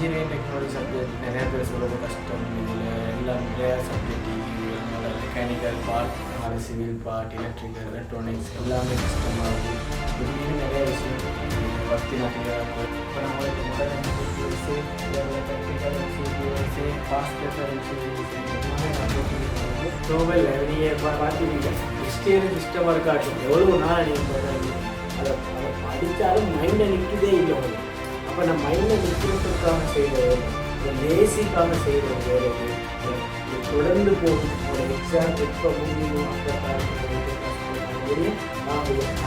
Engineering technology subject நிறைய பேர் சொல்கிறது கஷ்டம். இதில் எல்லாம் நிறையா சப்ஜெக்ட் அதோட மெக்கானிக்கல் பார்ட், அது சிவில் பார்ட், எலக்ட்ரிக்கல், எலக்ட்ரானிக்ஸ் எல்லாமே கஷ்டமாகுது. இப்படின்னு நிறைய விஷயம் பற்றி நான் கிளியராக இருக்கும். இப்போ நம்மளுக்கு முதல்ல குளோபல் லெவலியே பார்த்துக்கிங்க ஹிஸ்டரி சிஸ்டமாக இருக்காட்டும் எவ்வளோ நாள் நீங்கள் அதை படித்தாலும் மைண்டை நிற்கதே இல்லை உங்களுக்கு. அப்போ நான் மைண்டை நிற்கிறதுக்காக செய்கிறது, இந்த லேசிக்காக செய்கிறது வேறு தொடர்ந்து போகும். ஒரு எக்ஸாம் எப்போ முடியும்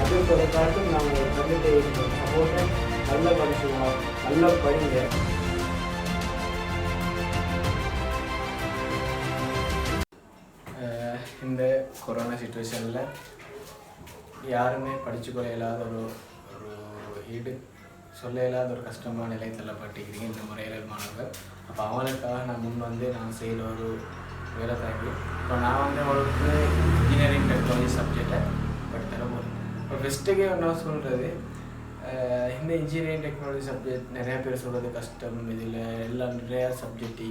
அது ஒரு காலத்தில் நாங்கள் பண்ணிட்டு சப்போர்ட்டை நல்லா படிச்சுக்கலாம், நல்லா படிங்க. இந்த கொரோனா சுச்சுவேஷனில் யாருமே படிச்சுக்கொள்ள இல்லாத ஒரு ஈடு சொல்ல இல்லாத ஒரு கஷ்டமான நிலை தள்ளப்பட்டிருக்கிறீங்க இந்த முறையில் மாணவர்கள். அப்போ அவங்களுக்காக நான் முன் வந்து நான் செய்கிற ஒரு வேலை தாங்கி இப்போ நான் வந்து அவங்களுக்கு இன்ஜினியரிங் டெக்னாலஜி சப்ஜெக்டை படித்தர போகிறேன். இப்போ ஃபஸ்ட்டுக்கே என்ன சொல்கிறது, இந்த இன்ஜினியரிங் டெக்னாலஜி சப்ஜெக்ட் நிறையா பேர் சொல்கிறது கஷ்டம். இதில் எல்லாம் நிறையா சப்ஜெக்ட்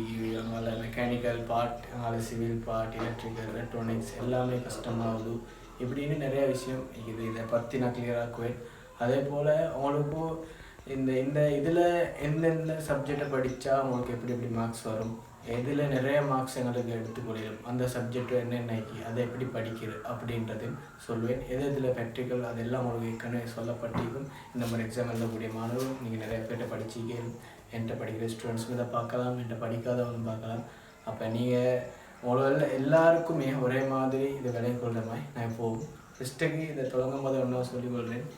அதனால மெக்கானிக்கல் பார்ட், அதனால சிவில் பார்ட், எலக்ட்ரிக்கல், எலக்ட்ரானிக்ஸ் எல்லாமே கஷ்டமாகுது. இப்படின்னு நிறையா விஷயம் இதை பற்றி நான் கிளியராக்குவேன். அதே போல் அவங்களுக்கும் இந்த இதில் எந்தெந்த சப்ஜெக்டை படித்தா அவங்களுக்கு எப்படி எப்படி மார்க்ஸ் வரும், எதில் நிறைய மார்க்ஸ் எங்களுக்கு எடுத்துக்கொள்ளும், அந்த சப்ஜெக்ட் என்னென்னக்கு அதை எப்படி படிக்கிறது அப்படின்றதையும் சொல்வேன். இதில் ப்ராக்டிக்கல் அதெல்லாம் உங்களுக்கு ஏற்கனவே சொல்லப்பட்டிருக்கும். இந்த மாதிரி எக்ஸாம் எழுதக்கூடிய மாணவர்கள் நீங்கள் நிறைய பேர்கிட்ட படிச்சிக்க, என்கிட்ட படிக்கிற ஸ்டூடெண்ட்ஸும் இதை பார்க்கலாம், என்கிட்ட படிக்காதவங்களும் பார்க்கலாம். அப்போ நீங்கள் உங்களோட எல்லாருக்குமே ஒரே மாதிரி இதை விலை கொள்கிற மாதிரி நான் இப்போது ஃபஸ்ட்டுக்கு இதை தொடங்கும் போது ஒன்றா சொல்லிக்கொள்கிறேன்.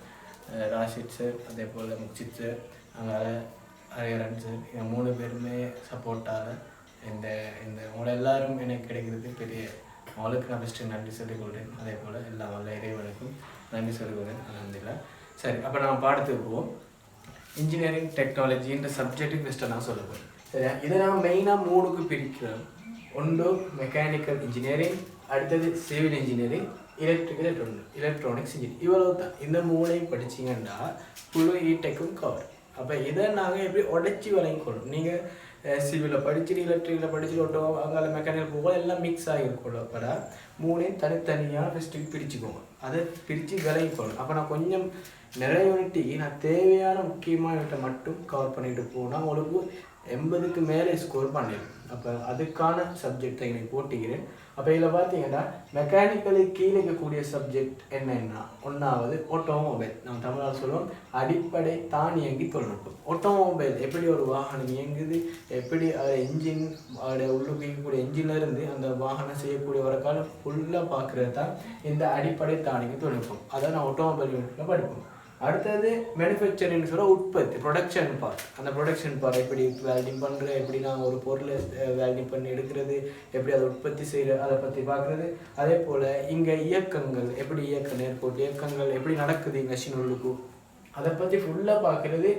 ராஷித் சார், அதே போல் முக்சித் சார், அதனால் ஹரிஹரன் சார், இந்த 3 பேருமே சப்போர்ட்டால் இந்த உங்களை எல்லோரும் எனக்கு கிடைக்கிறது பெரிய அவளுக்கு நான் ஃபஸ்ட்டு நன்றி சொல்லிக்கொள்கிறேன். அதே போல் எல்லா வல்ல இறைவனுக்கும் நன்றி சொல்லிக்கொள்கிறேன். அல்ஹம்துலில்லாஹ். சரி, அப்போ நம்ம பாடத்துக்கு போவோம். இன்ஜினியரிங் டெக்னாலஜின்ற சப்ஜெக்ட்டுக்கு ஃபஸ்ட்டு நான் சொல்ல போகிறேன். சரியா, இதை நான் மெயினாக 3க்கு பிரிக்கிறேன். ஒன்று மெக்கானிக்கல் இன்ஜினியரிங், அடுத்தது civil engineering, electrical electronics engineering. இவ்வளவு தான். இந்த 3ஐயும் படிச்சிங்கன்னா ஃபுல்லு இடெக்கும் கவர். அப்போ இதை நாங்கள் எப்படி உடைச்சி வழங்கிக்கொள்ளும். நீங்கள் சிவிலில் படிச்சுட்டு எலக்ட்ரிக்கலில் படிச்சுட்டு ஓட்டோ அங்கே மெக்கானிக்கல் போக எல்லாம் மிக்ஸ் ஆகிருக்கணும். பட 3ஐயும் தனித்தனியாக ஃபஸ்ட்டு பிரிச்சுக்கோங்க, அதை பிரித்து விளங்கிக்கொள்ளும். அப்போ நான் கொஞ்சம் நிறைய யூனிட்டிக்கு நான் தேவையான முக்கியமான யூனிட்டை மட்டும் கவர் பண்ணிட்டு போனால் உங்களுக்கு 80க்கு மேலே ஸ்கோர் பண்ணிடும். அப்போ அதுக்கான சப்ஜெக்டை எனக்கு போட்டிக்கிறேன். அப்போ இதில் பார்த்தீங்கன்னா மெக்கானிக்கலி கீழே இருக்கக்கூடிய சப்ஜெக்ட் என்னென்னா, ஒன்றாவது ஆட்டோமொபைல். நம்ம தமிழால் சொல்லுவோம் அடிப்படை தானியங்கி தொழில்நுட்பம். ஆட்டோமொபைல் எப்படி ஒரு வாகனம் இயங்குது, எப்படி என்ஜின் உள்ளுக்கு இருக்கக்கூடிய என்ஜின்லேருந்து அந்த வாகனம் செய்யக்கூடிய ஒரு காலம் ஃபுல்லாக பார்க்குறது தான் இந்த அடிப்படை தானியங்கி தொழில்நுட்பம். அதை நான் ஆட்டோமொபைல் யூனிட்டில் படிப்போம். அடுத்தது மேனுஃபேக்சரிங்னு சொல்ல உற்பத்தி, ப்ரொடக்ஷன் பார்ட். அந்த ப்ரொடக்ஷன் பார்ட் எப்படி வேல்டிங் பண்ணுற, எப்படி நாங்கள் ஒரு பொருளை வேல்டிங் பண்ணி எடுக்கிறது, எப்படி அதை உற்பத்தி செய்கிற, அதை பற்றி பார்க்குறது. அதே போல் இங்கே இயக்கங்கள் எப்படி ஏர்போர்ட் இயக்கங்கள் எப்படி நடக்குது மெஷின் உள்ளுக்கு, அதை பற்றி ஃபுல்லாக பார்க்குறது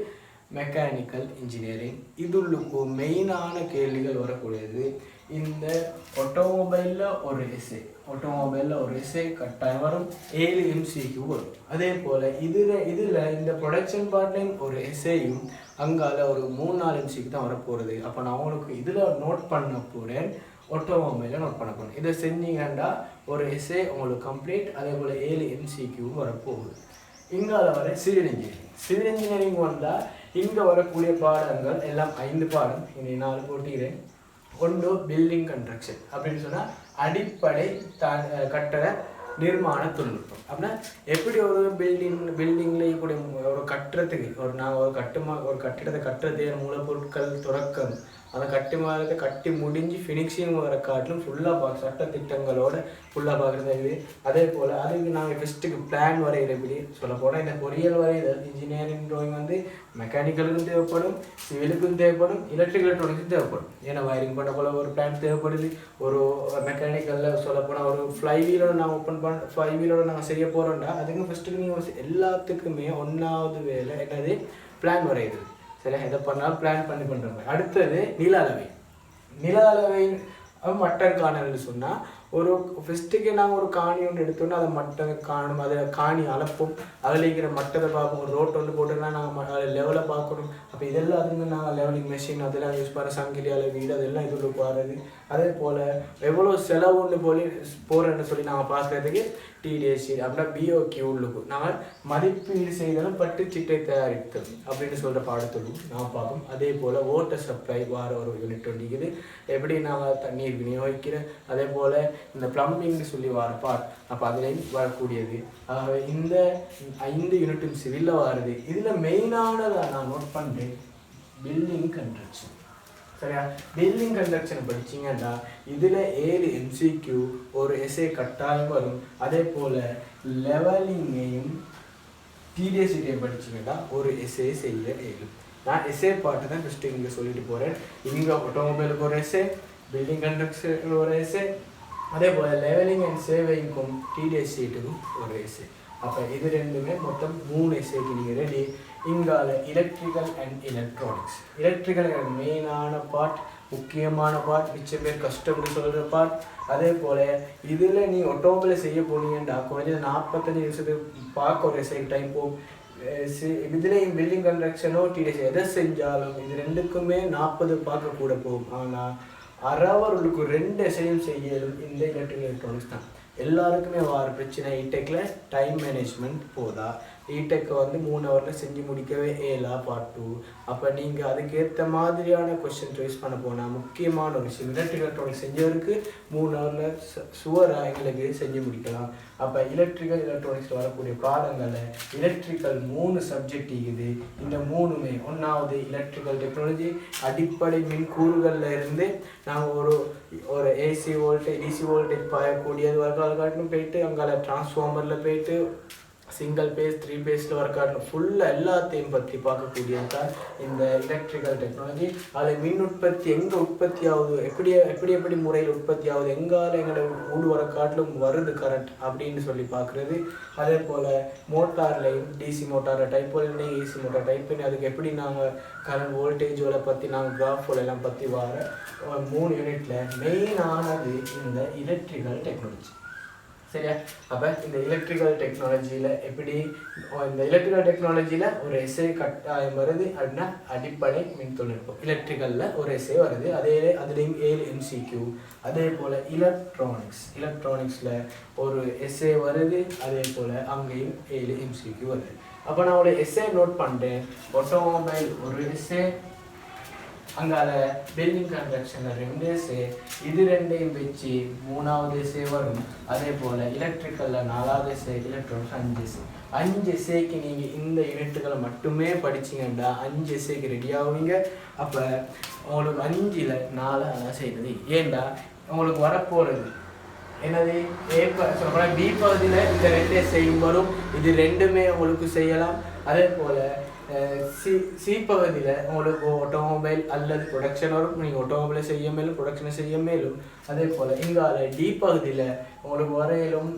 மெக்கானிக்கல் இன்ஜினியரிங். இதுள்ளுக்கு மெயினான கேள்விகள் வரக்கூடியது இந்த ஆட்டோமொபைலில் ஒரு எஸ்ஏ கட்டாயம் வரும், 7 MCQ வரும். அதே போல் இதில் இந்த ப்ரொடக்ஷன் பார்ட்லையும் ஒரு எஸ்ஏயும் அங்கால ஒரு 3-4 MCQ தான் வரப்போகிறது. அப்போ நான் உங்களுக்கு இதில் நோட் பண்ண போகிறேன், ஆட்டோமொபைலில் நோட் பண்ண போகிறேன். இதை செஞ்சீங்கன்னா ஒரு எஸ்ஏ உங்களுக்கு கம்ப்ளீட். அதே போல் 7 MCQ வரப்போகுது. இங்கால வர சிவில் இன்ஜினியரிங் வந்தால் இங்கே வரக்கூடிய பாடங்கள் எல்லாம் 5 பாடம். இனி 4 போட்டிக்கிறேன். ஒன்று பில்டிங் கன்ஸ்ட்ரக்ஷன் அப்படின்னு சொன்னால் அடிப்படை கட்டட நிர்மாண தொழில்நுட்பம். அப்படின்னா எப்படி ஒரு பில்டிங்லேயே கூட ஒரு கட்டுறதுக்கு நாங்கள் ஒரு கட்டிடத்தை கட்டுறதே மூலப்பொருட்கள் தொடக்கம் அந்த கட்டுமானத்தை கட்டி முடிஞ்சு ஃபினிஷிங் வர காட்டிலும் ஃபுல்லாக சட்டத்திட்டங்களோட ஃபுல்லாக பார்க்குறது இது. அதே போல் அதுக்கு நாங்கள் ஃபஸ்ட்டுக்கு பிளான் வரைகிற எப்படி சொல்ல போனால் இந்த பொறியியல் வரைதல் இன்ஜினியரிங் ட்ராயிங் வந்து மெக்கானிக்கலுக்கும் தேவைப்படும், சிவிலுக்கும் தேவைப்படும், எலக்ட்ரிக்கல் எலக்ட்ரானிக்ஸும் தேவைப்படும். ஏன்னா வயரிங் பண்ண போல் ஒரு பிளான் தேவைப்படுது. ஒரு மெக்கானிக்கலில் சொல்ல போனால் ஒரு ஃப்ளைவீலோட நாங்கள் ஃப்ளைவீலோட நாங்கள் செய்ய போகிறோம்னா அதுக்கு ஃபஸ்ட்டுக்கு நீங்கள் எல்லாத்துக்குமே 1வது வேலை என்னது பிளான் வரையுது. சரி, எதை பண்ணாலும் பிளான் பண்ணுற மாதிரி. அடுத்தது நில அளவை மட்டம் காணல்னு சொன்னால் ஒரு ஃபஸ்ட்டுக்கே நாங்கள் ஒரு காணி ஒன்று எடுத்தோன்னா அதை மட்டை காணும், அதில் காணி அளப்போம், அதில் இருக்கிற மட்டத்தை பார்ப்போம், ஒரு ரோட் ஒன்று போட்டோன்னா நாங்கள் அதில் லெவலை பார்க்கணும். அப்போ இதெல்லாம் அதுங்க நாங்கள் லெவலிங் மெஷின் அதெல்லாம் யூஸ் பண்ணுற சங்கிலியால் வீடு அதெல்லாம் இதில் போகிறது. அதே போல் எவ்வளோ செலவு ஒன்று போகிறேன்னு சொல்லி நாங்கள் பார்க்குறதுக்கு டிடிஎஸ்சி அப்படின்னா பிஓக்யூ உள்ளுக்கு நாங்கள் மதிப்பீடு செய்தாலும் பட்டு சிட்டை தயாரித்தல் அப்படின்னு சொல்கிற பாடத்தொழில் நான் பார்ப்போம். அதே போல் வாட்டர் சப்ளை வார ஒரு யூனிட் ஒன்றிக்குது, எப்படி நாங்கள் தண்ணீர் விநியோகிக்கிற, அதே போல் இந்த ப்ளம்பிங்னு சொல்லி வர பாட் அப்போ அதுலேயும் வரக்கூடியது. ஆகவே இந்த 5 யூனிட்டும் சிவிலில் வருது. இதில் மெயினானதாக நான் நோட் பண்ணுறேன் பில்டிங் கன்ஸ்ட்ரக்ஷன். சரியா, பில்டிங் கன்ஸ்ட்ரக்ஷன் படிச்சிங்கன்னா இதில் 7 MCQ ஒரு எஸ்ஏ கட்டாயம் வரும். அதே போல் லெவலிங்கையும் டிடிஎஸ்சிட்டையும் படிச்சிங்கன்னா ஒரு எஸ்ஏ செய்ய இயலும். நான் எஸ்ஏ பாட்டு தான் ஃபஸ்ட்டு இங்கே சொல்லிட்டு போகிறேன். இங்கே ஆட்டோமொபைலுக்கு ஒரு எஸ்ஏ, பில்டிங் கன்ஸ்ட்ரக்ஷன் ஒரு எஸ்ஏ, அதே போல் லெவலிங் அண்ட் சேவைக்கும் டிடிஎஸ்சிட்டுக்கும் ஒரு எஸ்ஏ. அப்போ இது ரெண்டுமே மொத்தம் 3 எஸ்ஏக்கு நீங்கள் ரெடி. இங்கால எலக்ட்ரிக்கல் அண்ட் எலக்ட்ரானிக்ஸ். எலக்ட்ரிக்கல் மெயினான பார்ட், முக்கியமான பார்ட், மிச்சம் பேர் கஷ்டம்னு சொல்கிற பார்ட். அதே போல் இதில் நீ ஆட்டோமொபைலை செய்ய போனீங்கன்னா குறைஞ்சது 45 நிமிஷத்துக்கு பார்க்க ஒரு எஸ்ஐ டைம் போகும். இதுலேயும் பில்டிங் கன்ஸ்ட்ரக்ஷனோ டிடிஎஸ் எதை செஞ்சாலும் இது ரெண்டுக்குமே 40 பார்க்க கூட போகும். ஆனால் அறவர்களுக்கு 2 எஸ்ஐயும் செய்யலும் இந்த எலக்ட்ரிக்கல் எலக்ட்ரானிக்ஸ் தான். எல்லாருக்குமே வர பிரச்சனை இடெக்கில் டைம் மேனேஜ்மெண்ட் போதா, இடெக்கை 3 ஹவரில் செஞ்சு முடிக்கவே ஏலா பார்ட் 2. அப்போ நீங்கள் அதுக்கேற்ற மாதிரியான கொஸ்டின் சாய்ஸ் பண்ண போனால் முக்கியமான ஒரு விஷயம் எலக்ட்ரிக்கல் எலக்ட்ரானிக்ஸ் செஞ்சவருக்கு 3 ஹவரில் சுவராக எங்களுக்கு செஞ்சு முடிக்கலாம். அப்போ எலக்ட்ரிக்கல் எலக்ட்ரானிக்ஸில் வரக்கூடிய பாடங்களில் எலக்ட்ரிக்கல் 3 சப்ஜெக்ட் இருக்குது. இந்த 3மே ஒன்றாவது எலக்ட்ரிக்கல் டெக்னாலஜி, அடிப்படை மின்கூறுகளில் இருந்து நாங்கள் ஒரு ஏசி வோல்டேஜ் டிசி வோல்டேஜ் பாயக்கூடியது வரைக்கும் காட்டணும் போயிட்டு அங்கே டிரான்ஸ்ஃபார்மரில் போயிட்டு சிங்கிள் பேஸ் 3 பேஸில் ஒர்க் ஃபுல்லாக எல்லாத்தையும் பற்றி பார்க்கக்கூடியது தான் இந்த எலக்ட்ரிக்கல் டெக்னாலஜி. அதில் மின் உற்பத்தி எங்கே உற்பத்தி ஆகுது, எப்படி முறையில் உற்பத்தி ஆகுது, எங்கால எங்களை ஊடு வர காட்டிலும் வருது கரண்ட் அப்படின்னு சொல்லி பார்க்குறது. அதே போல் மோட்டார்லையும் டிசி மோட்டார் டைப்போலையும் ஏசி மோட்டார் டைப்புன்னு அதுக்கு எப்படி நாங்கள் கரண்ட் வோல்டேஜோட பற்றி நாங்கள் கிராஃபோலெல்லாம் பற்றி வர 3 யூனிட்டில் மெயினானது இந்த எலக்ட்ரிக்கல் டெக்னாலஜி. சரியா, அப்போ இந்த எலக்ட்ரிக்கல் டெக்னாலஜியில் எப்படி இந்த எலக்ட்ரிக்கல் டெக்னாலஜியில் ஒரு எஸ்ஏ கட்டாயம் வருது அப்படின்னா அடிப்படை மின் தொழில்நுட்பம் எலக்ட்ரிக்கலில் ஒரு எஸ்ஏ வருது. அதுலேயும் 7 MCQ. அதே போல் எலக்ட்ரானிக்ஸில் ஒரு எஸ்ஏ வருது. அதே போல் அங்கேயும் 7 MCQ வருது. அப்போ நான் ஒரு எஸ்ஏ நோட் பண்ணுறேன். ஆட்டோமொபைல் ஒரு எஸ்ஏ, அங்கால பில்டிங் கன்ஸ்ட்ரக்ஷனில் 2 எஸ்ஏ, இது 2ஐயும் வச்சு 3வது எஸ்ஏ வரும். அதே போல் எலக்ட்ரிக்கலில் 4வது எஸ்ஏ, எலக்ட்ரானிக்ஸ் 5 எஸ்ஏ. 5 எஸ்ஏக்கு நீங்கள் இந்த யூனிட்டுகளை மட்டுமே படிச்சிங்கன்னா 5 எஸ்ஏக்கு ரெடி ஆகுவீங்க. அப்போ உங்களுக்கு 5ல் 4 செய்கிறது. ஏண்டா உங்களுக்கு வரப்போகிறது என்னது சொல்லப்போனால் பி பகுதியில் இந்த 2 எஸ்ஏயும் வரும். இது 2மே உங்களுக்கு செய்யலாம். அதே போல் சி பகுதியில் உங்களுக்கு ஆட்டோமொபைல் அல்லது ப்ரொடக்ஷன் வரும். நீங்கள் ஆட்டோமொபைலை செய்ய மேலும் ப்ரொடக்ஷனை செய்ய மேலும். அதே போல் இங்கால டி பகுதியில் உங்களுக்கு வரையிலும்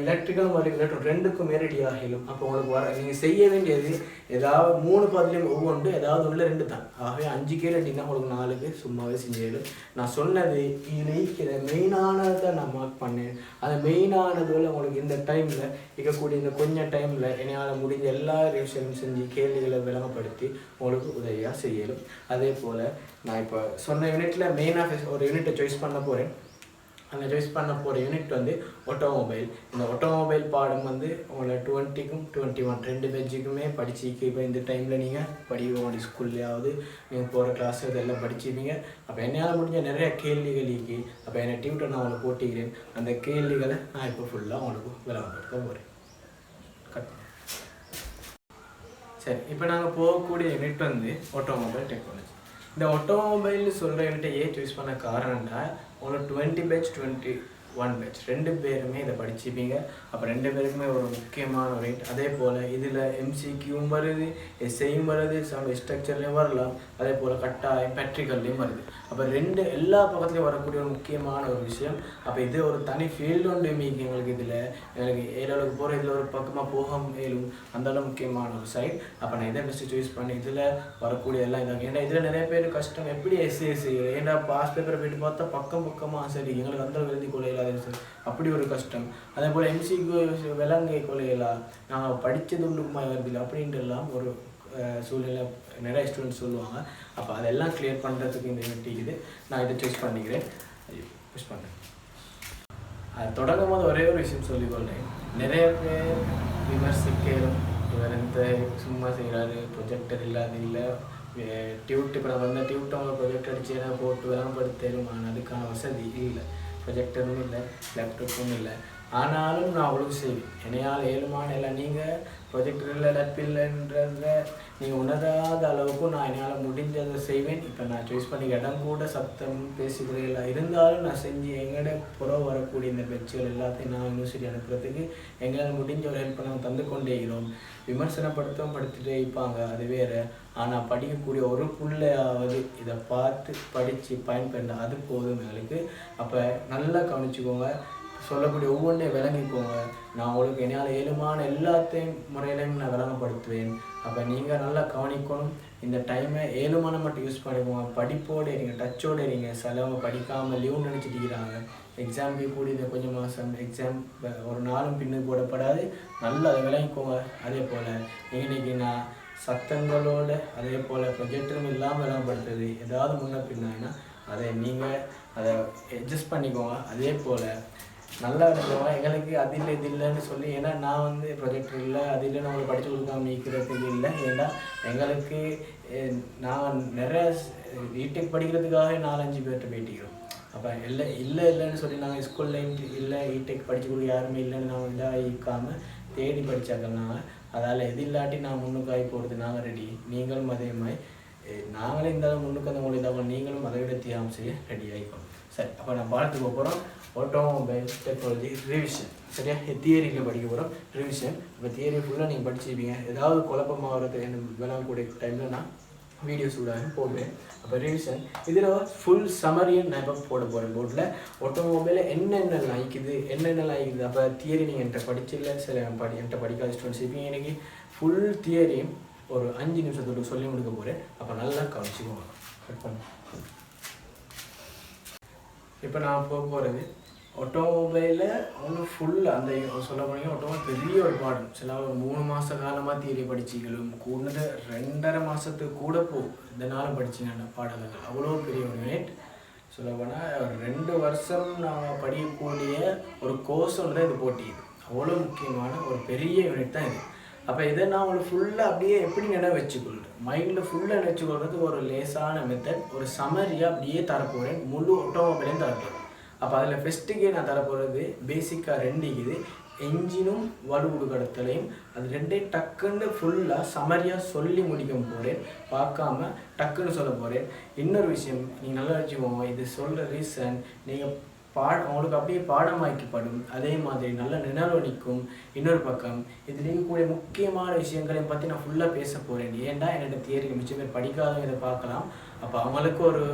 எலக்ட்ரிக்கல் மற்றும் எலக்ட்ரானிக் 2க்கும் ரெடி ஆகிடும். அப்போ உங்களுக்கு நீங்கள் செய்ய வேண்டியது ஏதாவது 3 பகுதியிலும் ஒவ்வொன்று ஏதாவது ஒன்றில் 2 தான். ஆகவே 5க்கு ரெடினா உங்களுக்கு 4க்கு சும்மாவே செஞ்சிடும். நான் சொன்னது இதை மெயினானதை நான் மார்க் பண்ணேன். அந்த மெயினானதில் உங்களுக்கு இந்த டைமில் இருக்கக்கூடிய இந்த கொஞ்சம் டைமில் என்னால் முடிஞ்ச எல்லா ரிவிஷனும் செஞ்சு கேள்விகளை விளங்கப்படுத்தி உங்களுக்கு உதவியாக செய்யலும். அதே போல் நான் இப்போ சொன்ன யூனிட்டில் மெயினாக ஒரு யூனிட்டை சாய்ஸ் பண்ண போகிறேன். அந்த சாய்ஸ் பண்ண போகிற யூனிட் ஆட்டோமொபைல். இந்த ஆட்டோமொபைல் பாடம் உங்களை 20க்கும் 21 2 பேஜுக்குமே படிச்சுக்கு. இப்போ இந்த டைமில் நீங்கள் படிக்க ஸ்கூல்லையாவது நீங்கள் போகிற கிளாஸ் இதெல்லாம் படிச்சுப்பீங்க. அப்போ என்னால் முடிஞ்ச நிறைய கேள்விகள் இருக்கு. அப்போ என்னை டியூட்டர் நான் உங்களுக்கு போட்டிக்கிறேன். அந்த கேள்விகளை நான் இப்போ ஃபுல்லாக உங்களுக்கு விளம்பரப்படுத்த போகிறேன். சரி, இப்போ நாங்கள் போகக்கூடிய யூனிட் ஆட்டோமொபைல் டெக்னாலஜி. இந்த ஆட்டோமொபைல் சொல்கிற யூனிட்டை ஏன் சூஸ் பண்ண காரணம்னா உங்களுக்கு 20 பேட்ச் 21 பேட்ச் 2 பேருமே இதை படிச்சுப்பீங்க. அப்போ 2 பேருக்குமே ஒரு முக்கியமான ஒரு யூனிட். அதே போல் இதில் MCQவும் வருது, எஸ்ஐயும் வருது, சம் ஸ்ட்ரக்சர்லேயும் வரலாம். அதே போல் கட்டாயம் ப்ராக்டிகல்லையும் வருது. அப்போ எல்லா பக்கத்துலேயும் வரக்கூடிய ஒரு முக்கியமான ஒரு விஷயம். அப்போ இது ஒரு தனி ஃபீல்டு ஒன்று மீக்கு எங்களுக்கு. இதில் எனக்கு ஏழளவுக்கு போகிற இதில் ஒரு பக்கமாக போக மேலும் அந்தளவு முக்கியமான ஒரு சைட். அப்போ நான் இதை பெஸ்ட்டு சூஸ் பண்ணி இதில் வரக்கூடிய எல்லாம் இதாங்க. ஏன்னா இதில் நிறைய பேர் கஷ்டம் எப்படி எஸ்ஏ செய்யுது. ஏன்னா பாஸ் பேப்பரை போய்ட்டு பார்த்தா பக்கமாக சரி எங்களுக்கு அந்த எழுதி கொள்ளையில் விளங்காது, அப்படி ஒரு கஷ்டம். அதே போல் எம்சிக்கு விலங்கை கொலையெல்லாம் நாங்கள் படித்தது உள்ளுக்குமா வருதில்லை அப்படின்ட்டுலாம் ஒரு சூழ்நிலை நிறைய ஸ்டூடெண்ட்ஸ் சொல்லுவாங்க. அப்போ அதெல்லாம் கிளியர் பண்ணுறதுக்கு இந்த யூனிட் நான் இதை சூஸ் பண்ணிக்கிறேன். சூஸ் பண்ணுறேன். அது தொடங்கும் போது ஒரே ஒரு விஷயம் சொல்லிக்கொள்கிறேன். நிறைய பேர் விமர்சிக்கலும் இவர் இந்த சும்மா செய்கிறாரு, ப்ரொஜெக்டர் இல்லாத இல்லை, டியூட் இப்போ நான் வந்த டியூட்டை அவங்க ப்ரொஜெக்ட் அடிச்சு போட்டு விளம்பரப்படுத்தலும். ஆனால் அதுக்கான வசதி இல்லை, ப்ரொஜெக்டரும் இல்லை, லேப்டாப்பும் இல்லை. ஆனாலும் நான் அவ்வளோ செய்வேன், என்னையால் ஏழுமான இல்லை. நீங்கள் ப்ரொஜெக்டர் இல்லை, லேப் இல்லைன்றத நீங்கள் உணராத அளவுக்கு நான் என்னால் முடிஞ்சதை செய்வேன். இப்போ நான் சாய்ஸ் பண்ணி இடம் கூட சத்தம் பேசுகிறீங்களா இருந்தாலும் நான் செஞ்சு எங்களோட புறம் வரக்கூடிய இந்த பெட்சுகள் எல்லாத்தையும் நான் யூனிவர்சிட்டி அனுப்புறதுக்கு எங்களால் முடிஞ்ச ஒரு ஹெல்ப்பை நாங்கள் தந்து கொண்டே இருக்கிறோம். விமர்சனப்படுத்தவும் படுத்திட்டே இருப்பாங்க, அது வேறு. ஆனால் படிக்கக்கூடிய ஒரு பிள்ளையாவது இதை பார்த்து படித்து பயன்பெற அது போதும் எங்களுக்கு. அப்போ நல்லா கவனிச்சுக்கோங்க, சொல்லக்கூடிய ஒவ்வொன்றையும் விளங்கிக்கோங்க. நான் உங்களுக்கு என்னால் ஏழுமான எல்லாத்தையும் முறையிலையும் நான் விளங்கப்படுத்துவேன். அப்போ நீங்கள் நல்லா கவனிக்கணும். இந்த டைமை ஏழுமான மட்டும் யூஸ் பண்ணிக்கோங்க. படிப்போடு இருங்க, டச்சோடு இருங்க. சிலவங்க படிக்காமல் லீவ் நினச்சிட்டு இருக்கிறாங்க. எக்ஸாமுக்கு கூட இந்த கொஞ்சம் மாதம் எக்ஸாம் ஒரு நாளும் பின்னு போடப்படாது. நல்லா அதை விளங்கிக்கோங்க. அதே போல் இன்றைக்கி நான் சத்தங்களோடு அதே போல் ப்ரொஜெக்டரும் இல்லாமல் விளங்கப்படுத்துறது ஏதாவது முன்ன பின்னாங்கன்னா அதை நீங்கள் அதை அட்ஜஸ்ட் பண்ணிக்கோங்க. அதே போல் நல்லா இருந்தவங்க எங்களுக்கு அது இல்லை இது இல்லைன்னு சொல்லி, ஏன்னா நான் வந்து ப்ரொஜெக்டர் இல்லை அது இல்லைன்னு அவங்களை படித்து கொடுக்காம நீக்கிறதுக்கு இல்லை. ஏன்னா எங்களுக்கு நான் நிறைய வீட்டுக்கு படிக்கிறதுக்காக 4-5 பேர்கிட்ட போயிட்டிக்கிறோம். அப்போ இல்லைன்னு சொல்லி நாங்கள் ஸ்கூல்லையும் இல்லை வீட்டுக்கு படித்து கொடுக்க யாருமே இல்லைன்னு நான் இதாக இருக்காமல் தேடி படித்தாக்கள்னாங்க. அதால் எது இல்லாட்டி நான் முன்னுக்காய் போகிறது நாங்கள் ரெடி. நீங்களும் அதே மாதிரி நாங்களே இருந்தாலும் முன்னுக்கு அந்த மொழி தான் நீங்களும் அதை விட தியாகம் செய்ய ரெடி ஆகிக்கணும். சரி, அப்போ நான் பாடத்துக்கு போகிறோம். Automobile technology revision. சரியா, தியரியில் படிக்க போகிறோம். ரிவிஷன். இப்போ தியரி ஃபுல்லாக நீங்கள் படிச்சிருப்பீங்க. ஏதாவது குழப்பமாக வரது எனக்கு விளங்கக்கூடிய டைமில் நான் வீடியோஸ் கூட போடுவேன். அப்போ ரிவிஷன் இதில் ஃபுல் சமரியும் நான் இப்போ போட போகிறேன் போர்டில். ஆட்டோமொபைலில் என்னென்னலாம் இருக்குது. அப்போ தியரி நீங்கள் என்கிட்ட படிச்சில்ல, சில என்கிட்ட படிக்காத ஸ்டூடெண்ட்ஸ் இருப்பீங்க. எனக்கு ஃபுல் தியரியும் ஒரு 5 நிமிஷத்தோடு சொல்லி முடிக்க போகிறேன். அப்போ நல்லா கவனிச்சுக்கோங்க. கட் பண்ண இப்போ நான் போக போகிறது ஆட்டோமொபைலில் ஒன்று ஃபுல் அந்த சொல்ல போனீங்க. ஆட்டோமொபைல் பெரிய ஒரு பாடம். சில ஒரு 3 மாத காலமாக தியரி படிச்சிங்களும் கூடது 2.5 மாதத்துக்கு கூட போகும். இதனால் படிச்சிங்க பாடல்கள் அவ்வளோ பெரிய ஒரு யூனிட். சொல்ல போனால் ஒரு 2 வருஷம் நான் படிக்கக்கூடிய ஒரு கோர்ஸ் ஒன்று தான் இது போட்டிது. அவ்வளோ முக்கியமான ஒரு பெரிய யூனிட் தான் இது. அப்போ இதை நான் உங்களுக்கு ஃபுல்லாக அப்படியே எப்படி நினைவு வச்சுக்கொள்கிறேன், மைண்டில் ஃபுல்லாக நினச்சிக்கொள்றதுக்கு ஒரு லேசான மெத்தட், ஒரு சமரியாக அப்படியே தரப்போகிறேன். முழு ஆட்டோமொபைலையும் தரப்போகிறேன். அப்போ அதில் ஃபஸ்ட்டுக்கே நான் தரப்போகிறது பேசிக்காக 2 இருக்குது. என்ஜினும் வலுவுடு கடத்தலையும். அது 2 டக்குன்னு ஃபுல்லாக சமரியாக சொல்லி முடிக்க போகிறேன். பார்க்காம டக்குன்னு சொல்ல போகிறேன். இன்னொரு விஷயம் நீங்கள் நல்லா வச்சுக்கோங்க, இது சொல்கிற ரீசன் நீங்கள் உங்களுக்கு அப்படியே பாடமாக்கப்படும். அதே மாதிரி நல்ல நினைவு நிற்கும். இன்னொரு பக்கம் இது இருக்கக்கூடிய முக்கியமான விஷயங்களையும் பற்றி நான் ஃபுல்லாக பேச போகிறேன். ஏன்டா என்னோட தியரிக்கு மிச்சம் பேர் படிக்காதவங்க இதை பார்க்கலாம். அப்போ அவங்களுக்கு ஒரு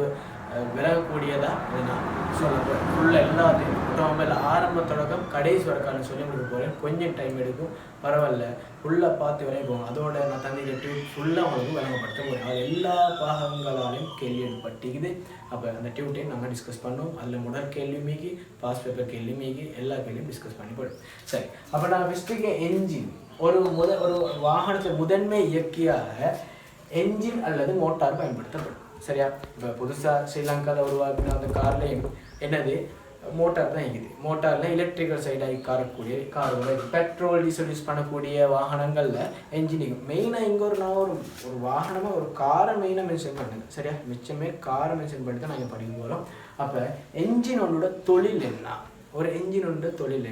விலகக்கூடியதாக இதை நான் சொல்ல போகிறேன். ஃபுல்லாக எல்லாத்தையும் ஆட்டோமொபைல் ஆரம்ப தொடக்கம் கடைசி வரைக்கான சொல்லி கொடுக்க போகிறேன். கொஞ்சம் டைம் எடுக்கும், பரவாயில்ல. ஃபுல்லாக பார்த்து விளையாடுவோம். அதோட நான் தந்தை டியூட் ஃபுல்லாக அவங்களுக்கு விளங்கப்படுத்த போகிறேன். அது எல்லா பாகங்களாலையும் கேள்வி எடுப்பட்டிக்குது. அப்போ அந்த டியூட்டையும் நாங்கள் டிஸ்கஸ் பண்ணுவோம். அதில் முதல் கேள்வி மீகி, பாஸ் பேப்பர் கேள்வி மீகி, எல்லா கேள்வியும் டிஸ்கஸ் பண்ணி போடுவோம். சரி, அப்போ நான் ஃபஸ்ட்டுக்கு என்ஜின் ஒரு வாகனத்தை முதன்மை இயக்கியாக என்ஜின் அல்லது மோட்டார் பயன்படுத்தப்படும். சரியா, இப்போ புதுசாக ஸ்ரீலங்காவில் உருவாக்கின அந்த கார்லையும் என்னது மோட்டார் தான் இருக்குது. மோட்டாரில் எலக்ட்ரிக்கல் சைடாகி காரக்கூடிய கார்கள், பெட்ரோல் டீசல் யூஸ் பண்ணக்கூடிய வாகனங்களில் என்ஜினிங் மெயினாக இங்கே நான் ஒரு வாகனமாக ஒரு காரை மெயினாக மென்ஷன் பண்ணுங்க. சரியா, மிச்சமே காரை மென்ஷன் பண்ணி தான் நாங்கள் படிக்க போகிறோம். அப்போ என்ஜினோட தொழில் என்ன, ஒரு என்ஜினோட தொழில்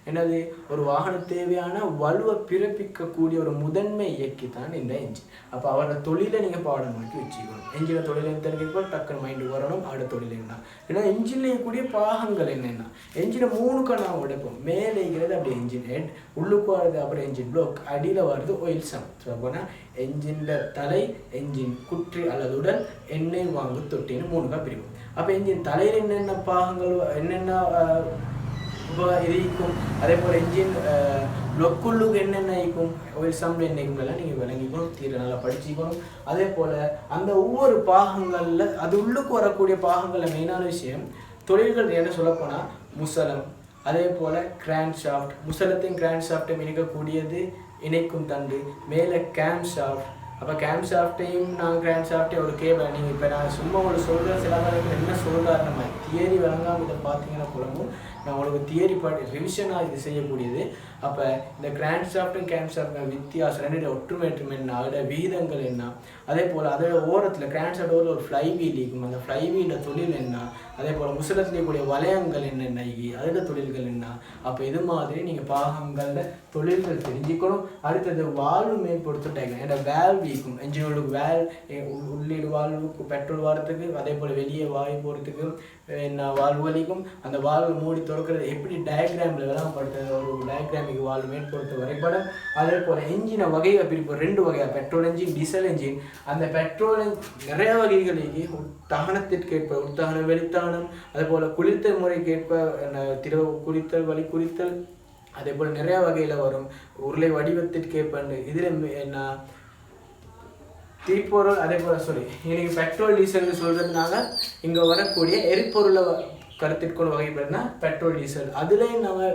என்னது, ஒரு வாகன தேவையான வலுவை பிறப்பிக்கக்கூடிய ஒரு முதன்மை இயக்கி தான் இந்த என்ஜின். அப்போ அவரோட தொழிலை நீங்கள் பாடமாக்கி வச்சுக்கணும். என்ஜினை தொழில் தெரிஞ்சுக்கோ டக்குன்னு மைண்டு வரணும். அவரோட தொழில் என்ன, ஏன்னா என்ஜினில் இருக்கக்கூடிய பாகங்கள் என்னென்ன. என்ஜினை 3 நான் உடைப்போம். மேலே இருக்கிறது அப்படி என்ஜின் ஹெட், உள்ளுக்கு வருது அப்புறம் என்ஜின் ப்ளோக், அடியில் வருது ஒயில் சம். ஸோ போனால் என்ஜின் தலை, என்ஜின் குற்றி அல்லது உடல், எண்ணெய் வாங்கு தொட்டின்னு 3 பிரிவோம். அப்போ என்ஜின் தலையில் என்னென்ன பாகங்கள் என்னென்ன இது இருக்கும். அதே போல் என்ஜின் லொக்குள்ளுக்கு என்னென்ன இருக்கும், ஒயில் சம்ல என்ன இருக்கும்லாம் நீங்கள் விளங்கிக்கணும். தீரை நல்லா படிச்சுக்கணும். அதே போல் அந்த ஒவ்வொரு பாகங்களில் அது உள்ளுக்கு வரக்கூடிய பாகங்களில் மெயினான விஷயம் தொழில்கள் என்ன சொல்லப்போனால் முசலம், அதே போல் கிராண்ட் ஷாஃப்ட், முசலத்தையும் கிராண்ட் ஷாஃப்டையும் இணைக்கக்கூடியது இணைக்கும் தண்டு, மேலே கேம் ஷாஃப்ட். அப்போ கேம் ஷாஃப்டையும் நான் கிராண்ட் ஷாஃப்டையும் ஒரு கேபிள். நீங்கள் இப்போ நான் சும்மா உங்களுக்கு சொல்கிற சில பேருக்கு என்ன சொல்கிறாரு, நம்ம தியரி வழங்காமல் இதை பார்த்தீங்கன்னா குழம்பும் நான் உங்களுக்கு தியரி ரிவிஷனாக இது செய்யக்கூடியது. அப்போ இந்த கிராண்ட் ஷாஃப்ட்டும் கேம் ஷாஃப்டும் வித்தியாசம், ரெண்டு ஒற்றுமை என்ன, அதோட விகிதங்கள் என்ன, அதே போல் அதோட ஓரத்தில் கிராண்ட் ஷாஃப்ட் ஒரு ஃப்ளை வீல் இருக்கும், அந்த ஃப்ளை வீலில் தொழில் என்ன, அதே போல் முசலத்திலே கூடிய வளையங்கள் என்னென்ன, அதோட தொழில்கள் என்ன. அப்போ இது மாதிரி நீங்கள் பாகங்களில் தொழில்கள் தெரிஞ்சுக்கணும். அடுத்தது வால்வு மேம்படுத்திட்டாங்க, ஏன்னா வேல்வ் இருக்கும், என்ஜினோளுக்கு உள்ளீடு வால்வுக்கு பெட்ரோல் வாரத்துக்கு, அதே போல் வெளியே வாயு போகிறதுக்கு என்ன வால்வு வலிக்கும், அந்த வால்வு மூடி திறக்கிறது எப்படி டயக்ராமில் விளம்பப்படுத்துறது, ஒரு டயக்ராமிக்கு வால்வு மேற்படுத்த வரைபடம். அதே போல் என்ஜினை வகையை பிரிப்போம், 2 வகையாக, பெட்ரோல் என்ஜின், டீசல் என்ஜின். அந்த பெட்ரோல் நிறைய வகைகளுக்கு உத்தாகனத்திற்கேற்ப உத்தாகனம், வெளித்தாகனம், அதே போல் குளித்தல் முறைக்கேற்ப திரவ குளித்தல், வலி குளித்தல், அதே போல் நிறைய வகையில் வரும். உருளை வடிவத்திற்கேற்ப இதில் என்ன தீப்பொருள், அதே போல் இன்னைக்கு பெட்ரோல் டீசல் சொல்கிறதுனால இங்கே வரக்கூடிய எரிபொருளை கருத்திற்கொண்டு வகைப்படுனா பெட்ரோல் டீசல். அதுலேயும் நம்ம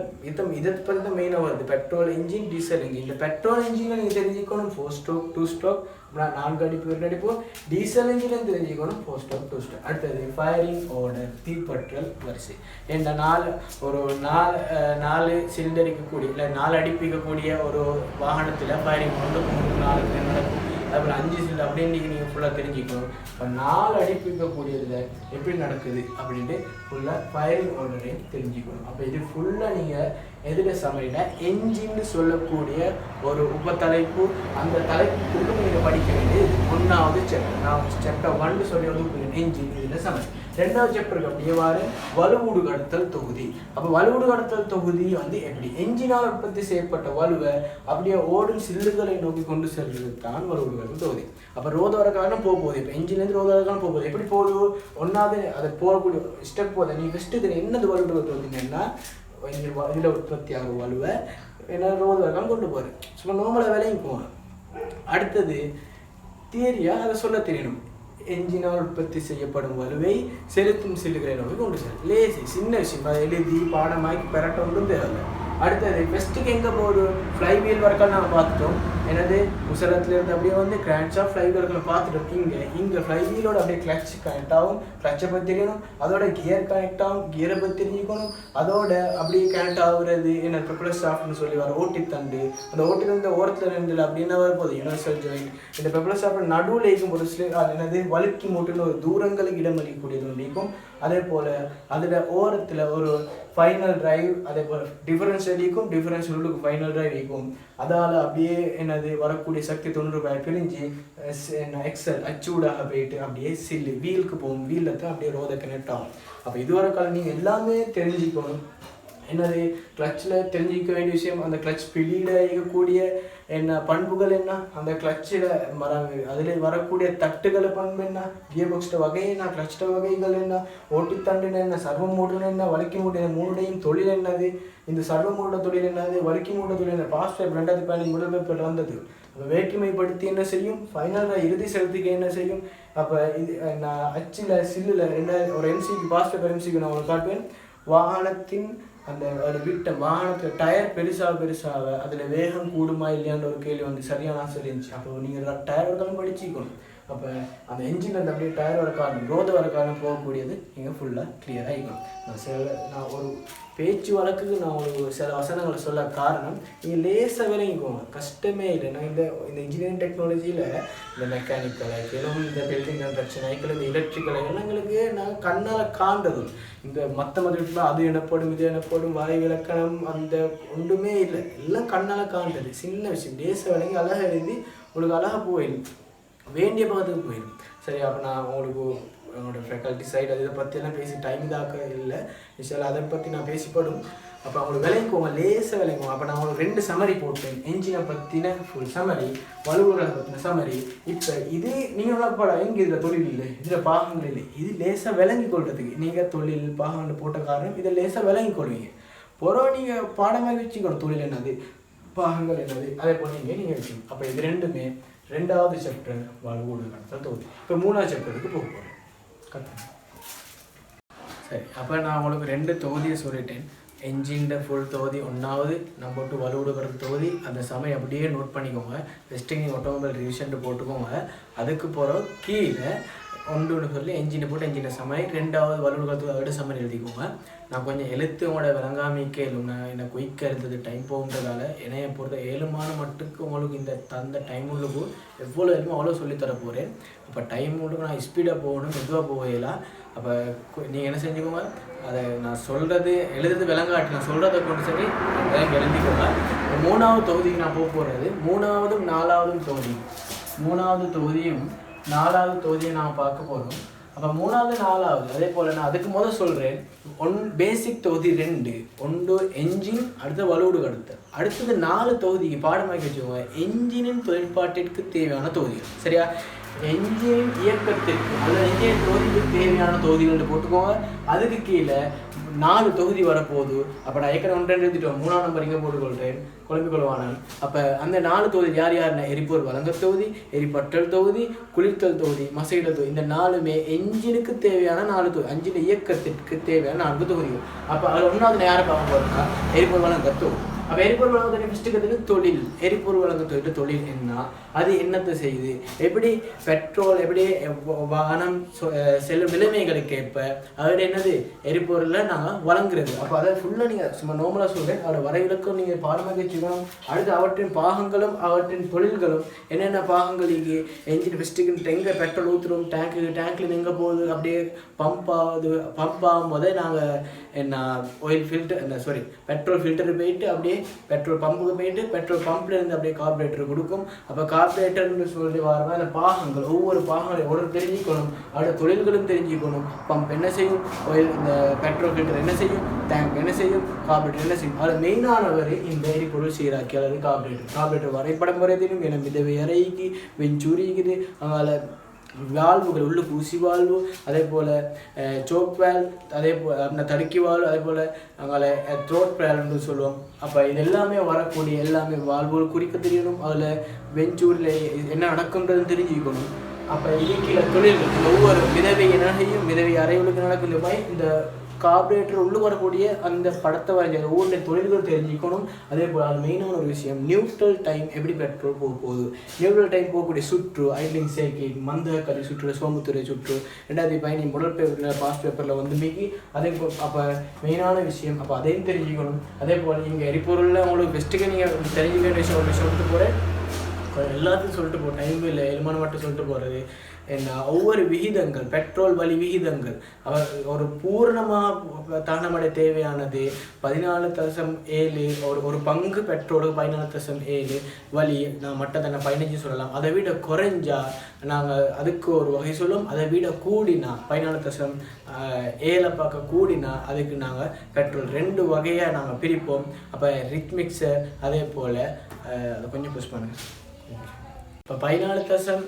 இதை பற்றி தான் மெயினாக வருது, பெட்ரோல் இன்ஜின், டீசல் இன்ஜின். இந்த பெட்ரோல் இன்ஜினில் நீங்கள் தெரிஞ்சுக்கணும் 4 ஸ்ட்ரோக் 2 ஸ்ட்ரோக், 4 அடிப்பு 2 அடிப்பு. டீசல் இன்ஜினும் தெரிஞ்சுக்கணும் 4 ஸ்ட்ரோக் 2 ஸ்ட்ரோக். அடுத்தது ஃபயரிங் ஆர்டர், தீப்பற்றல் வரிசை. இந்த 4 சிலிண்டர் இருக்கக்கூடிய இல்லை 4 அடிப்பு இருக்கக்கூடிய ஒரு வாகனத்தில் ஃபயரிங் ஆர்டர் 3-4 நடக்கும். அதுபோல் 5 சிலிண்டர் அப்படின்னு நீங்கள் ஃபுல்லாக தெரிஞ்சுக்கணும். இப்போ 4 அடிப்பு இருக்கக்கூடியதில் எப்படி நடக்குது அப்படின்ட்டு ஃபுல்லாக ஃபயரிங் ஆர்டரையும் தெரிஞ்சுக்கணும். அப்போ இது ஃபுல்லாக நீங்கள் எதில் சமையல என்ஜின்னு சொல்லக்கூடிய ஒரு உபத்தலைப்பு, அந்த தலைப்புக்குள்ள நீங்கள் படிக்க வேண்டியது 1வது சாப்டர். நான் சாப்டர் 1 சொல்லி வந்து என்ஜின் இதில் சமையல். 2வது சாப்டருக்கு அப்படியே வலுவூடு கடத்தல் தொகுதி. அப்போ வலுவூடு கடத்தல் தொகுதி வந்து எப்படி என்ஜினால் உற்பத்தி செய்யப்பட்ட வலுவை அப்படியே ஓடும் சில்லுகளை நோக்கி கொண்டு செல்வது தான் வலுவூடு கடத்தல் தொகுதி. அப்போ ரோத வர காரணம் போகுது, இப்போ என்ஜின்லேருந்து ரோத வர காரணம் போகுது. எப்படி போகுது, 1வது அதை போகக்கூடிய ஸ்டெப் போகுது. நீ ஃபஸ்ட்டு இதில் என்னது வலுவூடு கடத்தல் தொகுதிங்கன்னா இதில் உற்பத்தி ஆகும் வலுவை என்ன ரோத வர கொண்டு போகுது. சும்மா நார்மலாக வேலையும் போகணும். அடுத்தது தியரியாக அதை சொல்ல தெரியணும். என்ஜினால் உற்பத்தி செய்யப்படும் வலுவை செலுத்தும் சில்லுகளை நோக்கி கொண்டு செல்லும். லேசி சின்ன விஷயம், எழுதி பாடமாக்கி பெறட்ட ஒன்றும் தேவையில்லை. அடுத்தது ஃபெஸ்ட்டுக்கு எங்கே போகுது, ஃப்ளை வீல் வரைக்கும் நாங்கள் பார்த்துட்டோம். எனது முசலத்துலேருந்து அப்படியே வந்து கிராண்ட் ஷாஃப்ட் ஃப்ளை வீல் வரைக்கும் பார்த்துட்டோம். இங்கே ஃப்ளை வீலோட அப்படியே கிளச் கனெக்ட் ஆகும், கிளச்சை பற்றி தெரியணும். அதோட கியர் கனெக்ட் ஆகும், கியரை பற்றி தெரிஞ்சுக்கணும். அதோட அப்படியே கனெக்ட் ஆகுறது என்ன ப்ரொப்பல்லர் ஷாஃப்ட்னு சொல்லி வர ஓட்டித்தண்டு, அந்த ஓட்டித்தண்டு ஓரத்தில் 2 அப்படின்னா வரப்போகுது யூனிவர்சல் ஜாயிண்ட். இந்த ப்ரொப்பல்லர் ஷாஃப்ட் நடுவில் இருக்கும் ஒரு என்னது வழுக்கி மூட்டுன்னு ஒரு தூரங்களுக்கு இடமளிக்கக்கூடியது ஒன்று இருக்கும். அதே போல் அதில் ஓரத்தில் ஒரு ஃபைனல் டிரைவ், அதே போல் டிஃபரன்ஷியல் இருக்கும், டிஃபரன்ஷியலுக்கு ஃபைனல் டிரைவ் இருக்கும். அதால் அப்படியே என்னது வரக்கூடிய சக்தி 90 பிரிஞ்சு எக்ஸல் அச்சூடாக போயிட்டு அப்படியே சில்லு வீலுக்கு போகும், வீலில் தான் அப்படியே ரோத கனெக்ட் ஆகும். அப்போ இதுவரை காலம் நீங்கள் எல்லாமே தெரிஞ்சுக்கணும். என்னது கிளச்சில் தெரிஞ்சிக்க வேண்டிய விஷயம், அந்த கிளச் பிடியில் இருக்கக்கூடிய என்ன பண்புகள் என்ன, அந்த கிளச்சில் அதில் வரக்கூடிய தட்டுகளை பண்பு என்ன, கியர் பாக்ஸ்ட வகை என்ன, கிளச்சிட்ட வகைகள் என்ன, ஓட்டித்தண்டுன்னு என்ன, சர்வ மூடுன்னு என்ன, வழுக்கி மூட்டு 3டையும் தொழில் என்னது, இந்த சர்வ மூட தொழில் என்னது, வழுக்கி மூட்ட தொழில் என்ன, பாஸ்ட் 2015 முதல் பேப்பர் வந்தது. அப்போ வேற்றுமைப்படுத்தி என்ன செய்யும், ஃபைனலாக இறுதி செலுத்திக்க என்ன செய்யும். அப்போ இது நான் அச்சில் சில்லில் ஒரு எம்சிக்கு பாஸ்ட் பேப்பர் எம்சிக்கு நான் உங்களுக்கு காட்டுவேன். வாகனத்தின் அந்த விட்ட வாகனத்தில் டயர் பெருசாக அதில் வேகம் கூடுமா இல்லையான்ற ஒரு கேள்வி வந்து சரியான ஆன்சர் இருந்துச்சு. அப்போ நீங்கள் டயர் வரக்காலம் படிச்சுக்கணும். அப்போ அந்த என்ஜின் அந்த அப்படியே டயர் வர காரணம் ரோத வர காரணம் போகக்கூடியது நீங்கள் ஃபுல்லாக கிளியராக இருக்கணும். நான் ஒரு பேச்சு வழக்குக்கு நான் ஒரு சில வசனங்களை சொல்ல காரணம் நீங்கள் லேசாக விளங்கிக்கோங்க, கஷ்டமே இல்லை. நான் இந்த இன்ஜினியரிங் டெக்னாலஜியில் இந்த மெக்கானிக்கல் ஐக்கியம், இந்த பில்டிங் கன்ஸ்ட்ரக்ஷன் ஐக்கியம், இந்த எலக்ட்ரிக்கல் ஐக்கியம் எங்களுக்கு நான் கண்ணால் காண்டதும் இந்த மற்ற மதிப்பில் அது எனப்படும் இது எனப்படும் வாய் விளக்கணம் அந்த ஒன்றுமே இல்லை, எல்லாம் கண்ணால் காண்டது சின்ன விஷயம். லேசாக விளங்கி அழகாக எழுதி உங்களுக்கு அழகாக போயிடும், வேண்டிய பக்கத்துக்கு போயிடும். சரி, அப்போ நான் உங்களுக்கு என்னோட ஃபேக்கல்ட்டி சைடு அதை பற்றியெல்லாம் பேசி டைம் இதாக்க இல்லை, விஷயம் அதை பற்றி நான் பேசிப்படும். அப்போ அவங்களுக்கு விளங்குவோங்க, லேசாக விளங்குவோம். அப்போ நான் உங்களுக்கு 2 சமரி போட்டேன், என்ஜினை பற்றின ஃபுல் சமரி, வலுவுகளை பற்றின சமரி. இப்போ இது நீங்கள் படம் எங்கே இதில் தொழில் இல்லை, இதில் பாகங்கள் இல்லை, இது லேசாக விளங்கி கொள்றதுக்கு நீங்கள் தொழில் பாகங்கள் போட்ட காரணம் இதை லேசாக விளங்கி கொள்வீங்க. பிறகு நீங்கள் பாடமாக வச்சுக்கணும், தொழில் என்னது பாகங்கள் என்னது, அதே போல் நீங்கள் வச்சுக்கணும். அப்போ இது 2மே 2வது சாப்டர் வலுவூடு கடத்தல் தொகுதி. இப்போ 3வது சாப்டருக்கு போக போகிறோம். சரி, அப்போ நான் உங்களுக்கு 2 தொகுதியை சொல்லிட்டேன். என்ஜின் ஃபுல் தொகுதி 1வது, நம்ம போட்டு வலுவிடுகிற தொகுதி. அந்த சமயம் அப்படியே நோட் பண்ணிக்கோங்க. டெஸ்டிங் ஆட்டோமொபைல் ரிவிஷன் போட்டுக்கோங்க. அதுக்கு போகிற கீழே 1 சொல்லி என்ஜினை போட்டு என்ஜினை சமயம், 2வது வலுவிடுகிறது அதோட சமயம் எழுதிக்கோங்க. நான் கொஞ்சம் எழுத்துவோட விளங்காமிக்கே இல்லை, என்னை குயிக்காக இருந்தது டைம் போகுன்றதால என்னைய பொறுத்த 7 மட்டுக்கு உங்களுக்கு இந்த தந்த டைம் உள்ளுக்கு எவ்வளோ வேணுமோ அவ்வளோ சொல்லித்தர போகிறேன். அப்போ டைம் உள்ளுக்கு நான் ஸ்பீடாக போகணும், மெதுவாக போகலாம். அப்போ நீங்கள் என்ன செஞ்சுக்கோங்க, அதை நான் சொல்கிறது எழுதுறது விளங்காட்டி நான் சொல்கிறத கொண்டு சரி எழுதிக்கோங்க. 3வது தொகுதிக்கு நான் போகிறது 3வதும் 4வதும் தொகுதி. 3வது தொகுதியும் 4வது தொகுதியை நான் பார்க்க போகிறோம். அப்போ 3வது 4வது அதே போல் நான் அதுக்கு முதல் சொல்கிறேன். பேசிக் தொகுதி 2, 1 என்ஜின், அடுத்த வலுவூடு அடுத்தது 4 தொகுதிக்கு பாடமாக்கி வச்சுக்கோங்க. என்ஜினின் தொழிற்பாட்டிற்கு தேவையான தொகுதிகள். சரியா? என்ஜினின் இயக்கத்திற்கு அல்லது என்ஜினின் தொகுதிக்கு தேவையான தொகுதிகள் போட்டுக்கோங்க. அதுக்கு கீழே 4 தொகுதி வரப்போகுது. அப்போ நான் ஏற்கனவே 1 எழுதிட்டோம், 3ஆம் நம்பர் இங்கே போட்டுக்கொள்கிறேன், குழம்பிக்கொள்வான. அப்போ அந்த 4 தொகுதி யார் யாருன்னா எரிபொருள் வழங்க தொகுதி, எரிபற்றல் தொகுதி, குளிர்த்தல் தொகுதி, மசையிடல் தொகுதி. இந்த 4மே என்ஜினுக்கு தேவையான 4 தொகுதி, என்ஜின் இயக்கத்திற்கு தேவையான 4 தொகுதிகள். அப்போ அதில் 1வது யாரை பார்க்க போகிறோம்னா எரிபொருள் வழங்க தொகுதி. அப்போ எரிபொருள் வழங்க தொகுதி ஃபஸ்ட்டுக்கு தொழில். எரிபொருள் வழங்க தொகுதி தொழில் என்ன, அது என்னத்தை செய்யுது, எப்படி பெட்ரோல், எப்படி வாகனம் செல்லும் நிலைமைகளுக்கு ஏற்ப அதோட என்னது எரிபொருளில் நாங்கள் வழங்குறது. அப்போ அதை ஃபுல்லாக நீங்கள் சும்மா நார்மலாக சொல்கிறேன், அதோட வரைவிலக்கம் நீங்கள் பாடமாக வச்சுக்கணும். அடுத்து அவற்றின் பாகங்களும் அவற்றின் தொழில்களும் என்னென்ன பாகங்கள் இங்கே என்ஜின் ஃபஸ்ட்டுக்கு எங்கே பெட்ரோல் ஊற்றுறோம், டேங்க்லேருந்து எங்கே போகுது, அப்படியே பம்ப் ஆகும் போதே நாங்கள் என்ன ஆயில் ஃபில்டர் பெட்ரோல் ஃபில்டர் போயிட்டு அப்படியே பெட்ரோல் பம்புக்கு போயிட்டு பெட்ரோல் பம்ப்லேருந்து அப்படியே கார்பரேட்டர் கொடுக்கும். அப்போ கார்பரேட்டர்னு சொல்லி வரவங்க அந்த பாகங்கள், ஒவ்வொரு பாகங்களையும் ஒரு தெரிஞ்சுக்கணும், அதோட தொழில்களும் தெரிஞ்சுக்கணும். பம்ப் என்ன செய்யும், ஆயில் இந்த பெட்ரோல் ஃபில்டர் என்ன செய்யும், டேங்க் என்ன செய்யும், கார்பரேட்டர் என்ன செய்யும். அதில் மெயினானவர் இந்த எரிபொருள் சீராக்கி அல்லது கார்பரேட்டர் வரைபடம் முறையதிலும் ஏன்னா மிதவை அறைக்கு வெஞ்சூரிக்குது. அங்கால வால்வுகள் உள்ள ஊசி வால்வு, அதே போல் சோக் வேல், அதே போல் அந்த தடுக்கி வால்வு, அதே போல் அங்கே த்ரோட் வேல்னு சொல்லுவோம். அப்போ இது எல்லாமே வரக்கூடிய எல்லாமே வால்வுகள் குறிக்க தெரியணும். அதில் வெஞ்சூரில் என்ன நடக்குன்றதுன்னு தெரிஞ்சுக்கணும். அப்போ இதுக்கீழே தொழில்கள் ஒவ்வொரு மிதவை என்னையும் மிதவை அறைகளுக்கு நடக்கும் இந்த மாதிரி இந்த கார்பரேட்டர் உள்ளே வரக்கூடிய அந்த படத்தை வரைஞ்ச ஒவ்வொரு தொழில்கள் தெரிஞ்சுக்கணும். அதே போல் அது மெயினான ஒரு விஷயம், நியூட்ரல் டைம் எப்படி பெட்ரோல் போகுது, நியூட்ரல் டைம் போகக்கூடிய சுற்று, ஐட்லிங் சைக்கிள், மந்தகரி சுற்று, சோமுத்துறை சுற்று 2015 முதல் பேப்பரில் பாஸ்ட் பேப்பரில் வந்து மீக்கி அதே அப்போ மெயினான விஷயம். அப்போ அதையும் தெரிஞ்சுக்கணும். அதே போல் நீங்கள் எரிபொருளில் உங்களுக்கு பெஸ்ட்டுக்கு நீங்கள் தெரிஞ்சுக்க வேண்டிய விஷயம் சொல்லிட்டு போகிறேன், எல்லாத்தையும் சொல்லிட்டு போகிறேன், டைம் இல்லை எழுமான மட்டும் சொல்லிட்டு போகிறது. என்ன ஒவ்வொரு விகிதங்கள், பெட்ரோல் வழி விகிதங்கள் ஒரு பூரணமாக தானமடை தேவையானது 14.7, ஒரு பங்கு பெட்ரோலுக்கு 14.7 வழி. நான் மட்டும் தானே 15 சொல்லலாம். அதை விட குறைஞ்சா நாங்கள் அதுக்கு ஒரு வகை சொல்லுவோம். அதை விட கூடினா 14.7 பார்க்க கூடினா அதுக்கு நாங்கள் பெட்ரோல் 2 வகையாக நாங்கள் பிரிப்போம். அப்போ ரிச் மிக்சர், அதே போல் அதை கொஞ்சம் புஷ் பண்ணுங்கள். இப்போ 14.7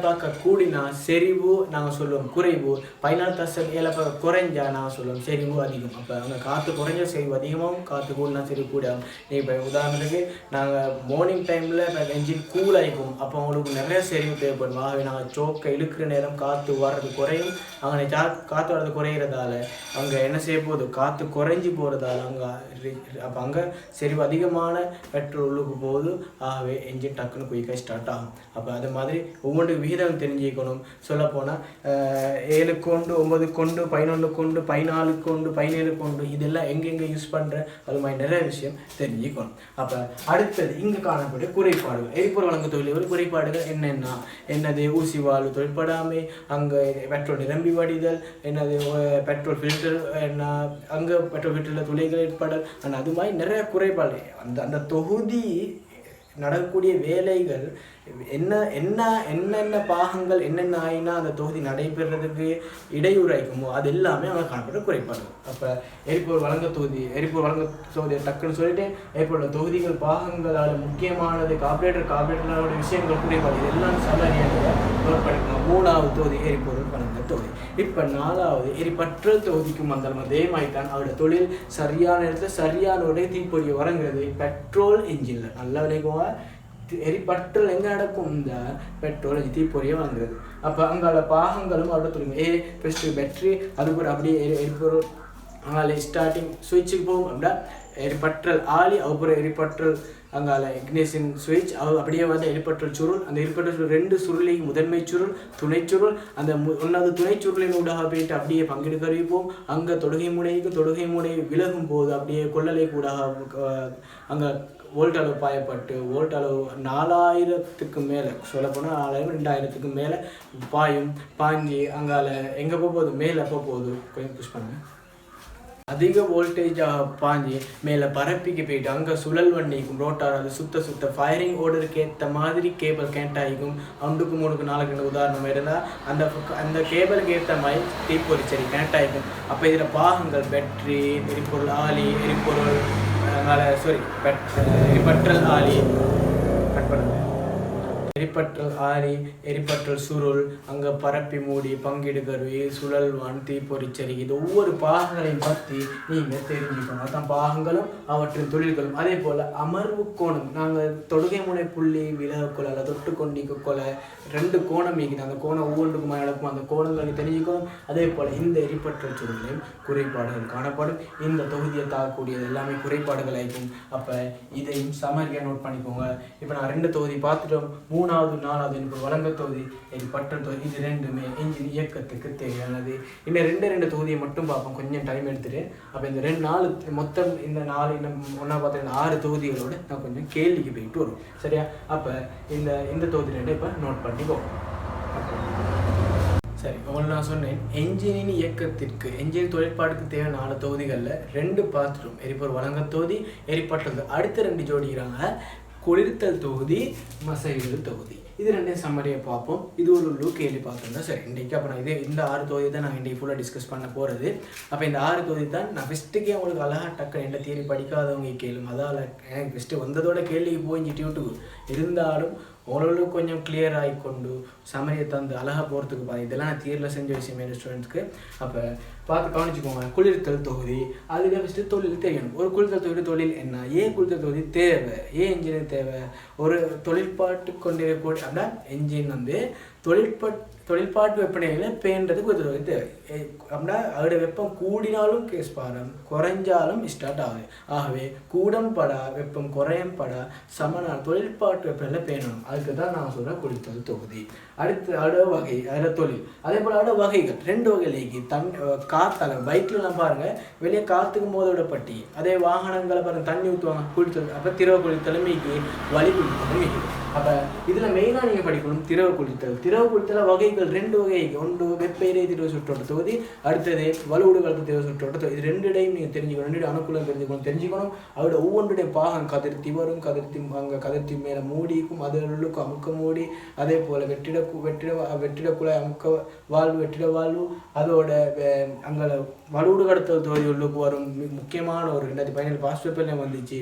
பார்க்க கூடினா செறிவு நாங்கள் சொல்லுவோம் குறைவு, 14.7 பார்க்க குறைஞ்சா நாங்கள் சொல்லுவோம் செறிவு அதிகம். அப்போ அங்கே காற்று குறைஞ்ச செறிவு அதிகமாகவும், காற்று கூடினா செறிவு கூடாகும். நீங்கள் இப்போ உதாரணத்துக்கு நாங்கள் மார்னிங் டைமில் இப்போ என்ஜின் கூல் ஆகிக்கும், அப்போ அவங்களுக்கு நிறைய செறிவு தேவைப்படும். ஆகவே நாங்கள் சோக்கை இழுக்கிற நேரம் காற்று வர்றது குறையும். அங்கே காற்று வர்றது குறைகிறதால அங்கே என்ன செய்ய போகுது, காற்று குறைஞ்சி போகிறதால அங்கே அப்போ அங்கே செறிவு அதிகமான பெட்ரோல் உள்ளுக்கு போகுது. ஆகவே என்ஜின் டக்குன்னு குயிக்காக ஸ்டார்ட் ஆகும். அப்போ அது மாதிரி ஒவ்வொன்றுக்கு விகிதம் தெரிஞ்சுக்கணும். சொல்லப்போனால் 7 கொண்டு 9 கொண்டு 11 கொண்டு 14 கொண்டு 17 கொண்டு இதெல்லாம் எங்கெங்கே யூஸ் பண்ணுற அது மாதிரி நிறைய விஷயம் தெரிஞ்சுக்கணும். அப்போ அடுத்தது இங்கே காணக்கூடிய குறைபாடுகள், எரிபொருள் வழங்கும் தொழில்கள் குறைபாடுகள் என்னது ஊசி வாழ்வு தொழிற்படாமை, அங்கே பெட்ரோல் நிரம்பி வடிதல், என்னது பெட்ரோல் ஃபில்டர் என்ன அங்கே பெட்ரோல் ஃபில்டரில் துளைகள் ஏற்படல், ஆனால் அது மாதிரி நிறைய குறைபாடு. அந்த தொகுதி நடக்கக்கூடிய வேலைகள் என்னென்ன பாகங்கள் என்னென்ன ஆயினா அந்த தொகுதி நடைபெறதுக்கு இடையூறாய்க்குமோ அது எல்லாமே அவங்க காணப்படுற குறைபாடு. அப்போ எரிபொருள் வழங்க தொகுதி டக்குன்னு சொல்லிட்டு எரிபொருள் தொகுதிகள் பாகங்களால் முக்கியமானது கார்பரேட்டரோட விஷயங்கள் குறைபாடு இதெல்லாம் சரியாக நோட்படுத்தணும். 3வது தொகுதி எரிபொருள் வழங்க தொகுதி. இப்போ 4வது எரிபற்றல் தொகுதிக்கும் வந்தாலும் அதே மாதிரி தான் அவரோட தொழில் சரியான இடத்துல சரியான உடைய தீப்பொறியை வரங்கிறது பெட்ரோல் இன்ஜினில். நல்லா விளைக்குவாங்க. எரிபற்றல் எங்கே நடக்கும்? இந்த பெட்ரோல் தீப்பொறியை வாங்குறது. அப்போ அங்கால பாகங்களும் அப்படி சொல்லுங்க. ஃபஸ்ட்டு பேட்ரி, அதுக்கப்புறம் அப்படியே எரிபொருள் அங்கால ஸ்டார்டிங் சுவிட்சுக்கு போகும். அப்படின்னா எரிபற்றல் ஆளி, அதுக்கப்புறம் எரிபற்றல் அங்கால இக்னிஷன் சுவிட்ச், அப்படியே வந்து எரிபற்றல் சுருள். அந்த எரிபற்றல் சுருள் 2 சுருளையும் முதன்மை சுருள், துணை சுருள். அந்த 1வது துணை சுருளின் ஊடாக போயிட்டு அப்படியே பங்கீடு கருவிப்போம். அங்கே தொடுகை முனை விலகும் போது அப்படியே கொள்ளலை கூடாக அங்கே வோல்ட் அளவு பாயப்பட்டு வோல்ட் அளவு 4000க்கு மேலே, சொல்லப்போனால் 4000 2000க்கு மேலே பாஞ்சு அங்கால எங்கே போகுது? மேலே போகுது. கொஞ்சம் புஷ் பண்ணுங்க. அதிக வோல்டேஜாக பாஞ்சு மேலே பரப்பிக்கு போயிட்டு அங்கே சுழல் வண்டிக்கும் ரோட்டார் அது சுத்த ஃபயரிங் ஓர்டருக்கு ஏற்ற மாதிரி கேபிள் கேண்டாகிக்கும். 2க்கு 3க்கு 4க்கு உதாரணம் இருந்தால் அந்த கேபிளுக்கு ஏற்ற மாதிரி தீப்பொறி சரி கேண்டாகிக்கும். அப்போ இதில் பாகங்கள் பேட்ரி, எரிபொருள் ஆளி, எரிபொருள் எரிபற்றல் ஆளி, கட் பண்ணுங்க, எரிபற்றல் ஆரி, எரிபற்றல் சுருள், அங்கே பரப்பி மூடி, பங்கீடு கருவி, சுழல்வான், தீப்பொறிச்சரி, இது ஒவ்வொரு பாகங்களையும் பற்றி நீங்கள் தெரிஞ்சுக்கணும். அதான் பாகங்களும் அவற்றின் தொழில்களும். அதே போல் அமர்வு கோணம், நாங்கள் தொடுகை முனை புள்ளி விலகக்கொலை அல்ல தொட்டு கொண்டிக்க கொலை 2 கோணம் இருக்குது. அந்த கோணம் ஒவ்வொன்றுக்கும் நடக்கும். அந்த கோணங்களை தெரிஞ்சுக்கணும். அதே போல் இந்த எரிபற்றல் சுருளையும் குறைபாடுகள் காணப்படும். இந்த தொகுதியை தாக்கக்கூடியது எல்லாமே குறைபாடுகள் ஆகிக்கும். அப்போ இதையும் சமரியாக நோட் பண்ணிக்கோங்க. இப்போ நான் 2 தொகுதி பார்த்துட்டோம். 3வது 4வது எனக்கு வழங்க தொகுதி, எரிபற்றல் தொகுதி, இது 2மே என்ஜின் இயக்கத்துக்கு தேவையானது. இன்னும் 2 தொகுதியை மட்டும் பார்ப்போம், கொஞ்சம் டைம் எடுத்துட்டு. அப்போ இந்த 4 மொத்தம் இந்த 4 இன்னும் ஒன்றா பார்த்தீங்கன்னா 6 தொகுதிகளோட நான் கொஞ்சம் கேள்விக்கு போயிட்டு வரும். சரியா? அப்போ இந்த தொகுதி 2 இப்போ நோட் பண்ணிக்கோ. சரி, உங்களுக்கு நான் சொன்னேன் என்ஜினின் இயக்கத்திற்கு என்ஜின் தொழிற்பாடுக்கு தேவையான 4 தொகுதிகளில் 2 பார்த்துட்டோம். எரிபொருள் வழங்க தொகுதி, எரிபற்றல். அடுத்த 2 ஜோடிக்கிறாங்க, குளிர்த்தல் தொகுதி, மசையிடல் தொகுதி. இது 2 சம்மரியை பார்ப்போம். இது ஒரு கேள்வி பார்த்தோம்னா சரி இன்றைக்கி. அப்போ நான் இந்த 6 தொகுதி தான் நான் இன்றைக்கி ஃபுல்லாக டிஸ்கஸ் பண்ண போகிறது. அப்போ இந்த 6 தொகுதி தான் நான் ஃபஸ்ட்டுக்கே அவங்களுக்கு அழகாக டக்கு எந்த தியரி படிக்காதவங்க கேளும். அதால் எனக்கு ஃபஸ்ட்டு வந்ததோட கேள்விக்கு போய் யூடியூப் இருந்தாலும் ஓரளவுக்கு கொஞ்சம் கிளியர் ஆகிக்கொண்டு சமரியை தந்து அழகாக போகிறதுக்கு பாரு. இதெல்லாம் நான் தியரில் செஞ்ச விஷயம் என் ஸ்டூடெண்ட்ஸ்க்கு. அப்போ பார்த்து கவனிச்சுக்கோங்க. குளிர்த்தல் தொகுதி, அதில் ஃபஸ்ட்டு தொழில் தெரியணும். ஒரு குளிர்த்தல் தொகுதி தொழில் என்ன, ஏன் குளிர்த்தல் தொகுதி தேவை, ஏன் என்ஜினுக்கு தேவை, ஒரு தொழிற்பாட்டு கொண்டிருக்கக்கூடிய அப்படின்னா என்ஜின் வந்து தொழிற்பாட்டு வெப்பநிலையில் பேன்றது குளிர்த்தல் தொகுதி தேவை. அப்படின்னா அதோடைய வெப்பம் கூடினாலும் கேஸ் பாரம், குறைஞ்சாலும் ஸ்டார்ட் ஆகுது. ஆகவே கூடம் படா வெப்பம் குறையும் படா சமனான தொழிற்பாட்டு வெப்பநிலையில் பேணணும். அதுக்கு தான் நான் சொல்கிறேன் குளிர்த்தல் தொகுதி. அடுத்த வகை அதில் தொழில். அதே போல் அதோட வகைகள் 2 வகையிலேக்கு காற்றால பைக்லாம் பாருங்கள் வெளியே காற்றுக்கு மோதோட பட்டி. அதே வாகனங்களை பாருங்கள் தண்ணி ஊற்றுவாங்க குளித்தல். அப்போ திரவ குளித்தல் மீக்கி, வலி குளித்தல் மீக்கி. அப்போ இதில் மெயினாக நீங்கள் படிக்கணும் திரவ குளித்தல் வகைகள் 2 வகை. ஒன்று வெப்ப இறை திரவ சுற்றோட்ட தொகுதி, அடுத்தது வலுவூடு கலப்பு திரவ சுற்றோட்ட தொகுதி. இது 2டையும் நீங்கள் தெரிஞ்சுக்கணும். 2 அணுக்குள்ள தெரிஞ்சுக்கணும். அதோட ஒவ்வொன்றுடைய பாகம் கதிர்த்தி வரும், அங்கே கதிர்த்தி மேலே மூடிக்கும், அதற்கு அமுக்க மூடி. அதே போல் வெற்றிடக்குழாய் அமுக்க வாழ்வு, வெற்றிட வாழ்வு. அதோட அங்கே வலுவூடு கடத்தல் தொகுதி உள்ளுக்கு வரும் முக்கியமான ஒரு 2017 பாஸ்ட் பேப்பர்லேயும் வந்துச்சு.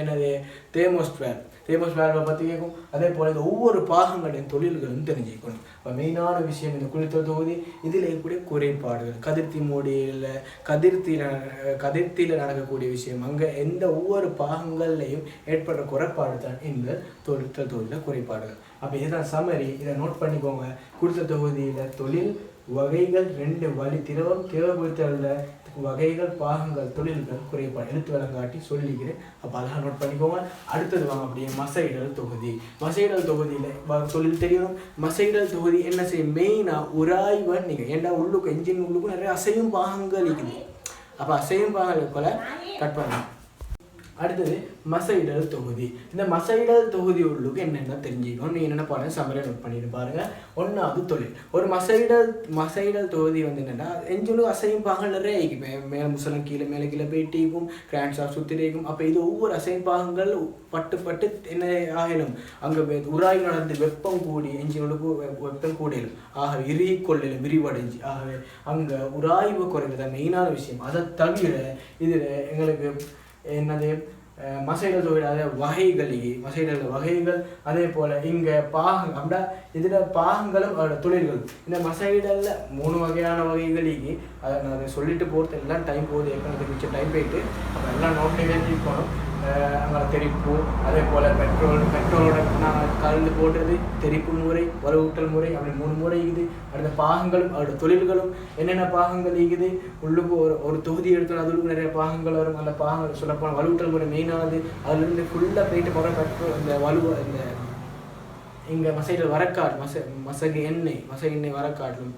என்னது தேமோஸ்வேரை பற்றி கேட்கும். அதே போல் இந்த ஒவ்வொரு பாகங்களின் தொழில்களும் தெரிஞ்சுக்கணும். இப்போ மெயினான விஷயம் இந்த குளிர்த்தல் தொகுதி. இதில் இருக்கக்கூடிய குறைபாடுகள், கதிர்த்தி மூடியில் கதிர்த்தியில் நடக்கக்கூடிய விஷயம், அங்கே எந்த ஒவ்வொரு பாகங்கள்லையும் ஏற்படுற குறைபாடு தான் இந்த குளிர்த்தல் தொகுதியில் குறைபாடுகள். அப்போ இதுதான் சம்மரி. இதை நோட் பண்ணிக்கோங்க. குளிர்த்தல் தொகுதியில் தொழில் வகைகள் 2 வழி திரவம் குளிர்த்தலில் வகைகள், பாகங்கள், தொழில்கள், குறைபாடு எழுத்து வழங்காட்டி சொல்லிக்கிறேன். அப்போ அதெல்லாம் நோட் பண்ணிக்கோங்க. அடுத்தது வாங்க அப்படியே மசையிடல் தொகுதி. மசையிடல் தொகுதியில் தொழில் தெரியணும். மசையிடல் தொகுதி என்ன செய்யும்? மெயினாக உராய்வை நீங்கள் ஏன்னா உள்ளுக்கு என்ஜின் உள்ளுக்கும் நிறைய அசையும் பாகங்கள் இருக்குது. அப்போ அசையும் பாகங்கள் போல கட் பண்ணலாம். அடுத்தது மசையிடல் தொகுதி. இந்த மசையிடல் தொகுதி உள்ளுக்கு என்னென்ன தெரிஞ்சுக்கணும், நீங்கள் என்னென்ன பாருங்கள் சமரியை நோட் பண்ணிட்டு பாருங்கள். 1வது தொழில். ஒரு மசையிடல் தொகுதி வந்து என்னென்னா என்ஜினுக்கு அசையும் பாகங்கள் நிறைய இருக்கும். மேலே முசலம் மேலே கீழே போயிட்டிருக்கும், கிராண்ட் ஷாஃப்ட் சுற்றிருக்கும். அப்போ இது ஒவ்வொரு அசையும் பாகங்கள் பட்டு என்ன ஆகிடும், அங்கே உராய்வு நடந்து வெப்பம் கூடி என்ஜினுக்கு வெப்பம் கூடிடும். ஆகவே இறுகி கொள்ளையில் விரிவடைஞ்சு ஆகவே அங்கே உராய்வு குறைகிறது மெயினான விஷயம். அதை தவிர இதில் எங்களுக்கு என்னது மசையிடல் தொகுதி, அதாவது வகைகள். அதே போல் இங்கே பாகம் அப்படின்னா இதில் பாகங்களும் அதோட தொழில்கள். இந்த மசையிடலில் 3 வகையான வகைகளுக்கு அதை நான் அதை சொல்லிட்டு போகிறது எல்லாம் டைம் போகுது. ஏற்கனவே மிச்சம் டைம் போயிட்டு அப்போ எல்லாம் நோட் பண்ணி போகணும். அங்கே தெரிப்பு, அதே போல் பெட்ரோலோட நாங்கள் கலந்து போடுறது, தெரிப்பு முறை, வலுவூட்டல் முறை, அப்படி 3 முறை இருக்குது. அடுத்த பாகங்களும் அதோட தொழில்களும் என்னென்ன பாகங்கள் இருக்குது, உள்ளுக்கு ஒரு தொகுதி எடுத்தோம், அதுக்கு நிறைய பாகங்கள் வரும். அந்த பாகங்கள் சொல்லப்போனால் வலுவூட்டல் முறை மெயினானது. அதுலேருந்து ஃபுல்லாக போயிட்டு போகிற பெட்ரோல் இந்த இங்கே மசையில் வரக்காடு மசகு எண்ணெய் வரக்காட்டிலும்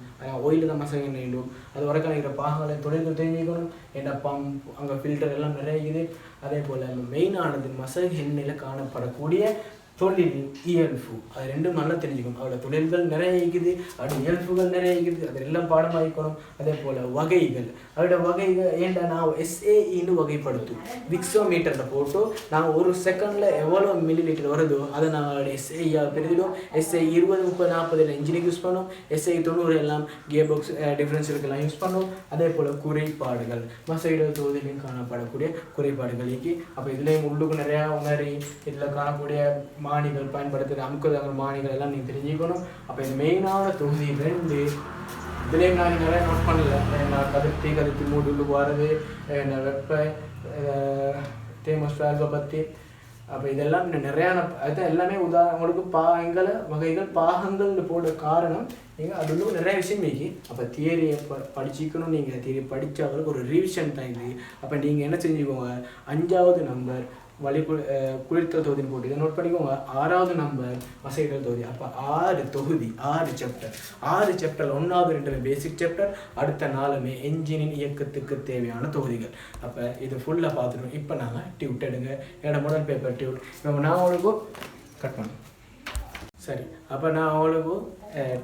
ஆயில் தான் மசகு எண்ணெயிலும் அது வரக்காடுங்கிற பாகங்களை தொழில்கள் தெரிஞ்சுக்கணும். என்ன பம்ப் அங்கே ஃபில்டர் எல்லாம் நிறைய இருக்குது. அதே போல் மெயினானது மசகு எண்ணெயில் காணப்படக்கூடிய தொழில் இயல்பு, அது ரெண்டும் நல்லா தெரிஞ்சுக்கணும். அதோட தொழில்கள் நிறைய இருக்குது, அதோட இயல்புகள் நிறைய இருக்குது, அது எல்லாம் பாடமாகிக்கணும். அதே போல் வகைகள், அதோட வகைகள் ஏன்டா நான் SAEன்னு வகைப்படுத்தும் விக்ஸோமீட்டரில் போட்டு நான் ஒரு செகண்டில் எவ்வளோ மில்லிலிட்டர் வருதோ அதை நான் SAE பெருதிடும். SAE 20, 30, 40 இன்ஜினுக்கு யூஸ் பண்ணும். SAE 90 எல்லாம் கியர் பாக்ஸ் டிஃப்ரென்ஸுக்கெல்லாம் யூஸ் பண்ணும். அதே போல் குறைபாடுகள், மசையிட தொகுதியிலையும் காணப்படக்கூடிய குறைபாடுகளுக்கு. அப்போ இதுலேயும் உள்ளுக்கு நிறையா உணரி இதில் காணக்கூடிய மானிகள் பயன்படுத்துகிற அமுக்குதங்கள் மானிகள் எல்லாம் நீங்கள் தெரிஞ்சுக்கணும். அப்போ இந்த மெயினான தொகுதி 2 இதுலேயும் நான் நிறைய நோட் பண்ணல. நான் கருத்தி மூடுக்கு வர்றது, வெப்ப தேமஸ்ட்ரால்வை பற்றி. அப்போ இதெல்லாம் இன்னும் நிறையான அதுதான் எல்லாமே உங்களுக்கு வகைகள் பாகங்கள்னு போட காரணம் நீங்கள் அது நிறைய விஷயம் இருக்கு. அப்போ தியரியை படிச்சுக்கணும். நீங்கள் தியரி படித்தவங்களுக்கு ஒரு ரிவிஷன் தான் இது. அப்போ நீங்கள் என்ன செஞ்சுக்கோங்க, 5வது நம்பர் குளிர்த்தல் தொகுதின்னு போட்டு இதை நோட் பண்ணிக்கோங்க. 6வது நம்பர் வசைகள் தொகுதி. அப்போ 6 தொகுதி 6 சாப்டர். 6 சாப்டர் 1வது 2 பேசிக் சாப்டர், அடுத்த 4 என்ஜினின் இயக்கத்துக்கு தேவையான தொகுதிகள். அப்போ இது ஃபுல்லாக பார்த்துருவோம். இப்போ நாங்கள் டியூட் எடுங்க, என்னோட முதல் பேப்பர் டியூட். இப்போ நான் அவளுக்கு கட் பண்ணேன். சரி, அப்போ நான் அவளுக்கு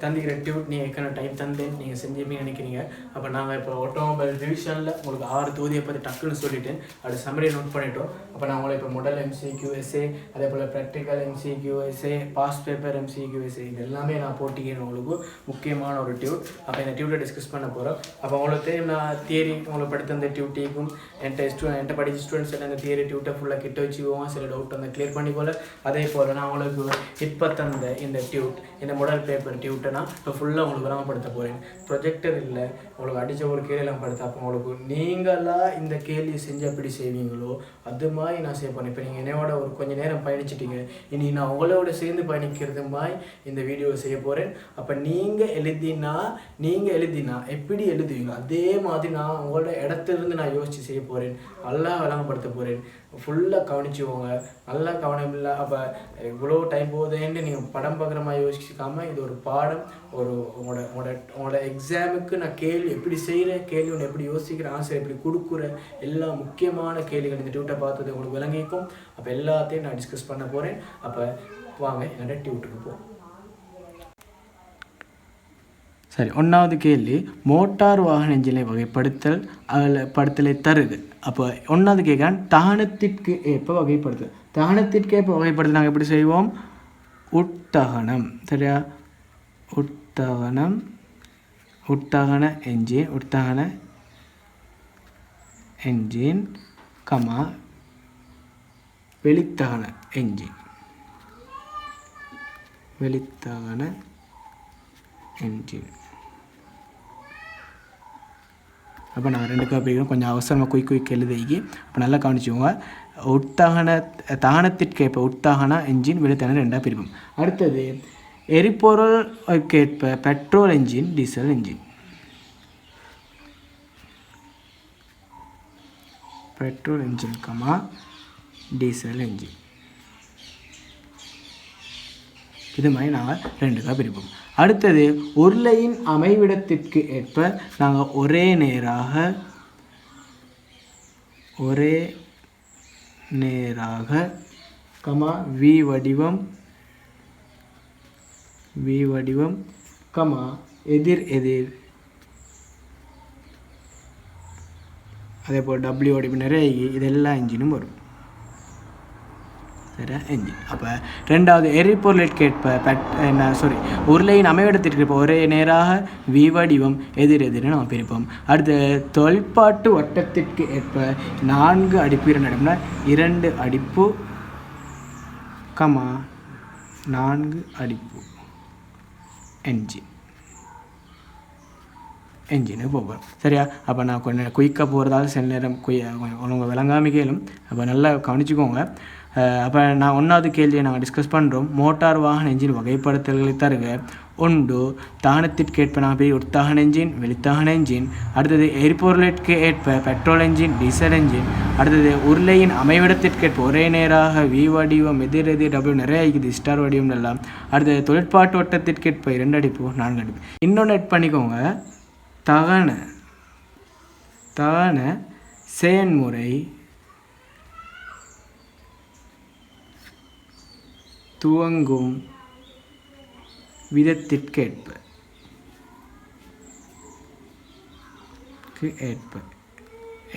தந்திக்கிற டியூட் நீங்கள் எத்தனை டைம் தந்தேன் நீங்கள் செஞ்சுப்பீங்கன்னு நினைக்கிறீங்க. அப்போ நாங்கள் இப்போ ஆட்டோமொபைல் டிவிஷனில் உங்களுக்கு 6 தொகுதியை பற்றி டக்குன்னு சொல்லிவிட்டு அப்படி சம்மரியை நோட் பண்ணிட்டோம். அப்போ நான் உங்களை இப்போ மாடல் MCQ essay, அதே போல் practical MCQ essay, past paper MCQ essay இது எல்லாமே நான் போட்டிக்கிறேன் உங்களுக்கு முக்கியமான ஒரு டியூட். அப்போ இந்த டியூட்டை டிஸ்கஸ் பண்ண போகிறோம். அப்போ உங்களுக்கு நான் தியரி உங்களுக்கு படித்த அந்த டியூட்டிக்கும் என்கிட்ட படித்த ஸ்டூடெண்ட்ஸ் எல்லாம் இந்த தியரி டியூட்டை ஃபுல்லாக கிட்ட வச்சுக்குவோம். சில டவுட் வந்து கிளியர் பண்ணிக்கோல. அதே போல் நான் உங்களுக்கு இப்போ தந்த இந்த டியூட், இந்த மாடல் பேப்பர் டியூட்டை நான் இப்போ ஃபுல்லாக உங்களுக்கு விராமப்படுத்த போகிறேன். ப்ரொஜெக்டர் இல்லை, உங்களுக்கு அடித்த ஒரு கேள்வியெல்லாம் படுத்த. அப்போ உங்களுக்கு நீங்களாக இந்த கேள்வியை செஞ்சு எப்படி செய்வீங்களோ அது மாதிரி நான் செய்ய போகிறேன். இப்போ நீங்கள் என்னோட ஒரு கொஞ்சம் நேரம் பயணிச்சிட்டிங்க, இனி நான் உங்களோட சேர்ந்து பயணிக்கிறது மாதிரி இந்த வீடியோவை செய்ய போகிறேன். அப்போ நீங்கள் எழுதினா எப்படி எழுதுவீங்க அதே மாதிரி நான் உங்களோட இடத்துலேருந்து நான் யோசித்து செய்ய போகிறேன். நல்லா விளங்கப்படுத்த போகிறேன். ஃபுல்லாக கவனிச்சுக்கோங்க, நல்லா கவனம் இல்லை. அப்போ இவ்வளோ டைம் போகுதுன்னு நீங்கள் படம் பார்க்குற மாதிரி யோசிக்காமல் இது ஒரு பாடம். உங்களோட எக்ஸாமுக்கு நான் கேள்வி எப்படி செய்கிறேன், கேள்வி ஒன்று எப்படி யோசிக்கிறேன், ஆன்சர் எப்படி கொடுக்குறேன், எல்லா முக்கியமான கேள்விகள் இந்த டியூட்டை பார்த்தது உங்களுக்கு விளங்கிக்கும். அப்போ எல்லாத்தையும் நான் டிஸ்கஸ் பண்ண போகிறேன். அப்போ வாங்க என்னோட டியூட்டுக்கு போவோம். சரி, 1வது கேள்வி, மோட்டார் வாகன என்ஜினை வகைப்படுத்தல் படுத்தலை தருது. அப்போ 1வது கேட்குறேன், தகனத்திற்கு ஏற்ப வகைப்படுத்தல். தகனத்திற்கு ஏற்ப வகைப்படுத்தல் நாங்கள் எப்படி செய்வோம், உட்தகனம். சரியா, உட்தகன என்ஜின் கமா வெளித்தகன என்ஜின். அப்போ நான் 2 காப்பிக்கும் கொஞ்சம் அவசரமாக குயிக் எழுதிக்கி. அப்போ நல்லா கவனிச்சுக்கோங்க. தகனத்திற்கேற்ப உட்தகன என்ஜின் வெளித்தகன 2ஆக பிரிப்போம். அடுத்தது எரிபொருள் கேட்ப petrol engine diesel engine. Petrol engine comma diesel engine. இது மாதிரி நாங்கள் 2ஆக பிரிப்போம். அடுத்தது உருளையின் அமைவிடத்திற்கு ஏற்ப நாங்கள் ஒரே நேராக கமா வி வடிவம் கமா எதிர் அதே போல் W வடிவம் நிறைய இதெல்லாம் என்ஜினும் வரும். சரியா, என்ஜின். அப்போ 2வது எரிபொருளுக்கேற்ப உருளையின் அமைவிடத்திற்கு இப்போ ஒரே நேராக வி வடிவம் எதிர் நம்ம பிரிப்போம். அடுத்து தொல்பாட்டு வட்டத்திற்கு ஏற்ப 4 அடிப்பு 2 அடிப்புனா 2 அடிப்பு கமா 4 அடிப்பு என்ஜின். என்ஜினுக்கு போகும். சரியா? அப்போ நான் கொஞ்சம் குயிக்காக போகிறதால சில நேரம் உங்கள் விளங்காமிக்கையிலும் அப்போ நல்லா கவனிச்சுக்கோங்க. அப்போ நான் 1வது கேள்வியை நாங்கள் டிஸ்கஸ் பண்ணுறோம். மோட்டார் வாகன என்ஜின் வகைப்படுத்தல்களை தருக. ஒன்று, தானத்திற்கேற்ப நாங்கள் உற்தாகன என்ஜின், வெளித்தாகன என்ஜின். அடுத்தது எரிபொருளுக்கு ஏற்ப பெட்ரோல் என்ஜின், டீசல் என்ஜின். அடுத்தது உருளையின் அமைவிடத்திற்கேற்ப ஒரே நேராக வி வடிவம், எதிரெதிர் டபிள்யூ நிறைய இருக்குது, ஸ்டார் வடிவம் எல்லாம். அடுத்தது தொழிற்பாட்டு ஓட்டத்திற்கேற்ப 2 அடிப்பு 4 அடிப்பு. இன்னொன்று எட் பண்ணிக்கோங்க. தகன செயன்முறை துவங்கும் விதத்திற்கேற்ப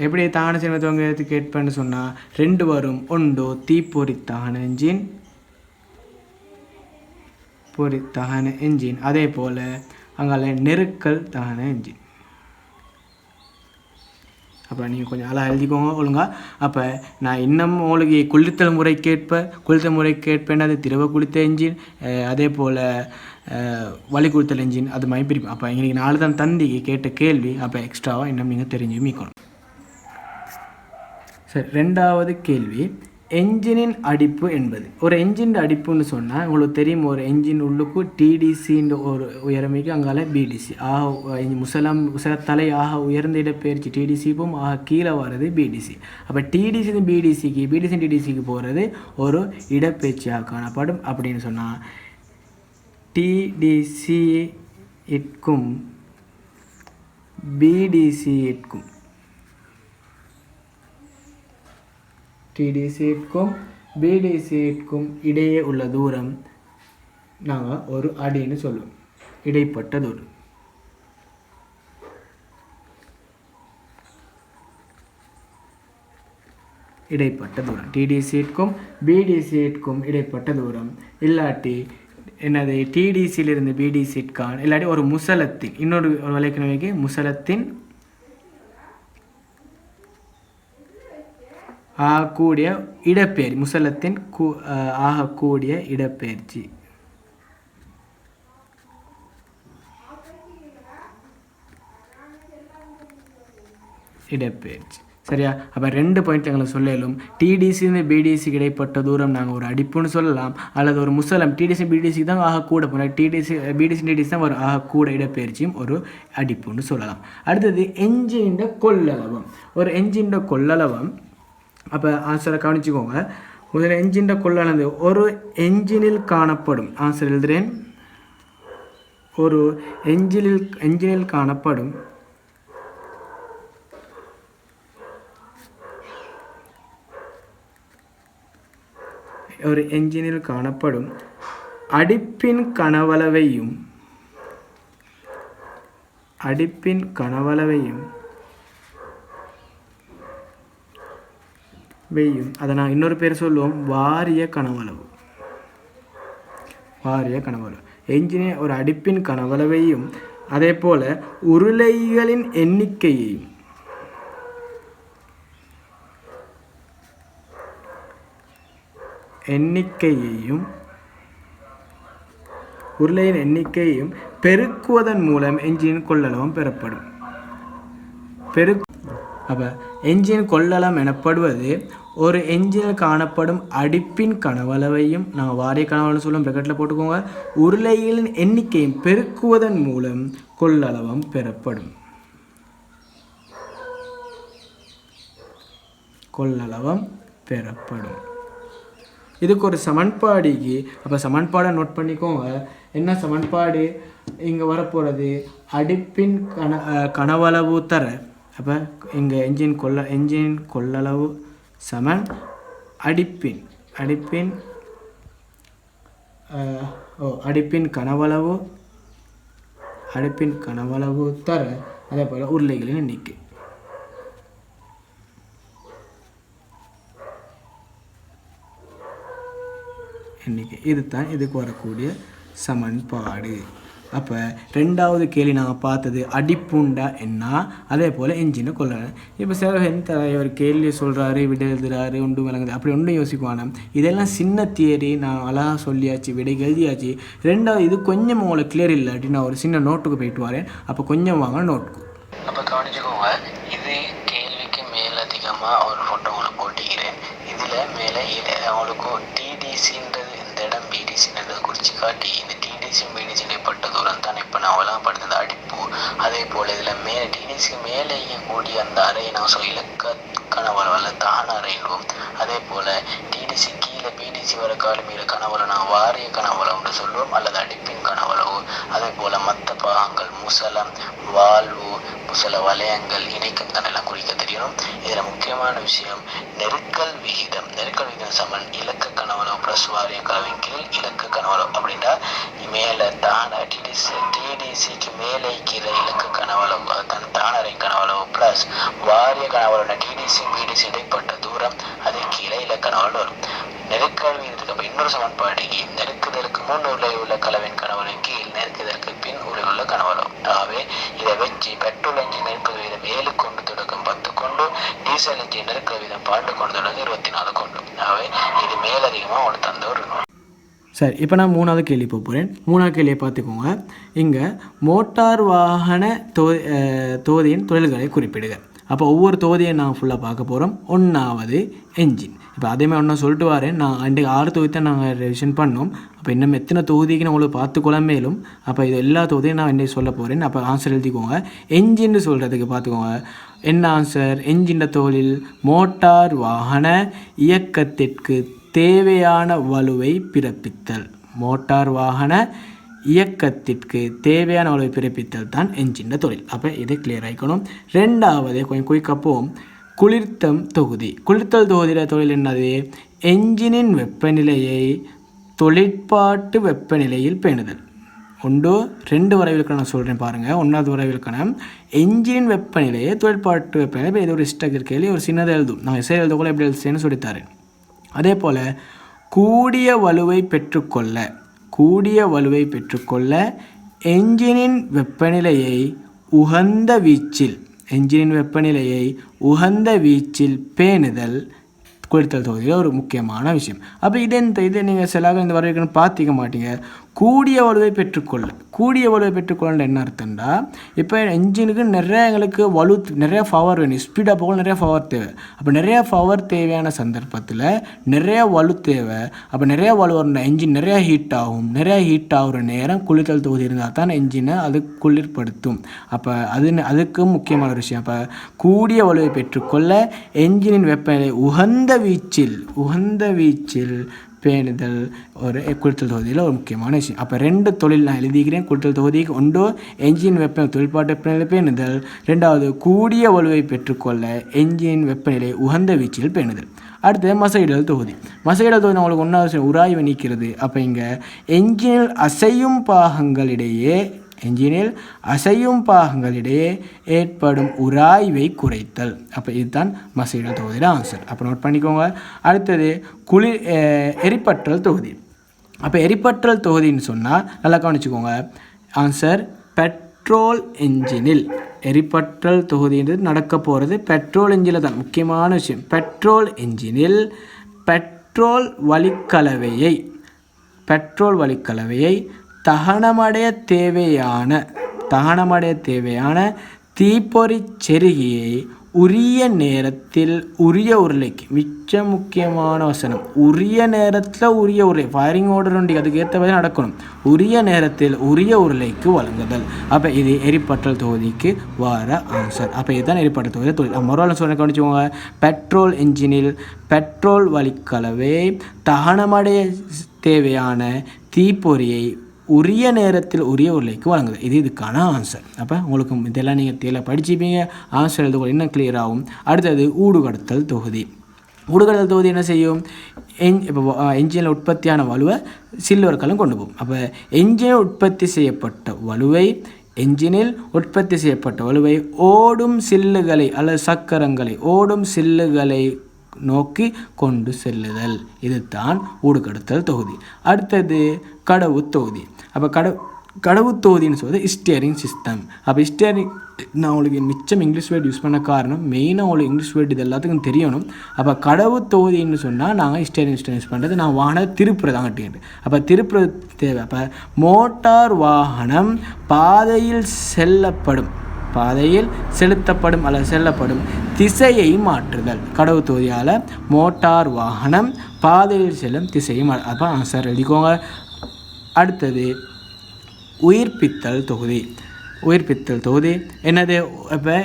எப்படி தான செயன்முறை துவங்கும் விதத்துக்கு ஏற்பன்னு சொன்னால் 2 வரும். ஒன்று தீப்பொறித்தாகன என்ஜின், பொறித்தாகன என்ஜின். அதே போல் அங்கே நெருக்கல் தாகன என்ஜின். அப்போ நீங்கள் கொஞ்சம் அழகாக எழுதிக்கோங்க ஒழுங்கா. அப்போ நான் இன்னும் உங்களுக்கு குளிர்த்தல் முறைக்கேற்ப என்னது திரவ குளிர்த்த என்ஜின், அதே போல் வலி குளிர்த்தல் என்ஜின், அது மாதிரி பிரிப்பேன். அப்போ எங்களுக்கு 4 தான் தந்திக்கு கேட்ட கேள்வி. அப்போ எக்ஸ்ட்ராவாக இன்னும் நீங்கள் தெரிஞ்சு மீக்கணும். சரி, 2வது கேள்வி, என்ஜினின் அடிப்பு என்பது. ஒரு என்ஜின் அடிப்புன்னு சொன்னால் உங்களுக்கு தெரியும், ஒரு என்ஜின் உள்ளுக்கு டிடிசின்ற ஒரு உயரமைக்கு அங்கால பிடிசி முசலத்தலை ஆக உயர்ந்த இடப்பெயர்ச்சி டிடிசிக்கும் ஆக கீழே வர்றது பிடிசி. அப்போ டிடிசி டிடிசிக்கு போகிறது ஒரு இடப்பெயர்ச்சியாக காணப்படும். அப்படின்னு சொன்னால் டிடிசிக்கும் பிடிசிக்கும் பிடிசிக்கும் இடையே உள்ள தூரம் நாங்கள் ஒரு அடின்னு சொல்லுவோம். இடைப்பட்ட தூரம். டிடிசிக்கும் பிடிசிக்கும் இடைப்பட்ட தூரம். இல்லாட்டி என்னது டிடிசியிலிருந்து பிடிசிக்கான இல்லாட்டி ஒரு முசலத்தின் இன்னொரு வலைக்கிழமைக்கு முசலத்தின் ஆகக்கூடிய இடப்பெயர்ச்சி, முசலத்தின் ஆகக்கூடிய இடப்பெயர்ச்சி. சரியா? அப்போ 2 பாயிண்ட் எங்களுக்கு சொல்லலும். டிடிசிந்து பிடிசிக்கு இடைப்பட்ட தூரம் நாங்கள் ஒரு அடிப்புன்னு சொல்லலாம், அல்லது ஒரு முசலம் டிடிசி பிடிசி தான் ஆகக்கூட போனால் பிடிசி தான் ஒரு ஆகக்கூட இடப்பெயர்ச்சியும் ஒரு அடிப்புன்னு சொல்லலாம். அடுத்தது என்ஜின் கொள்ளளவம். ஒரு என்ஜின் கொள்ளளவம். அப்போ ஆன்சரை கவனிச்சுக்கோங்க. முதல்ல என்ஜின் கொள்ளளவு ஒரு என்ஜினில் காணப்படும். ஆன்சர் எழுதுகிறேன். ஒரு என்ஜினில் காணப்படும் அடிப்பின் கனவளவையும் அதை நான் இன்னொரு பேர் சொல்லுவோம், வாரிய கனவளவு. என்ஜினின் ஒரு அடிப்பின் கனவளவையும் அதே போல உருளைகளின் எண்ணிக்கையையும் பெருக்குவதன் மூலம் என்ஜின் கொள்ளளவும் பெறப்படும். அப்போ என்ஜின் கொள்ளளம் எனப்படுவது ஒரு என்ஜினில் காணப்படும் அடிப்பின் கனவளவையும் நாங்கள் வாரிய கனவளவு சொல்லும் பிரக்கெட்டில் போட்டுக்கோங்க, உருளைகளின் எண்ணிக்கையும் பெருக்குவதன் மூலம் கொள்ளளவும் பெறப்படும். இதுக்கு ஒரு சமன்பாடிக்கு. அப்போ சமன்பாடை நோட் பண்ணிக்கோங்க. என்ன சமன்பாடு இங்கே வரப்போகிறது? அடிப்பின் கனவளவு தர. அப்போ இங்கே என்ஜின் கொள்ளளவு சமன் அடிப்பின் கனவளவு தர. அதே போல் உருளைகளின் எண்ணிக்கை. இதுதான் இதுக்கு வரக்கூடிய சமன்பாடு. அப்போ ரெண்டாவது கேள்வி நாங்கள் பார்த்தது அடிப்புண்டா என்ன, அதே போல் என்ஜினை கொள்ளணும். இப்போ சில ஒரு கேள்வி சொல்கிறாரு, விடை எழுதுறாரு, ஒன்று விளங்குது, அப்படி ஒன்றும் யோசிக்குவானா. இதெல்லாம் சின்ன தியரி, நான் அழகாக சொல்லியாச்சு, விடை எழுதியாச்சு. ரெண்டாவது இது கொஞ்சம் உங்களுக்கு கிளியர் இல்லாட்டி நான் ஒரு சின்ன நோட்டுக்கு போயிட்டு வரேன். அப்போ கொஞ்சம் வாங்க நோட்டுக்கு. அப்போ கவனிச்சுக்கோங்க, இது கேள்விக்கு மேலதிகமாக ஒரு ஃபோட்டோ உங்களை போட்டிக்கிறேன். இதில் மேலே அவங்களுக்கு டிடிசின்றது இந்த இடம் பிடிசின்றது குறித்து காட்டி இந்த டிடிசியும் பிடிசி இடைப்பட்ட தூரம் தான் இப்போ நான் வழங்கப்படுத்த அடிப்பு. அதே போல் இதில் மேலே டிடிசி மேலே கூடிய அந்த அறையை நான் சொல்ல இலக்க கனவளவு அல்ல தான அறையிடுவோம். அதே போல் டிடிசி கீழே பிடிசி வர காலமீற கனவளவு நான் வாரிய கனவளவுன்னு சொல்லுவோம், அல்லது அடிப்பின் கனவளவு. அதே போல் மற்ற பாகங்கள் முசலம், வாழ்வு, முசல வலயங்கள், இணைக்கும் தன்னெல்லாம் குறிக்க தெரியணும். இதில் முக்கியமான விஷயம் நெருக்கல் விகிதம். நெருக்கல் விகிதம் சமன் இலக்க கனவளவு ப்ளஸ் வாரிய கலவின் கீழ் இலக்க கனவளவு. அப்படின்னா மேலே தான டிடிசிக்கு மேலே இருக்கிற இலக்க கனவளவு தன் தானரை கனவளவு ப்ளஸ் வாரிய கனவளவு டிடிசி பிடிசி இடைப்பட்ட தூரம் அது கீழே இலக்க கனவளவு வரும். நெருக்கல் விகிதத்துக்கு அப்போ இன்னொரு சமன்பாடுக்கு நெருக்குதலுக்கு முன் உள்ள கலவின் கனவளின் கீழ் நெருக்குதலுக்கு பின் உள்ள கனவளவு. ஆகவே இதை வச்சு பெட்ரோல் என்ஜின் நெருக்கல் வீதம் 7 கொண்டு தொடக்கம் 10 கொண்டு, டீசல் என்ஜின் நெருக்கல் வீதம் 12 கொண்டு தொடக்கம் 24 கொண்டு. ஆகவே இது மேலதிகமாக உங்களுக்கு தந்த ஒரு நோட். சரி, இப்போ நான் மூணாவது கேள்வி போகிறேன். மூணாவது கேள்வியை பார்த்துக்கோங்க. இங்கே மோட்டார் வாகன தொகுதியின் தொழில்களை குறிப்பிடுக. அப்போ ஒவ்வொரு தொகுதியை நான் ஃபுல்லாக பார்க்க போகிறோம். ஒன்றாவது என்ஜின். இப்போ அதேமாதிரி ஒன்றா சொல்லிட்டு வரேன். நான் இன்றைக்கு 6 தொகுதி தான் நாங்கள் ரிவிஷன் பண்ணோம். அப்போ இன்னும் எத்தனை தொகுதிக்கு நான் உங்களுக்கு பார்த்துக்கொள்ள மேலும். அப்போ இது எல்லா தொகுதியும் நான் இன்றைக்கு சொல்ல போகிறேன். அப்போ ஆன்சர் எழுதிக்கோங்க. என்ஜின்னு சொல்கிறதுக்கு பார்த்துக்கோங்க. என்ன ஆன்சர்? என்ஜின் தொழில் மோட்டார் வாகன இயக்கத்திற்கு தேவையான வலுவை பிறப்பித்தல். மோட்டார் வாகன இயக்கத்திற்கு தேவையான வலுவை பிறப்பித்தல் தான் என்ஜின் தொழில். அப்போ இதை கிளியர் ஆகிக்கணும். ரெண்டாவது கொஞ்சம் குயிக்கப்போம். குளிர்த்தம் தொகுதி. குளிர்த்தல் தொகுதியில் தொழில் என்னது? என்ஜினின் வெப்பநிலையை தொழிற்பாட்டு வெப்பநிலையில் பேணுதல். 2 வரைவிலக்கணம் நான் சொல்கிறேன் பாருங்கள். 1வது வரைவிலக்கணம் என்ஜினின் வெப்பநிலையை தொழிற்பாட்டு வெப்பநிலை. இப்போ இது ஒரு ஸ்ட்ரக்சர் கேள்வி, ஒரு சின்னதாக எழுதும். நான் எஸ்ஐ எழுதக்கூட எப்படி எழுதுன்னு சொல்லித்தரேன். அதே போல் கூடிய வலுவை பெற்றுக்கொள்ள என்ஜினின் வெப்பநிலையை உகந்த வீச்சில் பேணுதல் குளிர்த்தல் தொகுதியில் ஒரு முக்கியமான விஷயம். அப்போ இதை நீங்கள் சிலாக இந்த வரைக்கும் பார்த்திக்க மாட்டீங்க. கூடிய வலுவை பெற்றுக்கொள்ள என்ன அர்த்தம்டா, இப்போ என்ஜினுக்கு எங்களுக்கு நிறைய பவர் வேணும். ஸ்பீடாக போக நிறைய பவர் தேவை. அப்போ நிறைய பவர் தேவையான சந்தர்ப்பத்தில் நிறைய வலு தேவை. அப்போ நிறைய வலு வர என்ஜின் நிறைய ஹீட் ஆகுற நேரம் குளிர்த்தல் தொகுதி இருந்தால் தான் என்ஜினை அது குளிர்படுத்தும். அப்போ அதுக்கும் முக்கியமான ஒரு விஷயம். அப்போ கூடிய வலுவை பெற்றுக்கொள்ள என்ஜினின் வெப்பநிலை உகந்த வீச்சில் பேணுதல் ஒரு குளிர்த்தல் தொகுதியில் ஒரு முக்கியமான விஷயம். அப்போ 2 தொழில் நான் எழுதிக்கிறேன். குளிர்த்தல் தொகுதிக்கு 1 என்ஜின் வெப்பநிலை தொழிற்பாட்டு வெப்பநிலை பேணுதல், 2வது கூடிய வலுவை பெற்றுக்கொள்ள என்ஜின் வெப்பநிலை உகந்த வீச்சில் பேணுதல். அடுத்து மசையிடல் தொகுதி. உங்களுக்கு 1வது உராய்வு நீக்கிறது. அப்போ இங்கே என்ஜினில் அசையும் பாகங்களிடையே ஏற்படும் உராய்வை குறைத்தல். அப்போ இதுதான் மசையிடல் தொகுதியில் ஆன்சர். அப்போ நோட் பண்ணிக்கோங்க. அடுத்தது எரிப்பற்றல் தொகுதி. அப்போ எரிப்பற்றல் தொகுதின்னு சொன்னால் நல்லா கவனிச்சுக்கோங்க. Answer petrol என்ஜினில். எரிப்பற்றல் தொகுதின்றது நடக்க போகிறது பெட்ரோல் என்ஜினில் தான். முக்கியமான விஷயம், பெட்ரோல் என்ஜினில் பெட்ரோல் வளிக்கலவையை தகனமடைய தேவையான தீப்பொறி செருகியை உரிய நேரத்தில் உரிய உருளைக்கு, மிச்ச முக்கியமான வசனம், உரிய நேரத்தில் உரிய உருளை, ஃபயரிங் ஆர்டர் உண்டு, அதுக்கு ஏற்ற மாதிரி நடக்கணும். உரிய நேரத்தில் உரிய உருளைக்கு வழங்குதல். அப்போ இது எரிப்பற்றல் தொகுதிக்கு வர ஆன்சர். அப்போ இதுதான் எரிப்பற்றல் தொகுதி தொழில். மறுவாள் சொல்ல கவனிச்சுக்கோங்க. பெட்ரோல் என்ஜினில் பெட்ரோல் வளிக்கலவை தகனமடைய தேவையான தீப்பொறியை உரிய நேரத்தில் உரிய உருளைக்கு வழங்குது. இதுக்கான ஆன்சர். அப்போ உங்களுக்கு இதெல்லாம் நீங்கள் தேவை படிச்சுப்பீங்க. ஆன்சர் எழுதுவது இன்னும் கிளியர் ஆகும். அடுத்தது ஊடுகடத்தல் தொகுதி. ஊடுகடத்தல் தொகுதி என்ன செய்யும்? இப்போ என்ஜினில் உற்பத்தியான வலுவை சில்வர்களும் கொண்டு போகும். அப்போ என்ஜினில் உற்பத்தி செய்யப்பட்ட வலுவை ஓடும் சில்லுகளை அல்லது சக்கரங்களை நோக்கி கொண்டு செல்லுதல். இதுதான் ஊடுகடத்தல் தொகுதி. அடுத்தது கடவு தொகுதி. அப்போ கடவு தொகுதின்னு சொல்வது ஸ்டியரிங் சிஸ்டம். அப்போ ஸ்டியரிங் நான் உங்களுக்கு மிச்சம் இங்கிலீஷ் வேர்டு யூஸ் பண்ண காரணம் மெயினாக உங்களுக்கு இங்கிலீஷ் வேர்டு இது எல்லாத்துக்கும் தெரியணும். அப்போ கடவு தொகுதின்னு சொன்னால் நாங்கள் ஸ்டியரிங் சிஸ்டம் யூஸ் பண்ணுறது நான் வாகனம் திருப்புறது அங்கிட்டு. அப்போ திருப்புறது தேவை. அப்போ மோட்டார் வாகனம் பாதையில் செலுத்தப்படும் அல்லது செல்லப்படும் திசையை மாற்றுதல். கடவு தொகுதியால் மோட்டார் வாகனம் பாதையில் செல்லும் திசையை அப்போ ஆன்சர் எழுதிக்கோங்க. அடுத்தது உயிர்ப்பித்தல் தொகுதி என்னது? இப்போ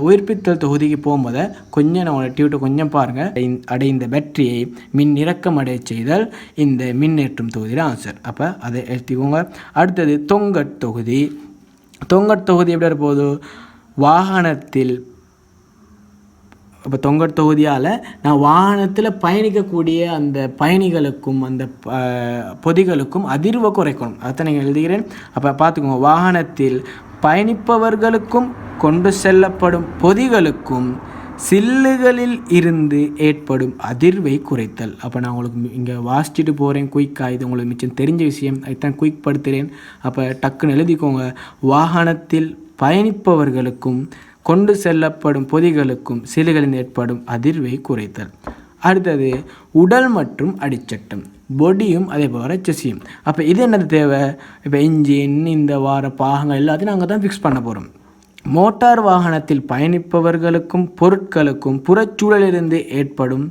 உயிர்ப்பித்தல் தொகுதிக்கு போகும்போது கொஞ்சம் நம்மளோட டியூட்டை கொஞ்சம் பாருங்கள். அடைந்த பேட்டரியை மின் இறக்கம் அடைய செய்தல் இந்த மின்னேற்றும் தொகுதியில் ஆன்சர். அப்போ அதை எழுதிக்கோங்க. அடுத்தது தொங்கற் தொகுதி எப்படி இருப்போது? வாகனத்தில் இப்போ தொங்கற் தொகுதியால் நான் வாகனத்தில் பயணிக்கக்கூடிய அந்த பயணிகளுக்கும் அந்த பொதிகளுக்கும் அதிர்வை குறைக்கணும். அதை நீங்கள் எழுதுகிறேன். அப்போ பார்த்துக்கோங்க, வாகனத்தில் பயணிப்பவர்களுக்கும் கொண்டு செல்லப்படும் பொதிகளுக்கும் சில்லுகளில் இருந்து ஏற்படும் அதிர்வை குறைத்தல். அப்போ நான் உங்களுக்கு இங்கே வாசிச்சுட்டு போகிறேன் குயிக்காக. இது உங்களுக்கு மிச்சம் தெரிஞ்ச விஷயம், அதுதான் குயிக் படுத்துகிறேன். அப்போ டக்குன்னு எழுதிக்கோங்க. வாகனத்தில் பயணிப்பவர்களுக்கும் கொண்டு செல்லப்படும் பொதிகளுக்கும் சில்லுகளில் ஏற்படும் அதிர்வை குறைத்தல். அடுத்தது உடல் மற்றும் அடிச்சட்டம், பொடியும் அதே போல் செஸ்ஸியும். அப்போ இது என்னது தேவை? இப்போ இன்ஜின் இந்த வார பாகங்கள் எல்லாத்தையும் நாங்கள் தான் ஃபிக்ஸ் பண்ண போகிறோம். மோட்டார் வாகனத்தில் பயணிப்பவர்களுக்கும் பொருட்களுக்கும் புறச்சூழலிலிருந்து ஏற்படும்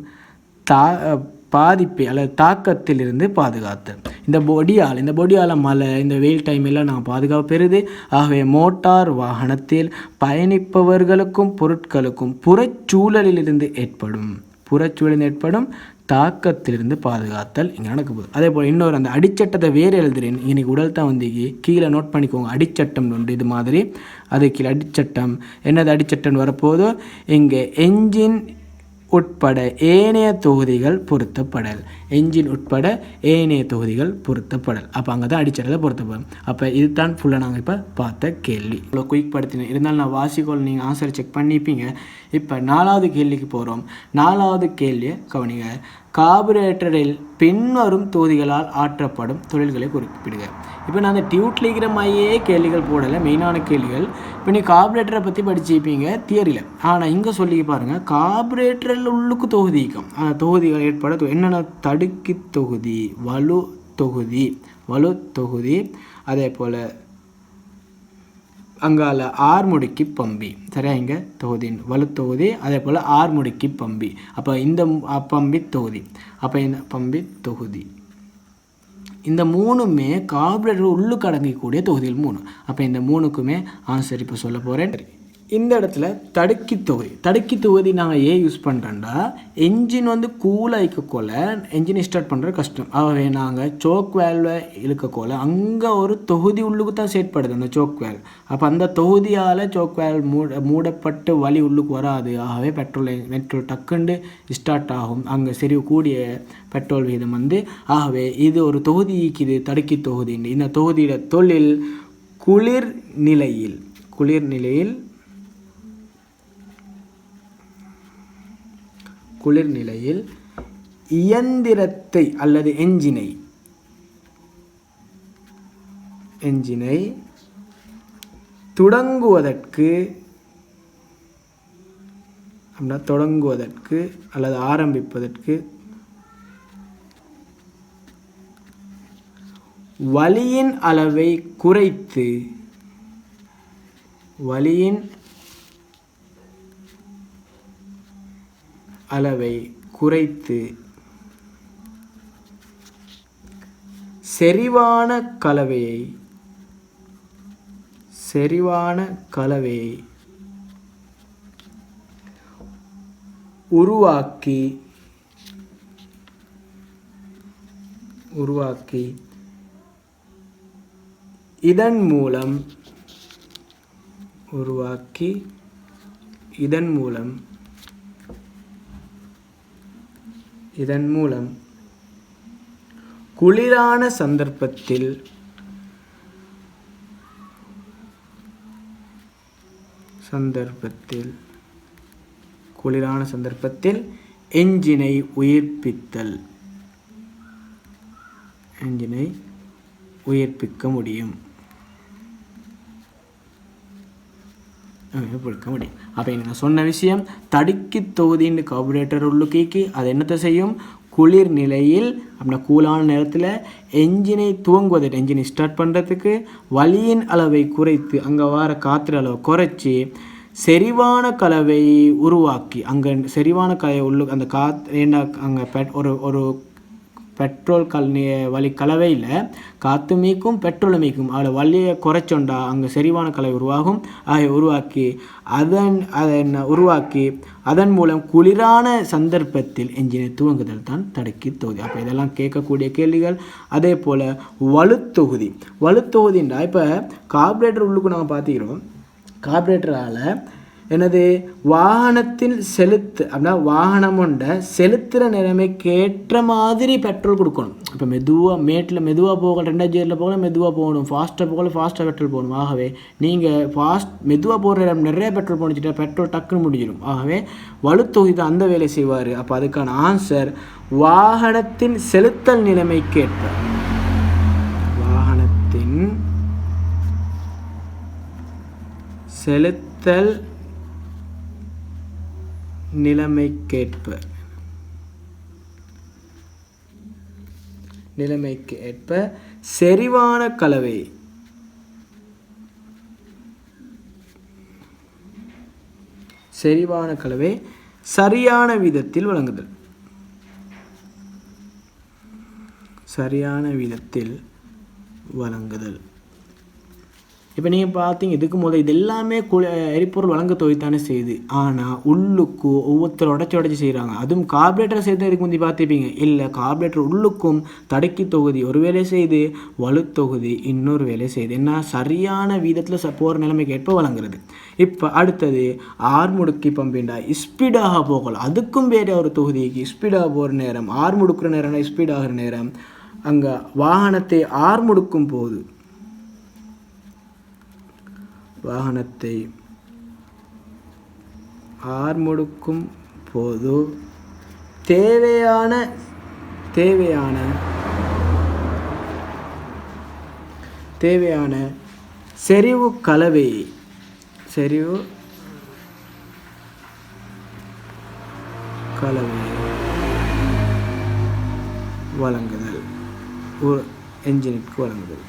பாதிப்பை அல்லது தாக்கத்திலிருந்து பாதுகாத்தல். இந்த பொடியால் மழை இந்த வெயில் டைமெல்லாம் நான் பாதுகாப்பு பெறுது. ஆகவே மோட்டார் வாகனத்தில் பயணிப்பவர்களுக்கும் பொருட்களுக்கும் புறச்சூழலிலிருந்து ஏற்படும் தாக்கத்திலிருந்து பாதுகாத்தல் இங்கே நடக்குது. அதே போல் இன்னொரு அந்த அடிச்சட்டத்தை வேறு எழுதுறேன். இன்னைக்கு உடல் தான் வந்து கீழே நோட் பண்ணிக்கோங்க. அடிச்சட்டம் உண்டு இது மாதிரி. அது கீழே அடிச்சட்டம் என்னது? அடிச்சட்டம் வரப்போதோ இங்கே என்ஜின் உட்பட ஏனைய தொகுதிகள் பொருத்தப்படல். அப்போ அங்கே தான் அடிச்சட்டத்தை பொருத்தப்படும். அப்போ இதுதான் ஃபுல்லாக நாங்கள் இப்போ பார்த்த கேள்வி. இவ்வளோ குயிக் படுத்தினேன். இருந்தாலும் நான் வாசிக்கோள் நீங்கள் ஆன்சர் செக் பண்ணிப்பீங்க. இப்போ 4வது கேள்விக்கு போகிறோம். 4வது கேள்வியை கவனிங்க. கார்பரேட்டரில் பின்வரும் தொகுதிகளால் ஆற்றப்படும் தொழில்களை குறிப்பிடுங்க. இப்போ நான் அந்த டியூட்டில் இருக்கிற மாதிரியே கேள்விகள் போடலை, மெயினான கேள்விகள். இப்போ நீ கார்பரேட்டரை பற்றி படிச்சுப்பீங்க தியரியில். ஆனால் இங்கே சொல்லி பாருங்கள், கார்பரேட்டரில் உள்ளுக்கு தொகுதிக்கும் தொகுதிகள் ஏற்பட என்னென்ன? தடுக்கி தொகுதி, வலு தொகுதி, அதே போல் அங்கால ஆர்முடுக்கி பம்பி. சரியா? இங்கே தொகுதியின் வலு தொகுதி, அதே போல் ஆர்முடுக்கி பம்பி. அப்போ இந்த பம்பி தொகுதி, அப்போ இந்த பம்பி தொகுதி, இந்த 3மே கார்பரேட்டர் உள்ளுக்கு அடங்கக்கூடிய தொகுதிகள் 3. அப்போ இந்த 3க்குமே ஆன்சர் இப்போ சொல்ல போகிறேன். இந்த இடத்துல தடுக்கி தொகுதி நாங்கள் ஏன் யூஸ் பண்ணுறோன்னா, என்ஜின் வந்து கூலாக இழுக்கக்கோல என்ஜின் ஸ்டார்ட் பண்ணுறது கஷ்டம். ஆகவே நாங்கள் சோக் வேல்வை இழுக்கக்கோல அங்கே ஒரு தொகுதி உள்ளுக்கு தான் செயற்படுது அந்த சோக் வேல். அப்போ அந்த தொகுதியால் சோக் வேல் மூடப்பட்டு வலி உள்ளுக்கு வராது. ஆகவே பெட்ரோல் டக்குண்டு ஸ்டார்ட் ஆகும். அங்கே சரி கூடிய பெட்ரோல் வீதம் வந்து. ஆகவே இது ஒரு தொகுதிக்கு தடுக்கி தொகுதி. இந்த தொகுதியோட தொழில் குளிர் நிலையில் இயந்திரத்தை அல்லது என்ஜினை தொடங்குவதற்கு அல்லது ஆரம்பிப்பதற்கு வலியின் அளவை குறைத்து செறிவான கலவையை உருவாக்கி இதன் மூலம் குளிரான சந்தர்ப்பத்தில் என்ஜினை உயிர்ப்பிக்க முடியும். பிடிக்க முடியும். அப்போ நான் சொன்ன விஷயம் தடுக்கி தொகுதின்னு கார்பரேட்டர் உள்ளுக்கி அது என்னத்தை செய்யும், குளிர் நிலையில் அப்படின்னா கூலான நேரத்தில் என்ஜினை துவங்குவதற்கு என்ஜினை ஸ்டார்ட் பண்ணுறதுக்கு வலியின் அளவை குறைத்து அங்கே வர காற்று அளவை குறைச்சி செறிவான கலவை உருவாக்கி அங்கே செறிவான கலவை அந்த ஏன்னா அங்கே ஒரு பெட்ரோல் வலி கலவையில் காற்று மீக்கும் பெட்ரோல் மீக்கும் அதில் வலியை குறைச்சோண்டா அங்கே செறிவான கலவை உருவாகும். அதை உருவாக்கி அதன் மூலம் குளிரான சந்தர்ப்பத்தில் என்ஜினை துவங்குதல் தான் தடுக்கி தொகுதி. அப்போ இதெல்லாம் கேட்கக்கூடிய கேள்விகள். அதே போல் வலுத்தொகுதின்றா இப்போ கார்பரேட்டர் உள்ளுக்கு நாங்கள் பார்த்துக்கிறோம். கார்பரேட்டரால் என்னது வாகனத்தில் அப்படின்னா வாகனம் கொண்ட செலுத்துகிற நிலைமைக்கு ஏற்ற மாதிரி பெட்ரோல் கொடுக்கணும். இப்போ மெதுவாக போகல 2 கியரில் போகல மெதுவாக போகணும், ஃபாஸ்ட்டாக போகல ஃபாஸ்ட்டாக பெட்ரோல் போகணும். ஆகவே நீங்கள் மெதுவாக போகிற நிறைய பெட்ரோல் போனிச்சுட்டா பெட்ரோல் டக்குன்னு முடிஞ்சிடும். ஆகவே வலுத்தொகுதி தான் அந்த வேலை செய்வார். அப்போ அதுக்கான ஆன்சர் வாகனத்தின் செலுத்தல் நிலைமைக்கேற்ப வாகனத்தின் செலுத்தல் நிலைமைக்கு ஏற்ப செறிவான கலவை சரியான விதத்தில் வழங்குதல். இப்போ நீங்கள் பார்த்தீங்க இதுக்கு முதல் இது எல்லாமே எரிபொருள் வழங்க தொகுதித்தானே செய்யுது. ஆனால் உள்ளுக்கு ஒவ்வொருத்தர் உடச்சி செய்கிறாங்க. அதுவும் கார்பரேட்டர் சேர்த்து இதுக்கு முந்தி பார்த்துப்பீங்க. இல்லை, கார்பரேட்டர் உள்ளுக்கும் தடுக்கி தொகுதி ஒரு வேலை செய்யுது, வலுத்தொகுதி இன்னொரு வேலை செய்யுது. என்ன சரியான வீதத்தில் போகிற நிலைமைக்கு ஏற்ப வழங்குறது. இப்போ அடுத்தது ஆர்முடுக்கி பம்பிண்டா ஸ்பீடாக போகலாம். அதுக்கும் வேறு ஒரு தொகுதிக்கு ஸ்பீடாக போகிற நேரம், ஆர்முடுக்கிற நேரம்னா ஸ்பீடாகிற நேரம். அங்கே வாகனத்தை ஆர்முடுக்கும் போது தேவையான செறிவு கலவை வழங்குதல், ஒரு என்ஜினுக்கு வழங்குதல்.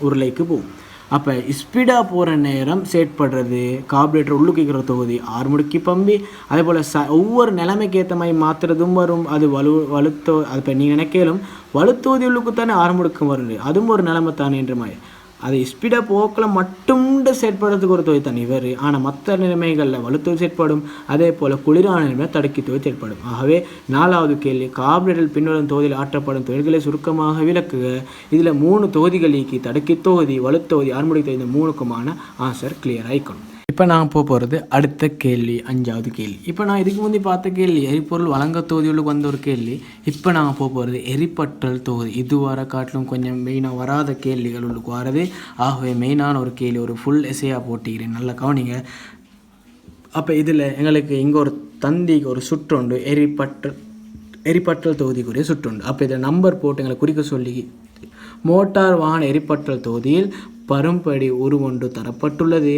உருளைக்கு போகும். அப்போ ஸ்பீடாக போகிற நேரம் செயற்படுறது கார்பரேட்டர் உள்ளுக்கிற தொகுதி ஆர்முடுக்கி பம்பி. அதே போல் ஒவ்வொரு நிலைமைக்கு ஏற்ற மாதிரி மாற்றுறதும் வரும். அது அது இப்போ நீங்கள் நினைக்கலும் வலுத்தொகுதி உள்ளுக்குத்தானே ஆர்முடுக்கம் வருது, அதுவும் ஒரு நிலைமை தானே என்ற மாதிரி. அது ஸ்பீடாக போக்கில் மட்டும் செயற்படுறதுக்கு ஒரு தொகுதி தான் இவர். ஆனால் மற்ற நிலைமைகளில் வலுத்தொகுதி செயற்படும். அதே போல் குளிரான நிலைமை தடுக்கி தொகுதி செயற்படும். ஆகவே 4வது கேள்வி கார்பரேட்டர் பின்வரும் தொகுதியில் ஆற்றப்படும் தொழில்களை சுருக்கமாக விளக்குக. இதில் 3 தொகுதிகள் நீக்கி தடுக்கி தொகுதி, வலுத்தொகுதி, ஆர்முடுக்கி தொகுதி, இந்த 3க்குமான ஆன்சர் கிளியர் ஆகிக்கணும். இப்போ நான் போகிறது அடுத்த கேள்வி, 5வது கேள்வி. இப்போ நான் இதுக்கு முந்தி பார்த்த கேள்வி எரிபொருள் வழங்க தொகுதிகளுக்கு வந்த ஒரு கேள்வி. இப்போ நாங்கள் போகிறது எரிபற்றல் தொகுதி. இது வர காட்டிலும் கொஞ்சம் மெயினாக வராத கேள்விகள் உள்ளுக்கு வரது. ஆகவே மெயினான ஒரு கேள்வி ஒரு ஃபுல் எஸ்ஸையாக போட்டிக்கிறேன், நல்லா கவனிங்க. அப்போ இதில் எங்களுக்கு இங்கே ஒரு தந்திக்கு ஒரு சுற்றுண்டு, எரிபற்றல் தொகுதிக்குரிய சுற்றுண்டு. அப்போ இதில் நம்பர் போட்டு எங்களை குறிக்க சொல்லி மோட்டார் வாகன எரிபற்றல் தொகுதியில் பரும்படி உருவொன்று தரப்பட்டுள்ளது,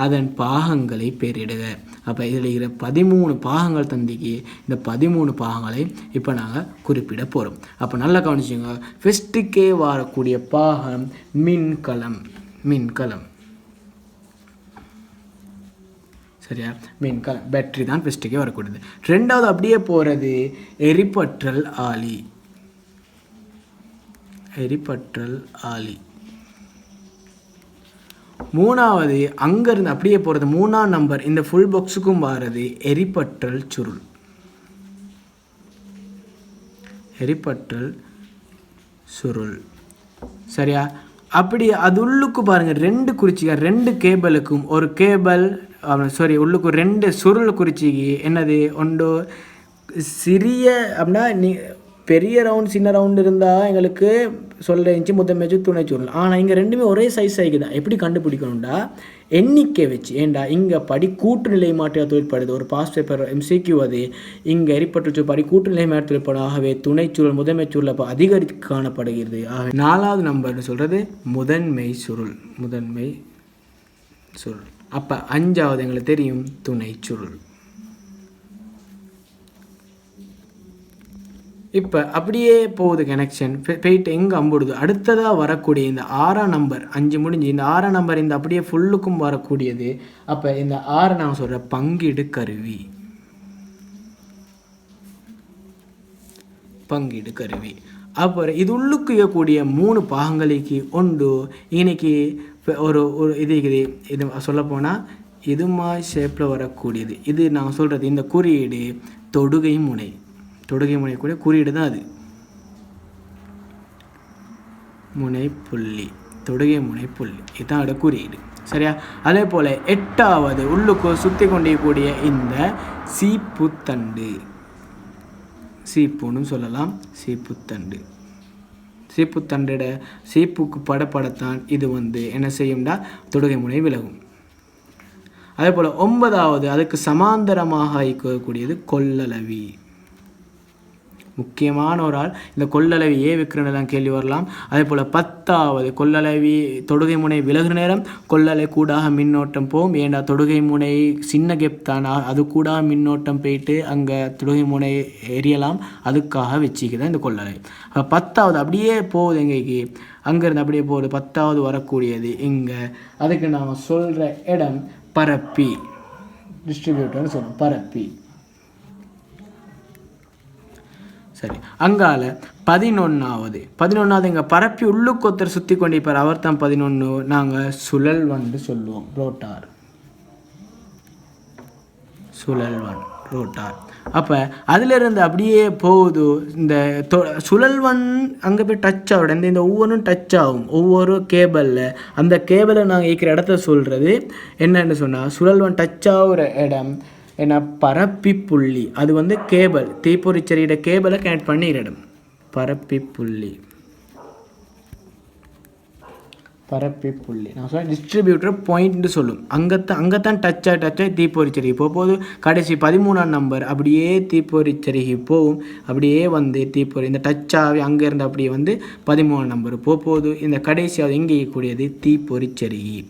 அதன் பாகங்களை பெயரிடுக. அப்போ இதில் இருக்கிற 13 பாகங்கள் தந்திக்கு இந்த 13 பாகங்களை இப்போ நாங்கள் குறிப்பிட போகிறோம். அப்போ நல்லா கவனிச்சுங்க. ஃபஸ்ட்டுக்கே வரக்கூடிய பாகம் மின்கலம். சரியா, மின்கலம் பேட்டரி தான் ஃபஸ்ட்டுக்கே வரக்கூடியது. 2வது அப்படியே போகிறது எரிபற்றல் ஆளி. 3வது அங்கேருந்து அப்படியே போகிறது 3ஆம் நம்பர் இந்த ஃபுல் பாக்ஸுக்கும் வாரது எரிபற்றல் சுருள். சரியா, அப்படி அது உள்ளுக்கு பாருங்கள் 2 குறிச்சிக்க, 2 கேபிளுக்கும் ஒரு கேபிள் உள்ளுக்கு 2 சுருள் குறிச்சிக்கு என்னது ஒன்று சிறிய அப்படின்னா பெரிய ரவுண்ட் சின்ன ரவுண்ட் இருந்தால் எங்களுக்கு சொல்லிச்சு முதன்மை துணை சுருள். ஆனால் இங்கே ரெண்டுமே ஒரே சைஸ் ஆகிக்கு தான். எப்படி கண்டுபிடிக்கணும்டா எண்ணிக்கை வச்சு. ஏண்டா இங்கே படி கூட்டுநிலை மாற்ற தொழிற்படுது ஒரு பாஸ் பேப்பர் MCQ. அது இங்கே எரிப்பற்று படி கூட்டுநிலை மாற்ற தொழிற்படும். ஆகவே துணைச்சுருள் முதன்மை சுருள் அப்போ அதிகரித்து காணப்படுகிறது. ஆகவே 4வது நம்பர்னு சொல்கிறது முதன்மை சுருள். முதன்மை சுருள். அப்போ 5வது எங்களுக்கு தெரியும் துணை சுருள். இப்போ அப்படியே போகுது கனெக்ஷன் போயிட்டு எங்கே அம்புடுது. அடுத்ததாக வரக்கூடிய இந்த 6ஆம் நம்பர் 5 முடிஞ்சு இந்த 6ஆம் நம்பர் இந்த அப்படியே ஃபுல்லுக்கும் வரக்கூடியது. அப்போ இந்த 6 நான் சொல்கிற பங்கீடு கருவி. பங்கீடு கருவி. அப்புறம் இது உள்ளுக்கு இருக்கக்கூடிய 3 பாகங்களுக்கு ஒன்று இன்னைக்கு ஒரு இது இருக்குது. இது சொல்லப்போனால் இதுமா ஷேப்பில் வரக்கூடியது. இது நான் சொல்கிறது இந்த குறியீடு தொடுகை முனை. தொடுகை முனை கூட குறியீடு தான் அது. முனைப்புள்ளி, தொடுகை முனைப்புள்ளி இதுதான் அதோட குறியீடு. சரியா? அதே போல் 8வது உள்ளுக்கு சுற்றி கொண்டிருக்கக்கூடிய இந்த சீப்புத்தண்டு. சீப்புன்னு சொல்லலாம். சீப்புத்தண்டு. சீப்புத்தண்டோட சீப்புக்கு படப்படத்தான் இது என்ன செய்யும்டா தொடுகை முனை விலகும். அதே போல் 9வது அதுக்கு சமாந்தரமாக இருக்கக்கூடியது கொள்ளளவி. முக்கியமான ஒரு ஆள். இந்த கொள்ளளவி விற்கிறனெல்லாம் கேள்வி வரலாம். அதே போல் 10வது கொள்ளளவி தொடுகை முனை விலகுற நேரம் கொள்ளளவி கூடாக மின்னோட்டம் போகும். ஏண்டா தொடுகை முனை சின்ன கேப் தானா, அது கூடாக மின்னோட்டம் போயிட்டு அங்கே தொடுகை முனை எரியலாம். அதுக்காக வச்சுக்குதான் இந்த கொள்ளளவி. 10வது அப்படியே போகுது எங்கேக்கு அங்கேருந்து அப்படியே போகுது. 10வது வரக்கூடியது இங்கே. அதுக்கு நாம் சொல்கிற இடம் பரப்பி. டிஸ்ட்ரிபியூட்டர்னு சொல்லுவோம். பரப்பி. சரி. அங்கால 11வது இங்கே பரப்பி உள்ளுக்கொத்தர் சுற்றி கொண்டிருப்பார். அவர் தான் 11. நாங்கள் சுழல்வன் சொல்லுவோம். ரோட்டார். சுழல்வன் ரோட்டார். அப்போ அதிலிருந்து அப்படியே போகுது. இந்த சுழல்வன் அங்கே போய் டச் ஆகும். இந்த ஒவ்வொன்றும் டச் ஆகும். ஒவ்வொரு கேபிளில் அந்த கேபிளை நாங்கள் இருக்கிற இடத்த சொல்கிறது என்னன்னு சொன்னால் சுழல்வன் டச் ஆகிற இடம் என்ன பரப்பி புள்ளி. அது கேபிள் தீப்பொறிச்சரியோட கேபிளை கனெக்ட் பண்ணிற இடம் பரப்பி புள்ளி. பரப்பி புள்ளி நான் சொல்ல டிஸ்ட்ரிபியூட்டர் பாயிண்ட்னு சொல்லும். அங்கத்தான் டச் ஆகி தீப்பொறிச்சரிகை போகுது. கடைசி 13ஆம் நம்பர் அப்படியே தீப்பொறிச்சரிகை போகும். அப்படியே தீப்பொறி இந்த டச் ஆகி அங்கேருந்து அப்படியே 13ஆம் நம்பர் போகுது. இந்த கடைசியாவது எங்கே இருக்கக்கூடியது தீப்பொறிச்சரிகை.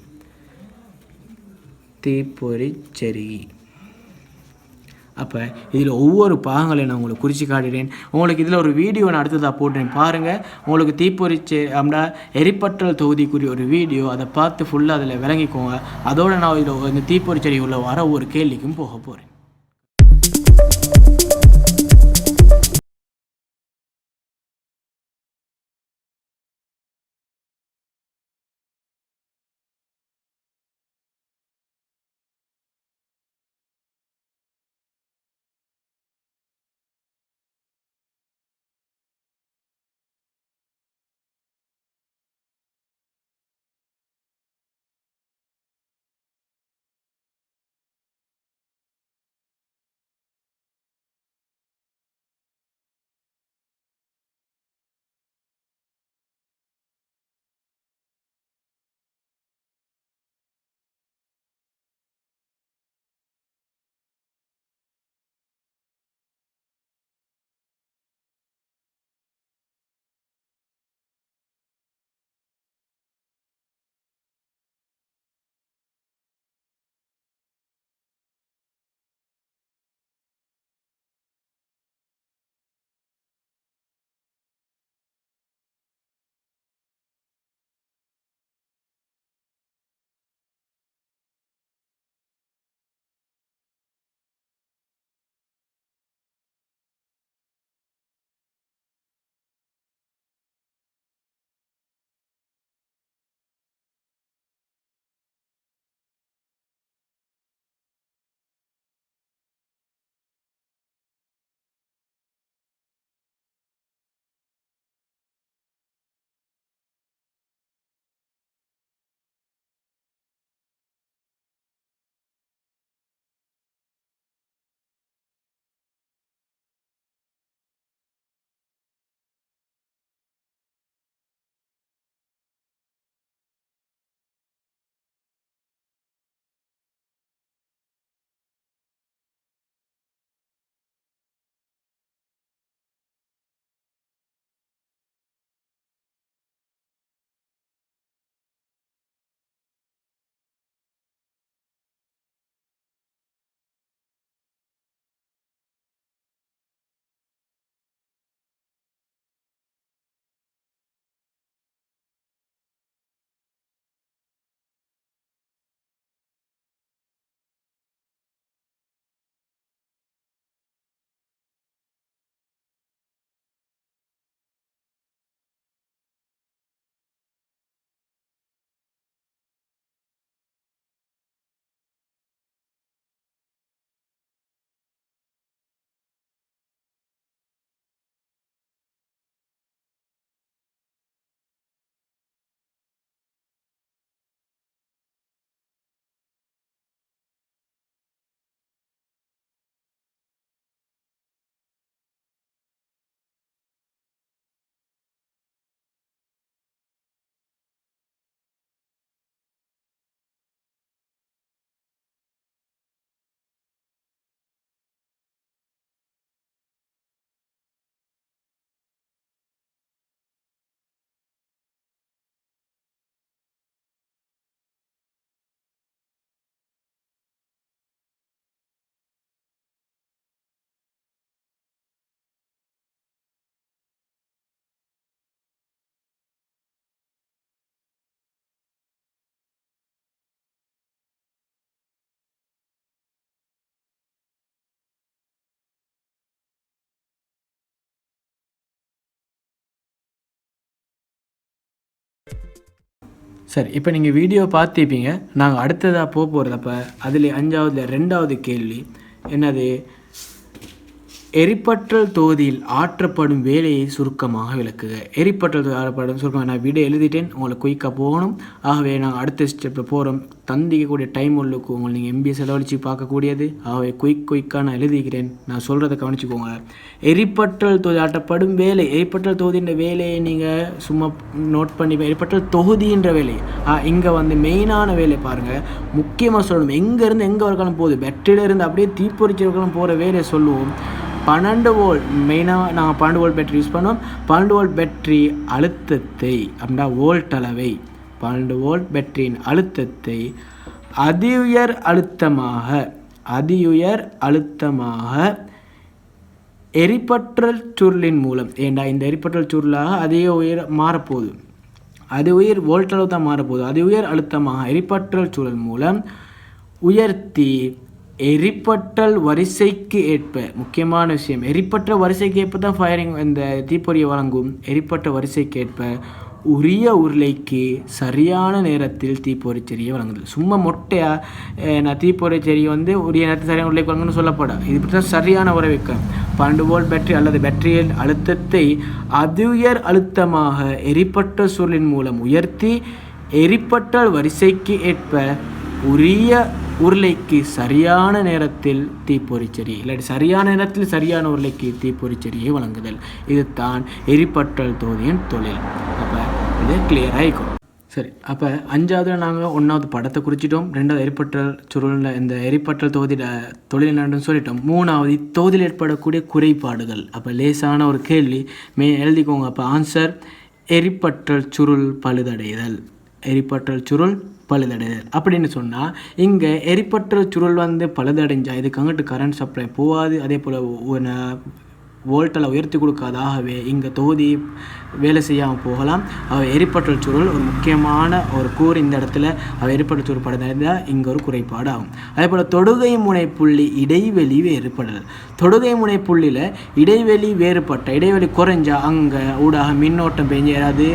தீப்பொறிச்சரிகை. அப்போ இதில் ஒவ்வொரு பாகங்களையும் நான் உங்களுக்கு குறித்து காட்டுகிறேன். உங்களுக்கு இதில் ஒரு வீடியோ நான் அடுத்ததாக போட்டுறேன் பாருங்கள். உங்களுக்கு தீப்பொறிச்சு அப்படின்னா எரிப்பற்றல் தொகுதிக்குரிய ஒரு வீடியோ, அதை பார்த்து ஃபுல்லாக அதில் விளங்கிக்கோங்க. அதோடு நான் இதில் இந்த தீப்பொறிச்செடி உள்ள வர ஒரு கேள்விக்கும் போக போகிறேன். சரி, இப்போ நீங்கள் வீடியோ பார்த்துப்பீங்க. நாங்கள் அடுத்ததாக போகிறது. அப்போ அதில் 2வது கேள்வி என்னது? எரிபற்றல் தொகுதியில் ஆற்றப்படும் வேலையை சுருக்கமாக விளக்குக. எரிபற்றல் ஆற்றப்படும் சுருக்கமாக நான் வீடியோ எழுதிட்டேன், உங்களுக்கு குயிக்காக போகணும். ஆகவே நாங்கள் அடுத்த ஸ்டெப்பில் போகிறோம். தந்திக்கக்கூடிய டைம் உள்ளுக்கு உங்களை நீங்கள் MBA செலவழித்து பார்க்கக்கூடியது. ஆகவே குயிக்காக நான் எழுதிக்கிறேன், நான் சொல்கிறத கவனிச்சுக்கோங்க. எரிபற்றல் தொகுதி ஆற்றப்படும் வேலை, எரிபற்றல் தொகுதின்ற வேலையை நீங்கள் சும்மா நோட் பண்ணி, எரிபற்றல் தொகுதின்ற வேலை இங்கே மெயினான வேலையை பாருங்கள். முக்கியமாக சொல்லணும், எங்கேருந்து எங்கே வரைக்காலும் போகுது. பேட்டரியிலேருந்து அப்படியே தீப்பொறிச்சி வரைக்காலும் போகிற வேலையை சொல்லுவோம். 12 வோல்ட் மெயினாக நாங்கள் 12 வோல்ட் பேட்டரி யூஸ் பண்ணுவோம். 12 வோல்ட் பேட்டரி அழுத்தத்தை அப்படின்னா வோல்ட் அளவை, 12 வோல்ட் பேட்டரியின் அழுத்தத்தை அதியுயர் அழுத்தமாக எரிபற்றல் சுருளின் மூலம், ஏண்டா இந்த எரிபற்றல் சுருளாக அதிக உயர் மாறப்போகுது, அது உயர் வோல்ட் அளவு தான் மாறப்போகுது. அது உயர் அழுத்தமாக எரிபற்றல் சுருள் மூலம் உயர்த்தி எரிபற்றல் வரிசைக்கு ஏற்ப, முக்கியமான விஷயம், எரிபற்றல் வரிசைக்கு ஏற்ப தான் ஃபயரிங் இந்த தீப்பொறியை வழங்கும். எரிபற்ற வரிசைக்கு ஏற்ப உரிய உருளைக்கு சரியான நேரத்தில் தீப்பொறிச்செறியை வழங்குதல். சும்மா மொட்டையாக நான் தீப்பொறிச்செறியை உரிய நேரத்தில் சரியான உருளைக்கு வழங்கணும்னு சொல்லப்படாது. இது பற்றி தான் சரியான உரை வைக்க. 12 வோல்ட் பேட்டரி அல்லது பேட்டரியின் அழுத்தத்தை அதியுயர் அழுத்தமாக எரிபற்றல் சுருளின் மூலம் உயர்த்தி எரிபற்றல் வரிசைக்கு ஏற்ப உரிய உருளைக்கு சரியான நேரத்தில் தீப்பொறிச்செறி, இல்லாட்டி சரியான நேரத்தில் சரியான உருளைக்கு தீப்பொறிச்செறியை வழங்குதல். இது தான் எரிபற்றல் தொகுதியின் தொழில். அப்போ இது கிளியராக இருக்கும். சரி, அப்போ 5வது நாங்கள் 1வது படத்தை குறிச்சிட்டோம். 2வது எரிபற்றல் சுருளில் இந்த எரிபற்றல் தொகுதியில் தொழில் என்னன்னு சொல்லிட்டோம். 3வது தொகுதியில் ஏற்படக்கூடிய குறைபாடுகள். அப்போ லேசான ஒரு கேள்வி எழுதிக்கோங்க. அப்போ ஆன்சர் எரிபற்றல் சுருள் பழுதடைதல். எரிபற்றல் சுருள் பழுதடைதல் அப்படின்னு சொன்னால், இங்கே எரிபற்றல் சுருள் பழுதடைஞ்சால் இதுக்கு அங்கிட்டு கரண்ட் சப்ளை போகாது. அதே போல் வோல்ட்டில் உயர்த்தி கொடுக்காதாகவே இங்கே தொகுதி வேலை செய்யாமல் போகலாம். எரிபற்றல் சுருள் ஒரு முக்கியமான ஒரு கூறு. இந்த இடத்துல எரிபற்றல் சுருள் பழுதடைந்தால் இங்கே ஒரு குறைபாடு ஆகும். அதே போல் தொடுகை முனைப்புள்ளி இடைவெளி வேறுபடல். தொடுகை முனைப்புள்ளியில் இடைவெளி குறைஞ்சால் அங்கே ஊடாக மின்னோட்டம் பெஞ்சு ஏதாவது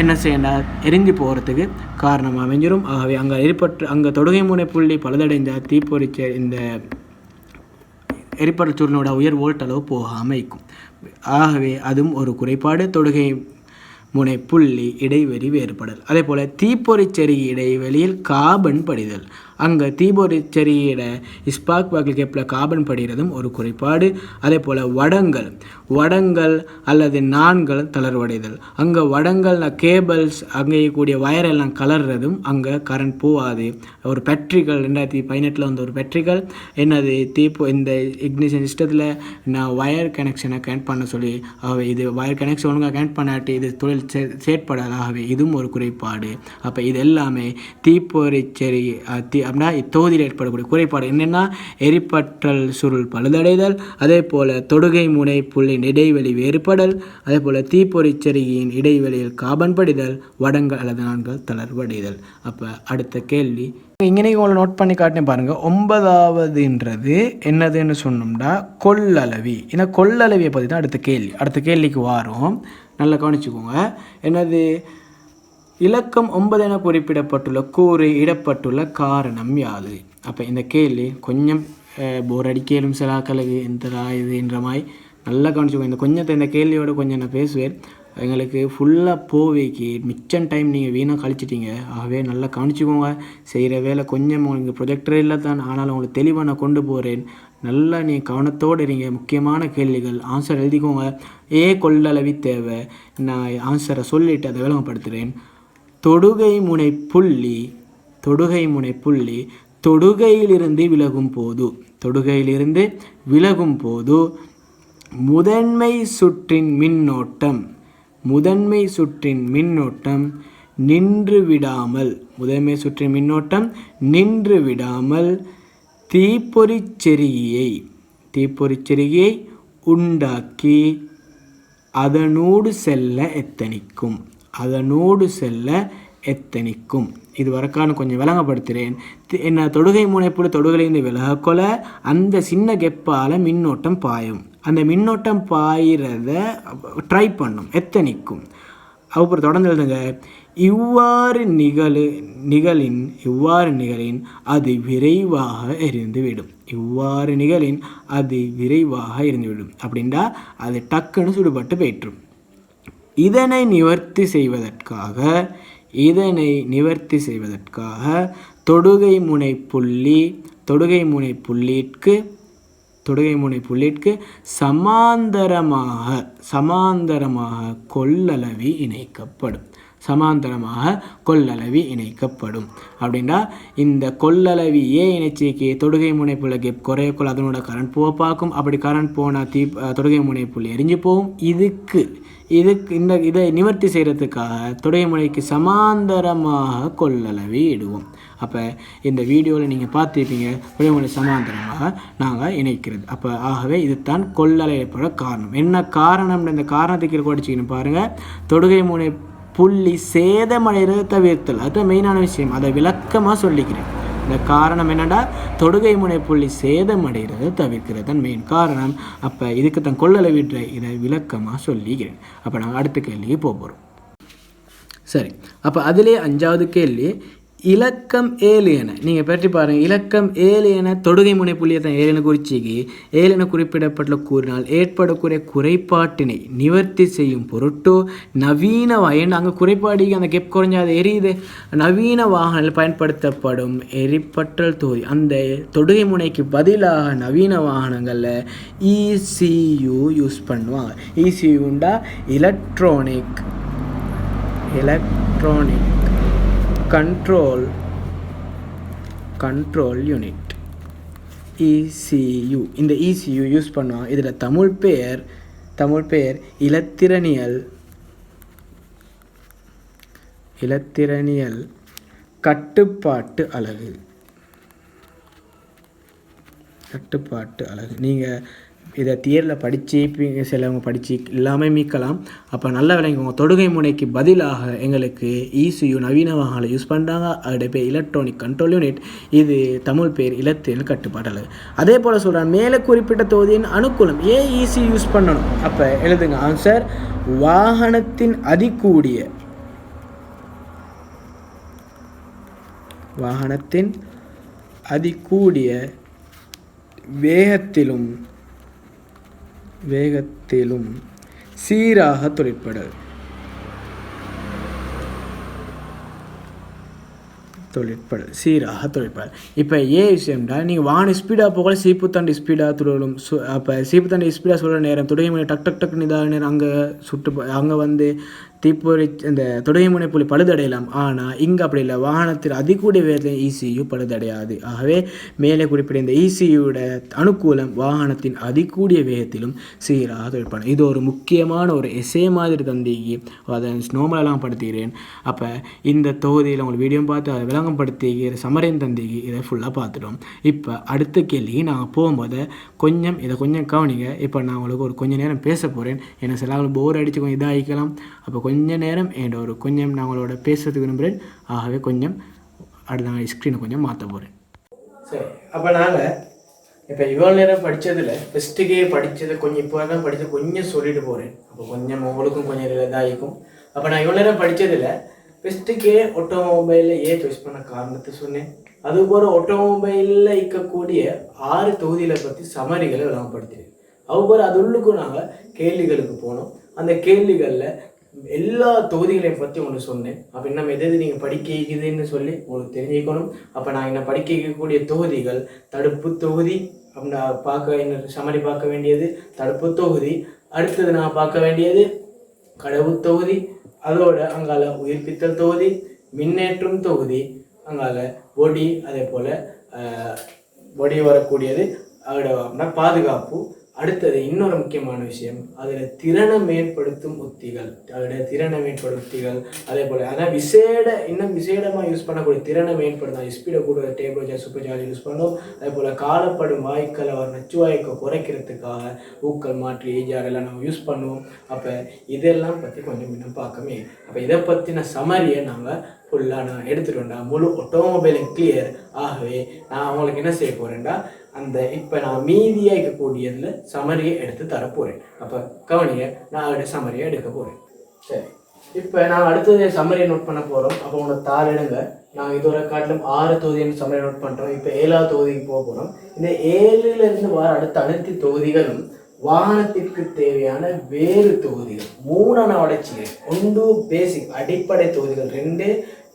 என்ன செய்யணும், எரிஞ்சு போகிறதுக்கு காரணமாக அமைஞ்சிடும். ஆகவே அங்கே தொடுகை முனை புள்ளி பழுதடைந்தால் தீப்பொறிச்ச இந்த எரிபற்றல் சுருளோட உயர் வோல்ட் அளவு போகாமல் இருக்கும். ஆகவே அதுவும் ஒரு குறைபாடு. தொடுகை முனை புள்ளி இடைவெளி வேறுபடல். அதே போல் தீப்பொறிச்செறிகை இடைவெளியில் கார்பன் படிதல். அங்கே தீப்பொறிச்செறியிட ஸ்பார்க் பிளக் கேப்பில் கார்பன் படிகிறதும் ஒரு குறைபாடு. அதே போல் வடங்கள் அல்லது நான்கள் தளர்வடைதல். அங்கே வடங்கள் கேபிள்ஸ் அங்கே கூடிய வயரெல்லாம் கலர்றதும் அங்கே கரண்ட் போகாது. ஒரு பேட்டரிகள் 2018 ஒரு பேட்டரிகள் என்னது இந்த இக்னிஷன் சிஸ்டத்தில் நான் வயர் கனெக்ஷனை கனெக்ட் பண்ண சொல்லி, இது வயர் கனெக்ஷன் ஒழுங்காக கனெக்ட் பண்ணாட்டி இது தொழில் செயற்படாதாகவே இதுவும் ஒரு குறைபாடு. அப்போ இது எல்லாமே தீப்பொறிச்செறி அப்படின்னா இத்தொகுதியில் ஏற்படக்கூடிய குறைபாடு என்னென்னா எரிபற்றல் சுருள் பழுதடைதல், அதே போல் தொடுகை முனை புள்ளியின் இடைவெளி வேறுபடல், அதே போல் தீப்பொறிச்செறியின் இடைவெளியில் கார்பன் படிதல், வடங்கள் அல்லது நான்கள் தளர்வடைதல். அப்போ அடுத்த கேள்வி இங்கே உங்களை நோட் பண்ணி காட்டினேன் பாருங்கள். 9வதுன்றது என்னதுன்னு சொன்னோம்னா கொள்ளளவி. இந்த கொள்ளளவியை பற்றி தான் அடுத்த கேள்விக்கு வரும். நல்லா கவனிச்சுக்கோங்க. என்னது இலக்கம் 9 என குறிப்பிடப்பட்டுள்ள கூறு இடப்பட்டுள்ள காரணம் யாது? அப்போ இந்த கேள்வி கொஞ்சம் போர் அடிக்கலும் சிலாக்களுக்கு இதுன்ற மாதிரி நல்லா கவனிச்சுக்கோங்க. இந்த கொஞ்சத்தை இந்த கேள்வியோட கொஞ்சம் நான் பேசுவேன். எங்களுக்கு ஃபுல்லாக போவேக்கு மிச்சம் டைம் நீங்கள் வீணாக கழிச்சிட்டீங்க. ஆகவே நல்லா கவனிச்சுக்கோங்க. செய்கிற வேலை கொஞ்சம் உங்களுக்கு ப்ரொஜெக்டரே இல்லை தான், ஆனாலும் உங்களுக்கு தெளிவாக நான் கொண்டு போகிறேன். நல்லா நீங்கள் கவனத்தோடு இருங்க. முக்கியமான கேள்விகள் ஆன்சர் எழுதிக்கோங்க. கொள்ளளவி தேவை. நான் ஆன்சரை சொல்லிவிட்டு அதை விளங்கப்படுத்துகிறேன். தொடுகை முனை புள்ளி தொடுகையிலிருந்து விலகும் போது முதன்மை சுற்றின் மின்னோட்டம் நின்று விடாமல் தீப்பொறிச்செறியை உண்டாக்கி அதனோடு செல்ல எத்தனிக்கும். இது வரைக்கான கொஞ்சம் விளங்கப்படுத்துகிறேன். என்ன தொடுகை முனைப்புள்ள தொடுகையிலிருந்து விலகக்கொள்ள அந்த சின்ன கெப்பால் மின்னோட்டம் பாயும். அந்த மின்னோட்டம் பாயிறத ட்ரை பண்ணும், எத்தனிக்கும். அப்புறம் தொடர்ந்து எழுதுங்க. இவ்வாறு நிகழின் அது விரைவாக எரிந்துவிடும். இவ்வாறு நிகழின் அது விரைவாக எரிந்துவிடும் அப்படின்னா அது டக்குன்னு சுடுபட்டு போயிட்டுரும். இதனை நிவர்த்தி செய்வதற்காக தொடுகை முனை புள்ளிக்கு சமாந்தரமாக கொள்ளளவி இணைக்கப்படும். அப்படின்னா இந்த கொள்ளளவி இணைச்சிக்கு தொடுகை முனை புள்ளிக்கு குறையக்குள்ள அதனோட கரண்ட் போக பார்க்கும். அப்படி கரண்ட் போனால் தொடுகை முனை புள்ளி எரிஞ்சு போகும். இதை நிவர்த்தி செய்கிறதுக்காக தொடுகை முனைக்கு சமாந்தரமாக கொள்ளளவி இடுவோம். அப்போ இந்த வீடியோவில் நீங்கள் பார்த்துருப்பீங்க தொடுகை முனை சமாந்தரமாக நாங்கள் இணைக்கிறது. அப்போ ஆகவே இதுதான் கொள்ளளவு ஏற்பட காரணம். என்ன காரணம்னு இந்த காரணத்துக்கு படிச்சுக்கணும் பாருங்கள். தொடுகை முனை புள்ளி சேதமடைகிறத தவிர்த்தல், அதுதான் மெயினான விஷயம். அதை விளக்கமாக சொல்லிக்கிறேன். இந்த காரணம் என்னென்னா தொடுகை முனை புள்ளி சேதமடைகிறது தவிர்க்கிறது தான் மெயின் காரணம். அப்போ இதுக்கு தான் கொள்ளளவு இதை விளக்கமாக சொல்லிக்கிறேன். அப்போ நாங்கள் அடுத்த கேள்விக்கு போகிறோம். சரி, அப்போ அதிலே 5வது கேள்வி இலக்கம் 7 என நீங்கள் பற்றி பாருங்கள். இலக்கம் 7 என தொடுகை முனை புள்ளியை தான் 7 என குறிச்சிக்கு 7 என குறிப்பிடப்பட்ட கூறினால் ஏற்படக்கூடிய குறைபாட்டினை நிவர்த்தி செய்யும் பொருட்டோ நவீன அங்கே குறைபாடிக்கு அந்த கெப் குறைஞ்சாத எரியுது. நவீன வாகனங்கள் பயன்படுத்தப்படும் எரிபற்றல் தொகுதி அந்த தொடுகை முனைக்கு பதிலாக நவீன வாகனங்களில் ECU யூஸ் பண்ணுவாங்க. ECUண்டா எலக்ட்ரானிக் கண்ட்ரோல் யூனிட், ECU. இந்த ECU யூஸ் பண்ணுவாங்க. இதில் தமிழ் பெயர் இலத்திரனியல் கட்டுப்பாட்டு அலகு. நீங்கள் இதை தியரில் படித்து சிலவங்க படித்து எல்லாமே மீட்கலாம். அப்போ நல்ல விளங்குங்க. தொடுகை முனைக்கு பதிலாக எங்களுக்கு ECU நவீன வாகனங்களை யூஸ் பண்ணுறாங்க. அதோடைய பேர் எலக்ட்ரானிக் கண்ட்ரோல் யூனிட். இது தமிழ் பேர் இலத்திரனியல் கட்டுப்பாட்டு அலகு. அதே போல் சொல்கிறாங்க மேலே குறிப்பிட்ட தொகுதியின் அனுகூலம் ஏன் ECU யூஸ் பண்ணணும். அப்போ எழுதுங்க ஆன்சர். வாகனத்தின் அதிகூடிய வேகத்திலும் சீராக தொழிற்படல். இப்போ விஷயம்டா நீங்கள் வாகன ஸ்பீடாக போகல சீப்பு தாண்டி ஸ்பீடாக துடலும். அப்போ சீப்பு தாண்டி ஸ்பீடாக சொல்கிற நேரம் தொடுகை முனை டக்குன்னு இதாக நேரம் அங்கே வந்து தீப்பொறி இந்த தொடுகை முனை புள்ளி பழுதடையலாம். ஆனால் இங்கே அப்படி இல்லை. வாகனத்தில் அதிகூடிய வேகத்தில் ECU பழுதடையாது. ஆகவே மேலே குறிப்பிட்ட இந்த ECUவோட அனுகூலம் வாகனத்தின் அதிகூடிய வேகத்திலும் சீராக தொழிற்படும். இது ஒரு முக்கியமான ஒரு எஸ்ஏ மாதிரி தந்திக்கு அதை நோமலெல்லாம் படுத்துகிறேன். அப்போ இந்த தொகுதியில் உங்களுக்கு வீடியோ பார்த்து அதை விளங்கப்படுத்திக்கிற சமரையும் தந்திக்கு இதை ஃபுல்லாக பார்த்துட்டோம். இப்போ அடுத்த கேள்விக்கு நாங்கள் போகும்போது இதை கொஞ்சம் கவனிங்க. இப்போ நான் உங்களுக்கு ஒரு கொஞ்சம் நேரம் பேச போகிறேன். ஏன்னா சில போர் அடித்து கொஞ்சம் இதாகிக்கலாம். அப்போ கொஞ்சம் நேரம் கொஞ்சம் நான் உங்களோட பேசுறதுக்கு விரும்புகிறேன். ஆகவே கொஞ்சம் அடுத்த ஸ்க்ரீனை கொஞ்சம் மாற்ற போகிறேன். சரி, அப்போ நாங்கள் இப்போ இவ்வளோ நேரம் படித்ததில் ஃபஸ்ட்டுக்கே படித்ததை கொஞ்சம் இப்போ தான் படித்து கொஞ்சம் சொல்லிட்டு போகிறேன். அப்போ கொஞ்சம் உங்களுக்கும் கொஞ்சம் இதாகிக்கும். அப்போ நான் இவ்வளோ நேரம் படித்ததில் ஃபஸ்ட்டுக்கே ஆட்டோமொபைலில் சாய்ஸ் பண்ண காரணத்தை சொன்னேன். அதுபோல் ஆட்டோமொபைலில் இருக்கக்கூடிய 6 தொகுதிகளை பற்றி சமரிகளை விளங்கப்படுத்தினேன். அதுபோல் அது உள்ளுக்கும் நாங்கள் கேள்விகளுக்கு போனோம். அந்த கேள்விகளில் எல்லா தொகுதிகளையும் பற்றி ஒன்று சொன்னேன். அப்போ நம்ம எது நீங்கள் படிக்க இருக்குதுன்னு சொல்லி உங்களுக்கு தெரிஞ்சுக்கணும். அப்போ நான் என்ன படிக்க இருக்கக்கூடிய தொகுதிகள் தடுப்பு தொகுதி அப்படின்னா சமரி பார்க்க வேண்டியது தடுப்பு தொகுதி. அடுத்தது நான் பார்க்க வேண்டியது கடவு தொகுதி. அதோட அங்கால உயிர்ப்பித்தல் தொகுதி, மின்னேற்றும் தொகுதி, அங்கால பொடி, அதே போல் பொடி வரக்கூடியது அதோட பாதுகாப்பு. அடுத்தது இன்னொரு முக்கியமான விஷயம் அதில் திறனை மேம்படுத்தும் உத்திகள். அதே போல் அதான் இன்னும் விசேடமாக யூஸ் பண்ணக்கூடிய திறனை மேம்படுத்தும் ஸ்பீடை கூட table charge super charge use பண்ணோம். அதே போல் காலப்படும் வாய்க்களை நச்சு வாய்க்கை குறைக்கிறதுக்காக ஊக்கள் மாற்றி EGR எல்லாம் நம்ம யூஸ் பண்ணுவோம். அப்போ இதெல்லாம் பற்றி கொஞ்சம் இன்னும் பார்க்கவே. அப்போ இதை பற்றின சமரியை நாங்கள் ஃபுல்லாக நான் எடுத்துகிட்டு வந்தேன். முழு ஆட்டோமொபைலும் கிளியர். ஆகவே நான் அவங்களுக்கு என்ன செய்ய போகிறேன்டா இப்போ நான் மீதியாக இருக்கக்கூடியதில் சமரியை எடுத்து தரப்போகிறேன். அப்போ கவனியை நான் அவருடைய சமரியை எடுக்க போகிறேன். சரி, இப்போ நாங்கள் அடுத்தது சம்மரியை நோட் பண்ண போகிறோம். அப்போ உங்களோட தாள் எடுங்க. நாங்கள் இதோட காட்டிலும் 6 தொகுதின்னு சம்மரியை நோட் பண்ணுறோம். இப்போ 7வது தொகுதிக்கு போக போகிறோம். இந்த 7லேருந்து வர அடுத்த அனைத்து தொகுதிகளும் வாகனத்திற்கு தேவையான வேறு தொகுதிகள் 3 நான் உடைச்சிக்கிறேன். 1 பேசிக் அடிப்படை தொகுதிகள், 2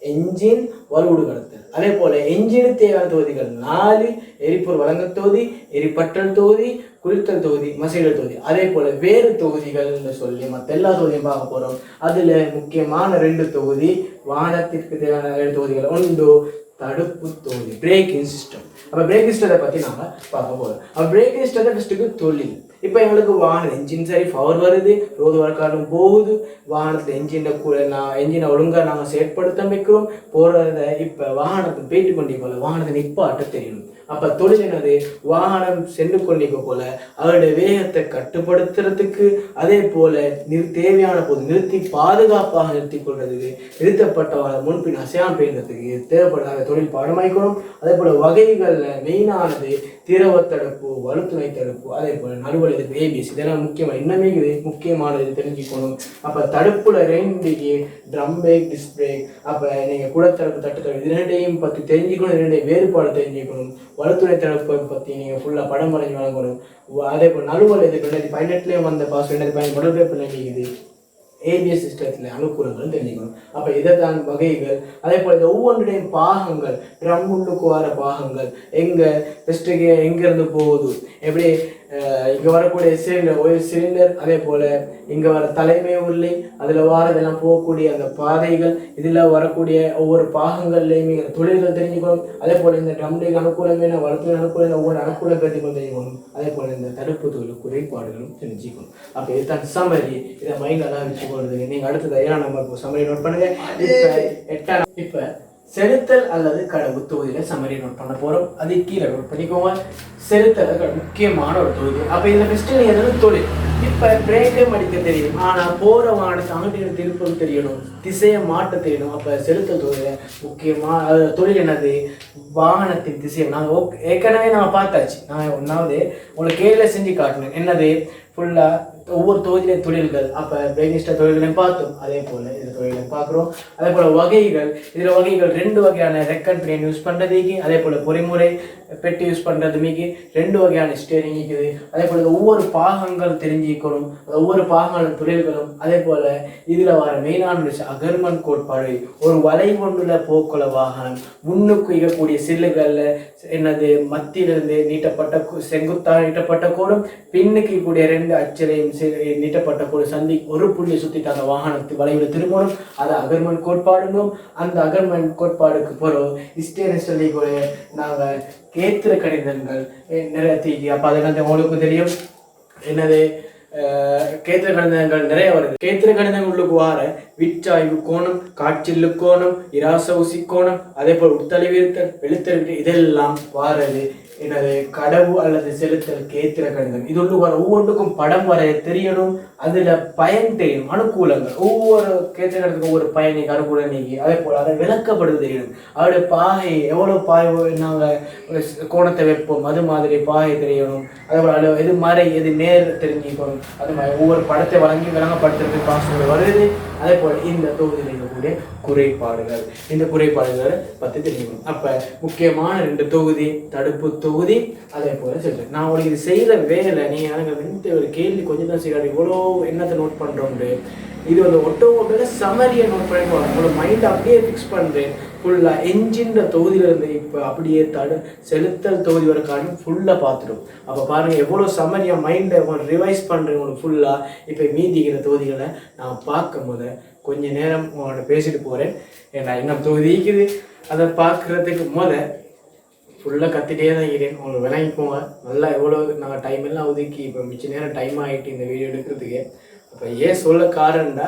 என்ஜின் வலுவூடு கடத்தல். அதே போல் என்ஜினுக்கு தேவையான தொகுதிகள் 4 எரிபொருள் வழங்கல் தொகுதி, எரிபற்றல் தொகுதி, குளித்தல் தொகுதி, மசைடல் தொகுதி. அதே போல் வேறு தொகுதிகள்னு சொல்லி மற்ற எல்லா தொகுதியும் பார்க்க போகிறோம். அதில் முக்கியமான 2 தொகுதி வாகனத்திற்கு தேவையான 2 தொகுதிகள். 1 தடுப்பு தொகுதி, பிரேக்கிங் சிஸ்டம். அப்போ பிரேக்கிங் சிஸ்டத்தை பற்றி நாங்கள் பார்க்க போகிறோம். அப்போ பிரேக்கிங் சிஸ்டத்தை ஃபஸ்ட்டுக்கு தொழில். இப்போ எங்களுக்கு வாகனம் என்ஜின் சரி பவர் வருது, ரோடு வரக்காலும் போகுது, வாகனத்தில் என்ஜினை ஒழுங்காக நாங்கள் செயற்படுத்த வைக்கிறோம் போகிறத. இப்போ வாகனத்தை போயிட்டு கொண்டே போல வாகனத்தை நிப்பாட்ட தெரியணும். அப்போ தொழில் என்னது, வாகனம் சென்று கொண்டிருக்க போல அவருடைய வேகத்தை கட்டுப்படுத்துறதுக்கு, அதே போல தேவையான போது நிறுத்தி பாதுகாப்பாக நிறுத்தி கொள்றதுக்கு, நிறுத்தப்பட்டவங்களை முன்பின் அசையாமல் பேசுறதுக்கு தேவைப்படாத தொழில் பாடமாய்க்கணும். அதே போல வகைகளில் மெயினானது திரவ தடுப்பு, வலுத்துணை தடுப்பு, அதே போல நடுவல் எதிர்ப்பு, ஏபிஎஸ். இதெல்லாம் முக்கியமாக இன்னமே இது முக்கியமானது தெரிஞ்சுக்கணும். அப்போ தடுப்புல 2 ட்ரம் பிரேக், டிஸ்க் பிரேக். அப்போ நீங்கள் குடத்தடுப்பு, தட்டு தடுப்பு, இது 2ஐயும் பற்றி தெரிஞ்சுக்கணும். 2 வேறுபாடு தெரிஞ்சுக்கணும். வலுத்துணை தடுப்பை பற்றி நீங்கள் ஃபுல்லாக படம் வரைஞ்சி வழங்கணும். அதே போல் நடுவல் எதிர்ப்பு 2018 வந்த பாஸ் 2015 முதல் பேப்பர் நினைக்குது. ஏபிஎஸ் சிஸ்டத்தில் அனுகூலங்களும் தெரிஞ்சுக்கணும். அப்போ இதை தான் வகைகள். அதே போல் இந்த ஒவ்வொன்றுடையும் பாகங்கள், ட்ரம் உள்ளுக்கு வர பாகங்கள், எங்கே பெஸ்ட்டுக்கு எங்கேருந்து போகுது, எப்படி இங்கே வரக்கூடிய சிலிண்டர், ஆயில் சிலிண்டர், அதே போல் இங்கே வர தலைமை உள்ளி, அதில் வாரதெல்லாம் போகக்கூடிய அந்த பாதைகள், இதில் வரக்கூடிய ஒவ்வொரு பாகங்கள்லையுமே தொழில்கள் தெரிஞ்சுக்கணும். அதே போல் இந்த ட்ரம்லேக்கு அனுகூலமே வளர்த்து அனுகூலம், ஒவ்வொரு அனுகூலம் தெரிஞ்சுக்கணும். அதே போல் இந்த தடுப்பு தொழில் குறைபாடுகளும் தெரிஞ்சுக்கணும். அப்போ இதுதான் சம்மரி. இதை மைண்டெல்லாம் வச்சுக்கொள்றது. நீங்கள் அடுத்தது 7ஆம் நம்பர் சம்மரி நோட் பண்ணுங்கள். இப்போ 8ஆம் இப்போ செலுத்தல் அல்லது கடவு தொகுதியில் சம்மரி நோட் பண்ண போகிறோம். அது கீழே நோட் பண்ணிக்கோங்க. செலுத்தல் முக்கியமான ஒரு தொகுதி. அப்போ இதில் ஃபஸ்ட்டு எதாவது தொழில். இப்போ பிரேக்கே அடிக்க தெரியும், ஆனால் போகிற வாகனத்தை அங்கிட்டு திருப்பம் தெரியணும், திசையை மாட்ட தெரியணும். அப்போ செலுத்தல் தொழில் முக்கியமாக தொழில் என்னது, வாகனத்தின் திசையை நாங்கள் ஏற்கனவே நாங்கள் பார்த்தாச்சு. நான் ஒன்றாவது உங்களுக்கு கீழே செஞ்சு காட்டினேன். என்னது ஃபுல்லாக ஒவ்வொரு தொகுதியிலே தொழில்கள். அப்போ பிரேக்கிங் சிஸ்டம் தொழில்களையும் பார்த்தோம். அதே போல் இதில் தொழில்களையும் பார்க்குறோம். அதே போல் வகைகள். இதில் வகைகள் 2 வகையான ரெக்கன் ட்ரெயின் யூஸ் பண்ணுறதுக்கு, அதே போல் பொறிமுறை பெட்டி யூஸ் பண்ணுறது மீக்கி 2 வகையான ஸ்டேரிங் இருக்குது. அதே போல் ஒவ்வொரு பாகங்கள் தெரிஞ்சுக்கணும், ஒவ்வொரு பாகங்களும் தொழில்களும். அதே போல் இதில் வர மெயினான விஷயம் அகர்மன் கோட்பாடு. ஒரு வலை கொண்டுள்ள போக்குல வாகனம் முன்னுக்கு இயக்கக்கூடிய சில்லுகளில் என்னது மத்தியிலிருந்து நீட்டப்பட்ட செங்குத்தாக நீட்டப்பட்ட கோடும், பின்னுக்கு கூடிய 2 அச்சரையும் நீட்டப்பட்ட கோடு சந்தி ஒரு புள்ளியை சுற்றிட்டு அந்த வாகனத்து வளைவில் திரும்பணும். அது அகர்மன் கோட்பாடுங்கும். அந்த அகர்மன் கோட்பாடுக்கு போகிறோம் இஸ்டேனஸ் சொல்லி கூட நாங்கள் கேத்திர கணிதங்கள் நிறைய. அப்போ அது உங்களுக்கு தெரியும் என்னது, கேத்திர கணிதங்கள் நிறைய வருது. கேத்திர கணிதங்களுக்கு வார விற்றாய்வு கோணம், காட்சில்லு கோணம், இராச ஊசி கோணம், அதே போல் உட்தலைவிருத்தல், எழுத்தறிவித்தல், இதெல்லாம் வாரது என்னது கடவு அல்லது செலுத்தல் கேத்திர கணிதம். இது ஒவ்வொன்றுக்கும் படம் வரைய தெரியணும். அதில் பயன் தெரியும், அனுகூலங்கள். ஒவ்வொரு கேத்திர கணிதத்துக்கும் ஒவ்வொரு பயணிக்கு அனுகூலம் நீக்கி, அதே போல் அதை விளக்கப்படுது தெரியணும். அவருடைய பாகை எவ்வளோ பாய் நாங்கள் கோணத்தை வைப்போம், அது மாதிரி பாகை தெரியணும். அதே போல் எது மறை எது நேர் தெரிஞ்சுக்கணும். அது மாதிரி ஒவ்வொரு படத்தை வழங்கி விளங்கப்படுத்துறதுக்கு பாசங்கள் வருது. அதே போல் இந்த தொகுதியில் இருக்கக்கூடிய குறைபாடுகள், இந்த குறைபாடுகளை பற்றி தெரிஞ்சுக்கணும். அப்போ முக்கியமான 2 தொகுதி தடுப்பு தொகுதி, அதே போல் சொல்கிறேன். நான் உங்களுக்கு இது செய்கிற வேலை நீங்கள் எனக்கு ஒரு கேள்வி கொஞ்சம் தான் செய்யறாரு, இவ்வளோ என்னத்தை நோட் பண்ணுறோம்னு. இது வந்து ஒட்டோமொபைலில் சமரியை நோட் பண்ணி உங்களோட மைண்டை அப்படியே ஃபிக்ஸ் பண்ணுறேன். ஃபுல்லாக என்ஜின் தொகுதியிலேருந்து இப்போ அப்படியே செலுத்தல் தொகுதி வரைக்கும் ஃபுல்லாக பார்த்துடும். அப்போ பாருங்கள் எவ்வளோ சமரியாக மைண்டை ரிவைஸ் பண்ணுறேன் உங்களுக்கு ஃபுல்லாக. இப்போ மீதிக்கிற தொகுதிகளை நான் பார்க்கும் போது கொஞ்சம் நேரம் உங்களோட பேசிட்டு போகிறேன். ஏன்னா இன்னும் தொகுதி இருக்குது, அதை பார்க்குறதுக்கு ஃபுல்லாக கற்றுட்டே தான் இருக்கிறேன். உங்களுக்கு விளங்கிக்கோங்க நல்லா. எவ்வளோ நாங்கள் டைம் எல்லாம் ஒதுக்கி இப்போ மிச்ச நேரம் டைம் ஆகிட்டு இந்த வீடியோ எடுக்கிறதுக்கு. அப்போ ஏன் சொல்ல காரணம்டா,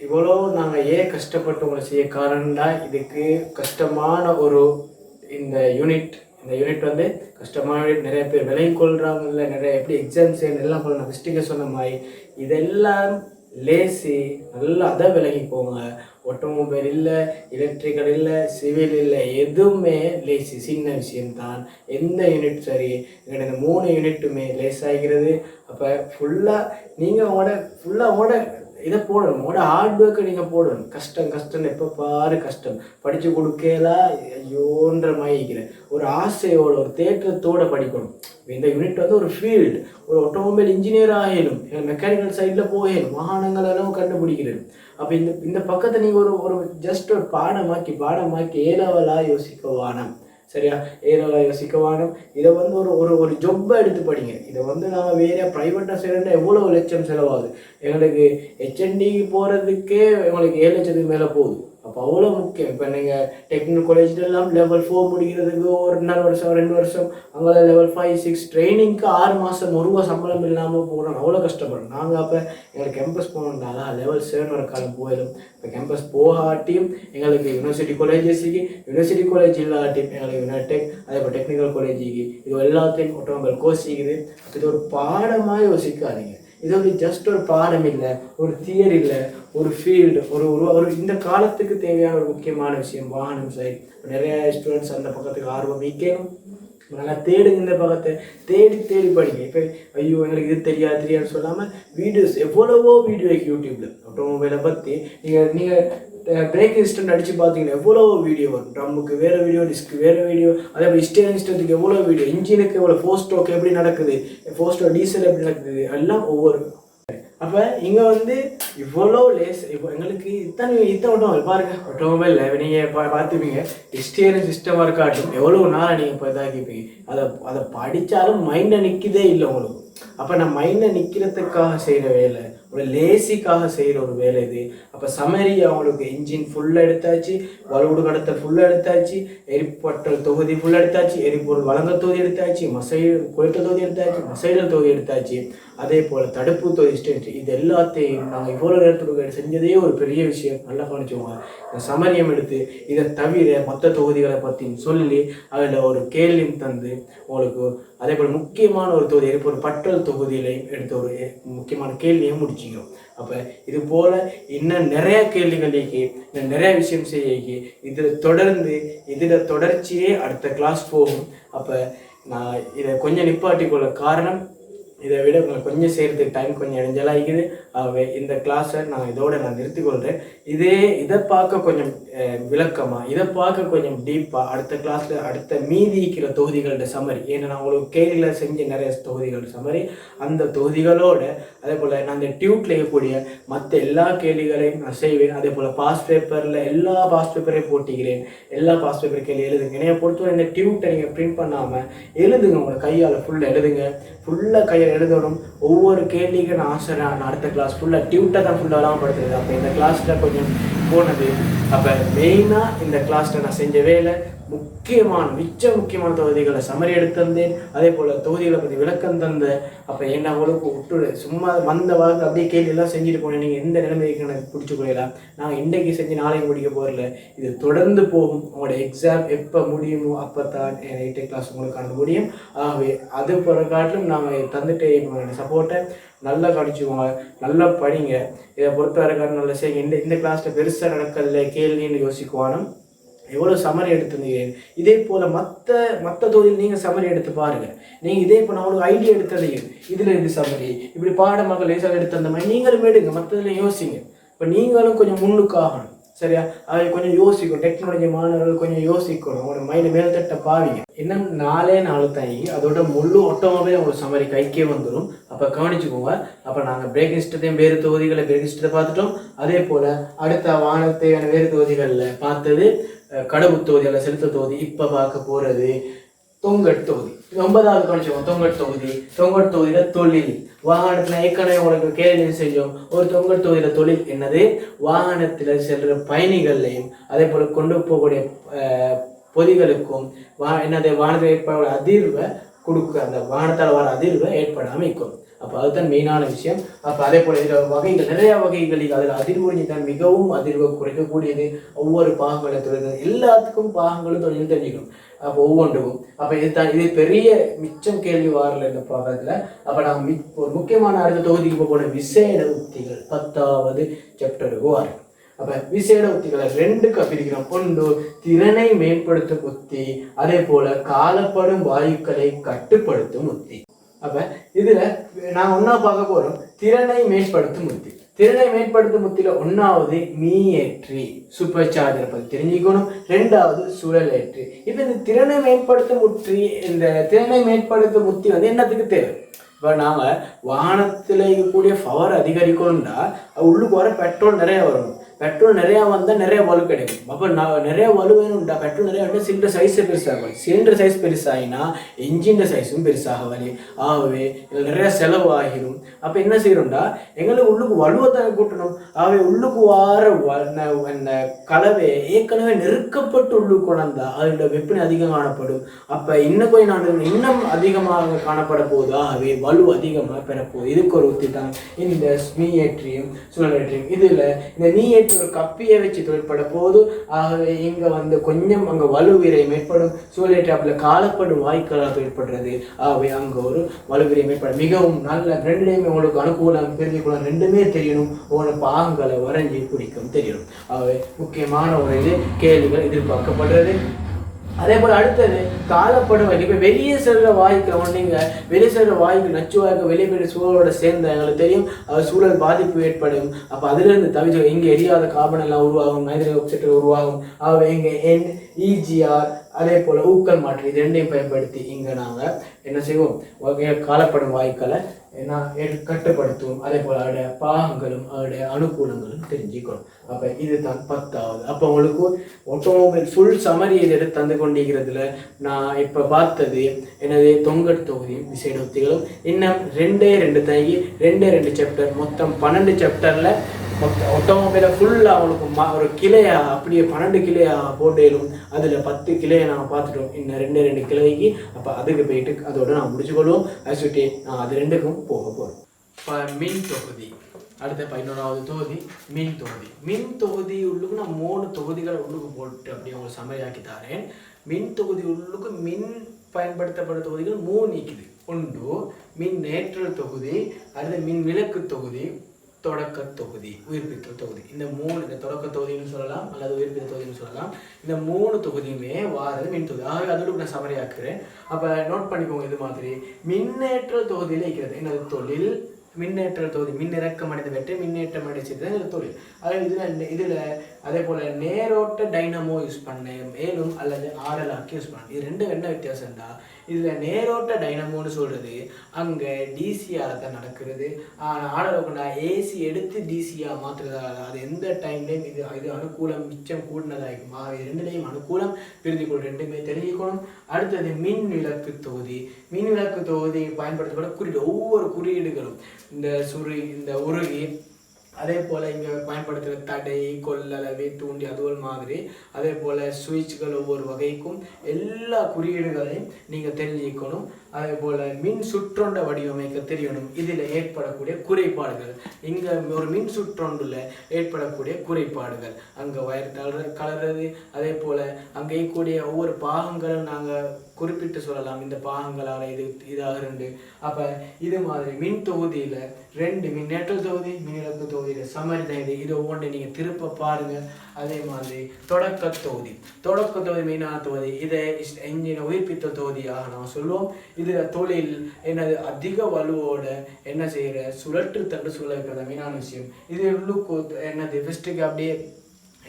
இவ்வளோ நாங்கள் ஏன் கஷ்டப்பட்டு உங்களை செய்ய காரணம்டா, இதுக்கு கஷ்டமான ஒரு இந்த யூனிட் வந்து கஷ்டமான நிறைய பேர் விலகி கொள்கிறாங்கல்ல, நிறைய எப்படி எக்ஸாம்ஸ் எல்லாம் போல நான் ஃபஸ்ட்டுக்கு சொன்ன மாதிரி இதெல்லாம் லேசி நல்லா அதை விலகி போங்க. ஆட்டோமொபைல் இல்லை, எலக்ட்ரிக்கல் இல்லை, சிவில் இல்லை, எதுவுமே லேசி சின்ன விஷயம்தான். எந்த யூனிட் சரி, எங்களோட இந்த 3 யூனிட்டுமே லேஸ் ஆகிறது. அப்போ ஃபுல்லாக நீங்கள் உங்களோட இதை போடணும், உங்களோட ஹார்ட் ஒர்க்கை நீங்கள் போடணும். கஷ்டம் எப்போ பாரு கஷ்டம், படித்து கொடுக்கலாம் ஐயோன்ற மாதிரி ஒரு ஆசையோட ஒரு தேற்றத்தோடு படிக்கணும். இந்த யூனிட் வந்து ஒரு ஃபீல்டு, ஒரு ஆட்டோமொபைல் இன்ஜினியர் ஆகிடும், மெக்கானிக்கல் சைடில் போயிடும், வாகனங்கள் எல்லாம் கண்டுபிடிக்கிறது. அப்போ இந்த பக்கத்தை நீங்கள் ஒரு ஜஸ்ட் ஒரு பாடமாக்கி ஏலவலாக யோசிக்க வானம். சரியா, ஏலவலாக யோசிக்க வானம். இதை வந்து ஒரு ஜொப்பை எடுத்து படிங்க. இதை வந்து நாங்கள் வேறு ப்ரைவேட்டாக செய்கிறோன்னா எவ்வளோ லட்சம் செலவாகுது. எங்களுக்கு ஹெச்என்டிக்கு போகிறதுக்கே எங்களுக்கு 7 லட்சத்துக்கு மேலே போகுது. அப்போ அவ்வளோ முக்கியம். இப்போ நீங்கள் டெக்னிக்கல் காலேஜ்லாம் லெவல் 4 முடிக்கிறதுக்கு 1.5 வருஷம் 2 வருஷம், அங்கே லெவல் 5, 6 ட்ரைனிங்க்கு 6 மாதம் 1 ரூபா சம்பளம் இல்லாமல் போகிறோம். அவ்வளோ கஷ்டப்படும். நாங்கள் அப்போ எங்களுக்கு கேம்பஸ் போகணுன்னால லெவல் 7 வர காலம் போயிடும். இப்போ கேம்பஸ் போகாட்டியும் எங்களுக்கு யூனிவர்சிட்டி காலேஜ் இல்லாட்டியும் எங்களுக்கு யுனைடெக், அதே போல் டெக்னிக்கல் காலேஜுக்கு இது எல்லாத்தையும் ஆட்டோமொபைல் கோர்ஸ் இருக்குது. இது ஒரு பாடமாக யோசிக்காதீங்க. இது வந்து ஜஸ்ட் ஒரு பாடம் இல்லை, ஒரு தியரி இல்லை, ஒரு ஃபீல்டு, ஒரு இந்த காலத்துக்கு தேவையான ஒரு முக்கியமான விஷயம் வாகனம் சைடு. நிறைய ஸ்டூடெண்ட்ஸ் அந்த பக்கத்துக்கு ஆர்வம் வைக்கணும். நல்லா தேடுங்க, இந்த பக்கத்தை தேடி படிங்க. இப்போ ஐயோ எங்களுக்கு இது தெரியாதுன்னு சொல்லாமல் வீடியோஸ் எவ்வளவோ வீடியோ யூடியூப்பில் ஆட்டோமொபைலை பற்றி நீங்கள் பிரேக் இன்ஸ்டன்ட் அடித்து பார்த்தீங்கன்னா எவ்வளோ வீடியோ வரும். ட்ரம்முக்கு வேறு வீடியோ, டிஸ்க்கு வேறு வீடியோ, அதே மாதிரி ஸ்டேரிங் சிஸ்டத்துக்கு எவ்வளோ வீடியோ, இன்ஜினுக்கு எவ்வளோ, ஃபோர் ஸ்ட்ரோக் எப்படி நடக்குது, ஃபோர் ஸ்ட்ரோக் டீசல் எப்படி நடக்குது, எல்லாம் ஒவ்வொரு. அப்போ இங்கே வந்து இவ்வளோ இப்போ எங்களுக்கு இத்தனை ஆட்டோமொபைல் பாருங்கள். ஆட்டோமொபைலில் நீங்கள் பார்த்துப்பீங்க ஸ்டேரிங் சிஸ்டமாக இருக்காட்டும் எவ்வளோ நாளாக நீங்கள் இப்போ இதாகிப்பீங்க. அதை படித்தாலும் மைண்டை நிற்கதே இல்லை உங்களுக்கு. அப்போ நான் மைண்டை நிற்கிறதுக்காக செய்கிற வேலை, ஒரு லேசிக்காக செய்கிற ஒரு வேலை இது. அப்போ சமரி அவங்களுக்கு இன்ஜின் ஃபுல்லாக எடுத்தாச்சு, வலுவுடு கடத்தல் ஃபுல்லாக எடுத்தாச்சு, எரிப்பற்றல் தொகுதி ஃபுல்லாக எடுத்தாச்சு, எரிபொருள் வழங்க தொகுதி எடுத்தாச்சு, குளிட்ட தொகுதி எடுத்தாச்சு, மசைடல் தொகுதி எடுத்தாச்சு, அதே போல் தடுப்பு தொகுதி ஸ்டேட். இது எல்லாத்தையும் நாங்கள் இவ்வளோ நேரத்துக்கு செஞ்சதே ஒரு பெரிய விஷயம். நல்லா கவனிச்சுக்கோங்க. இந்த சமரியம் எடுத்து இதை தவிர மற்ற தொகுதிகளை பற்றி சொல்லி அதில் ஒரு கேள்வி தந்து உங்களுக்கு, அதே போல் முக்கியமான ஒரு தொகுதி எரிபொருள் பற்றல் தொகுதியிலையும் எடுத்த ஒரு முக்கியமான கேள்வியை முடிச்சுக்கிறோம். அப்போ இது போல் இன்னும் நிறைய கேள்விகளுக்கு, இன்னும் நிறைய விஷயம் செய்ய இதில் தொடர்ச்சியே அடுத்த கிளாஸ் போகும். அப்போ நான் இதை கொஞ்சம் நிப்பாட்டிக்கொள்ள காரணம், இதை விட உங்களுக்கு கொஞ்சம் செய்கிறதுக்கு டைம் கொஞ்சம் இடைஞ்சலாகிக்குது. ஆகவே இந்த கிளாஸை நான் நான் நிறுத்திக்கொள்கிறேன். இதை பார்க்க கொஞ்சம் விளக்கமாக, இதை பார்க்க கொஞ்சம் டீப்பாக அடுத்த கிளாஸில் அடுத்த மீதி இருக்கிற தொகுதிகளோட சம்மரி, ஏன்னா நான் உங்களுக்கு கேள்வியில் செஞ்ச நிறைய தொகுதிகளோட சம்மரி, அந்த தொகுதிகளோட அதே போல் நான் அந்த டியூட்டில் இருக்கக்கூடிய மற்ற எல்லா கேள்விகளையும் நான் செய்வேன். அதே போல் பாஸ் பேப்பரில் எல்லா பாஸ் பேப்பரையும் போட்டிக்கிறேன். எல்லா பாஸ் பேப்பர் கேள்வி எழுதுங்க. என்னைய பொறுத்தவரை இந்த டியூட்டை நீங்கள் பிரிண்ட் பண்ணாமல் எழுதுங்க, உங்களை கையால் ஃபுல்லாக எழுதுங்க. ஃபுல்லாக கையில் எழுதணும். ஒவ்வொரு கேள்விக்கு நான் ஆசை நான் அடுத்த கிளாஸ் ஃபுல்லாக டியூட்டை தான் ஃபுல்லாக படுத்துறது. அப்போ இந்த கிளாஸில் கொஞ்சம் போனது. அப்போ மெயினாக இந்த கிளாஸில் நான் செஞ்ச வேலை முக்கியமான தொகுதிகளை சமரி எடுத்து தந்தேன். அதே போல் தொகுதிகளை பற்றி விளக்கம் தந்தேன். அப்போ என்ன உங்களுக்கு விட்டு சும்மா வந்த வாரத்தில் அப்படியே கேள்வியெல்லாம் செஞ்சுட்டு போனேன். நீங்கள் எந்த நிலைமைக்கு எனக்கு பிடிச்சி போயிடலாம். நாங்கள் இன்றைக்கு செஞ்சு நாளைக்கு முடிக்க போகிறல, இது தொடர்ந்து போகும். உங்களோட எக்ஸாம் எப்போ முடியுமோ அப்போ தான் 8th கிளாஸ் உங்களுக்கு முடியும். ஆகவே அது போகிற காட்டிலும் நாங்கள் தந்துட்டு எங்களோட சப்போர்ட்டை நல்லா கடிச்சுக்கோங்க, நல்லா படிங்க. இதை பொறுத்த வரைக்கும் நல்லா செய்யுங்க. இந்த கிளாஸில் பெருசாக நடக்கல கேள்வின்னு யோசிக்குவானோ எவ்வளோ சமரி எடுத்துருந்தீங்க. இதே போல் மற்ற தொழில் நீங்கள் சமரி எடுத்து பாருங்கள். நீங்கள் இதே இப்போ நான் உங்களுக்கு ஐடியா எடுத்ததையும் இதில் இது சமரி இப்படி பாடமாக லேசாக எடுத்து அந்த மாதிரி நீங்களும் எடுங்க. மற்றதில் யோசிங்க. இப்போ நீங்களும் கொஞ்சம் முன்னுக்காகணும். சரியா, அதை கொஞ்சம் யோசிக்கும். டெக்னாலஜி மாணவர்கள் கொஞ்சம் யோசிக்கணும். அவங்களோட மைண்டு மேல்தட்ட பாருங்க. இன்னும் 4 நாள் தாங்கி அதோட முழு ஆட்டோமொபைல் ஒரு சமரி கைக்கே வந்துடும். அப்போ கவனிச்சுக்கோங்க. அப்போ நாங்கள் பிரேக் இன்ஸ்டத்தையும் வேறு தொகுதிகளை பிரேக் இன்ஸ்டத்தை பார்த்துட்டோம். அதே போல் அடுத்த வானத்தையான வேறு தொகுதிகளில் பார்த்தது கடவு தொகுதி அல்ல செலுத்த தொகுதி. இப்போ பார்க்க போகிறது தொங்கட் தொகுதி. 9வது கவனிச்சோம். தொங்கட் தொகுதியில் தொழில் வாகனத்தில் ஏற்கனவே உங்களுக்கு கேள்வி செஞ்சோம். ஒரு தொங்கட் தொகுதியில் தொழில் என்னது, வாகனத்தில் செல்கிற பயணிகளையும் அதே போல் கொண்டு போகக்கூடிய பொதிகளுக்கும் என்னது வாகனத்தில் ஏற்பட அதிர்வை கொடுக்க, அந்த வாகனத்தால் வர அதிர்வை ஏற்படாமல் இருக்கும். அப்போ அதுதான் மெயினான விஷயம். அப்போ அதே போல் இதில் வகைகள் நிறைய வகைகள். அதில் அதிர்வு தான் மிகவும் அதிர்வை குறைக்கக்கூடியது. ஒவ்வொரு பாகங்களை தொழில் எல்லாத்துக்கும் பாகங்களும் தொழில் தெரிஞ்சுக்கணும். அப்போ ஒவ்வொன்றுக்கும் அப்போ இது பெரிய மிச்சம் கேள்வி வாரல இந்த பாகத்தில். அப்போ நாங்கள் ஒரு முக்கியமான அடுத்த தொகுதிக்கு போன விசேட உத்திகள் 10வது சாப்டருக்கு வரும். அப்போ விசேட உத்திகளை 2க்கு பிரிக்கிறோம். ஒன்று திறனை மேம்படுத்தும் உத்தி, அதே போல் காலப்படும் வாயுக்களை கட்டுப்படுத்தும் உத்தி. அப்போ இதில் நாங்கள் ஒன்றா பார்க்க போகிறோம் திறனை மேம்படுத்தும் உத்தி. திறனை மேம்படுத்தும் முத்தில ஒன்றாவது மீயேற்றி சூப்பர் சார்ஜரை பற்றி தெரிஞ்சுக்கணும். 2வது சுழலேற்றி. இப்போ இந்த திறனை மேம்படுத்தும் முத்தி வந்து என்னத்துக்கு தேவை? இப்போ நாங்கள் வாகனத்தில் இருக்கக்கூடிய பவர் அதிகரிக்கணும்னா உள்ளுக்கு வர பெட்ரோல் நிறைய வரணும். பெட்ரோல் நிறையா வந்தால் நிறைய வலு கிடைக்கும். அப்போ நிறைய வலு வேணும்டா, பெட்ரோல் நிறையா வந்தால் சிலிண்டர் சைஸை பெருசாகும். சிலிண்டர் சைஸ் பெருசாகினா என்ஜின் சைஸும் பெருசாகவலி ஆகவே நிறைய செலவு ஆகிடும். அப்போ என்ன செய்யணும்டா, எங்களுக்கு உள்ளுக்கு வலுவை தான் கூட்டணும். ஆகவே உள்ளுக்கு வார அந்த கலவை ஏற்கனவே நெருக்கப்பட்டு உள்ளுக்கு கொண்டாந்தா அதோட வெப்பனை அதிகம் காணப்படும். அப்போ இன்னும் கொஞ்சம் நாள் இன்னும் அதிகமாக காணப்பட போகுது. ஆகவே வலு அதிகமாக பெறப்போகுது. இதுக்கு ஒரு உத்தி தான் இந்த மீயேற்றியும் சுழலேற்றியும். இதில் இந்த மீயேற்றி ஒரு கப்பியை வச்சு தொழிற்பட போது. ஆகவே இங்கே வந்து கொஞ்சம் அங்கே வலுவிரை மேற்படும். சுழலேற்றாப்பில் காலப்படும் வாய்க்காலாக தொழிற்படுறது. ஆகவே அங்கே ஒரு வலுவிரை மேற்படும். மிகவும் நல்ல ரெண்டுலேயுமே உங்களுக்கு அனுகூலம் தெரிஞ்சுக்கலாம். ரெண்டுமே தெரியணும். உங்களோட பாகங்களை வரைஞ்சி பிடிக்கும் தெரியணும். ஆகவே முக்கியமான ஒரு இது கேள்விகள் எதிர்பார்க்கப்படுறது. அதே போல் அடுத்தது காலப்படும் வாய்க்கு. இப்போ வெளியே செல்கிற வாய்க்கு நீங்கள் வெளியே செல்கிற வாய்க்கு நச்சு வாய்க்கு வெளியே போய்ட்டு சூழலோட சேர்ந்த எங்களுக்கு தெரியும் அது சூழல் பாதிப்பு ஏற்படும். அப்போ அதிலிருந்து தவிர இங்கே எரியாத கார்பன் எல்லாம் உருவாகும், நைட்ரஜன் ஆக்சைடு உருவாகும். ஆகவே இங்கே NEGR அதே போல் ஊக்கல் மாற்றி இது ரெண்டையும் பயன்படுத்தி இங்கே நாங்கள் என்ன செய்வோம், காலப்படும் வாய்க்களை கட்டுப்படுத்துவோம். அதே போல் அதோடைய பாகங்களும் அதோடைய அனுகூலங்களும் தெரிஞ்சுக்கணும். அப்போ இதுதான் 10வது. அப்போ உங்களுக்கு ஆட்டோமொபைல் ஃபுல் சமரி இது எடுத்து தந்து கொண்டிருக்கிறதுல நான் இப்போ பார்த்தது எனது தொங்கட் தொகுதியும் விசேட உத்திகளும் இன்னும் 2 தங்கி 2 சாப்டர் மொத்தம் 12 சாப்டரில் மொத்தம் ஆட்டோமொபைலை ஃபுல்லாக அவங்களுக்கு ஒரு கிளையா அப்படியே 12 கிளையா போட்டேலும் அதில் 10 கிளையை நாங்கள் பார்த்துட்டோம். இன்னும் 2 கிளைக்கு. அப்போ அதுக்கு போயிட்டு அதோட நான் முடிச்சுக்கொள்வோம். அது சுட்டி நான் அது 2க்கும் போக போகிறோம். இப்போ மின் தொகுதி அடுத்த 11வது தொகுதி மின் தொகுதி. மின் தொகுதி உள்ளுக்கு நான் 3 தொகுதிகளை உள்ளுக்கு போட்டு அப்படி உங்களுக்கு சமையாக்கி தாரேன். மின் தொகுதி உள்ளுக்கு மின் பயன்படுத்தப்பட்ட தொகுதிகள் 3 நீக்குது. ஒன்று மின் நேற்றல் தொகுதி, அடுத்து மின் விளக்கு தொகுதி, தொடக்க தொகுதி, உயிர்ப்பித்தல் தொகுதி. இந்த 3 இந்த தொடக்க தொகுதின்னு சொல்லலாம் அல்லது உயிர்ப்பித்தல் தொகுதின்னு சொல்லலாம். இந்த 3 தொகுதியுமே வாரது மின் தொகுதி. ஆகவே அதோட நான் சமரியாக்குறேன். அப்போ நோட் பண்ணிக்கோங்க. இது மாதிரி மின்னேற்றல் தொகுதியில் இருக்கிறது எனது தொழில். மின்னேற்றல் தொகுதி மின் இறக்கம் அடைந்தவற்றை மின்னேற்றம் அடைச்சது எனது தொழில். அதாவது இதில் அதே போல் நேரோட்ட டைனமோ யூஸ் பண்ணேன் மேலும் அல்லது ஆடலாக்கி யூஸ் பண்ணேன். இது 2 என்ன வித்தியாசம்டா, இதில் நேரோட்ட டைனமோன்னு சொல்கிறது அங்கே டிசிஆர் தான் நடக்கிறது. ஆனால் ஆடலோக்கண்டா ஏசி எடுத்து டிசிஆர் மாற்றுறதா அது எந்த டைம்லேயும் இது அனுகூலம் மிச்சம் கூடினதாகும். இது 2லேயும் அனுகூலம் பிரிந்துக்கொள் 2மே தெரிஞ்சுக்கணும். அடுத்தது மின் விளக்கு தொகுதி. மின் விளக்கு தொகுதி பயன்படுத்தப்பட குறியீடு ஒவ்வொரு குறியீடுகளும் இந்த உருகி அதே போல் இங்கே பயன்படுத்துகிற தடை கொள்ளளவை தூண்டி அதுவல் மாதிரி அதே போல் சுவிட்சுகள் ஒவ்வொரு வகைக்கும் எல்லா குறியீடுகளையும் நீங்கள் தெரிஞ்சுக்கணும். அதே போல் மின் சுற்றொண்ட வடிவமைக்க தெரியணும். இதில் ஏற்படக்கூடிய குறைபாடுகள் இங்கே ஒரு மின் சுற்றொண்டில் ஏற்படக்கூடிய குறைபாடுகள் அங்கே வயர் கலர்றது அதே போல் அங்கே கூடிய ஒவ்வொரு பாகங்களும் நாங்கள் குறிப்பிட்டு சொல்லலாம். இந்த பாகங்களால் இதாகிறது. அப்போ இது மாதிரி மின் தொகுதியில் 2 மின்னேற்றல் தொகுதி மின் இலக்கு தொகுதியில் சமரிதை இது ஒவ்வொன்றை நீங்கள் திருப்ப பாருங்கள். அதே மாதிரி தொடக்க தொகுதி மெயினான தொகுதி. இதை என்ஜினை உயிர்ப்பித்தல் தொகுதியாக நாம் சொல்லுவோம். இதில் தொழில் என்னது அதிக வலுவோட என்ன செய்கிற சுழற்று தண்டு சுழற்கிறது மெயினான விஷயம். இது உள்ளுக்கு என்னது ஃபஸ்ட்டுக்கு அப்படியே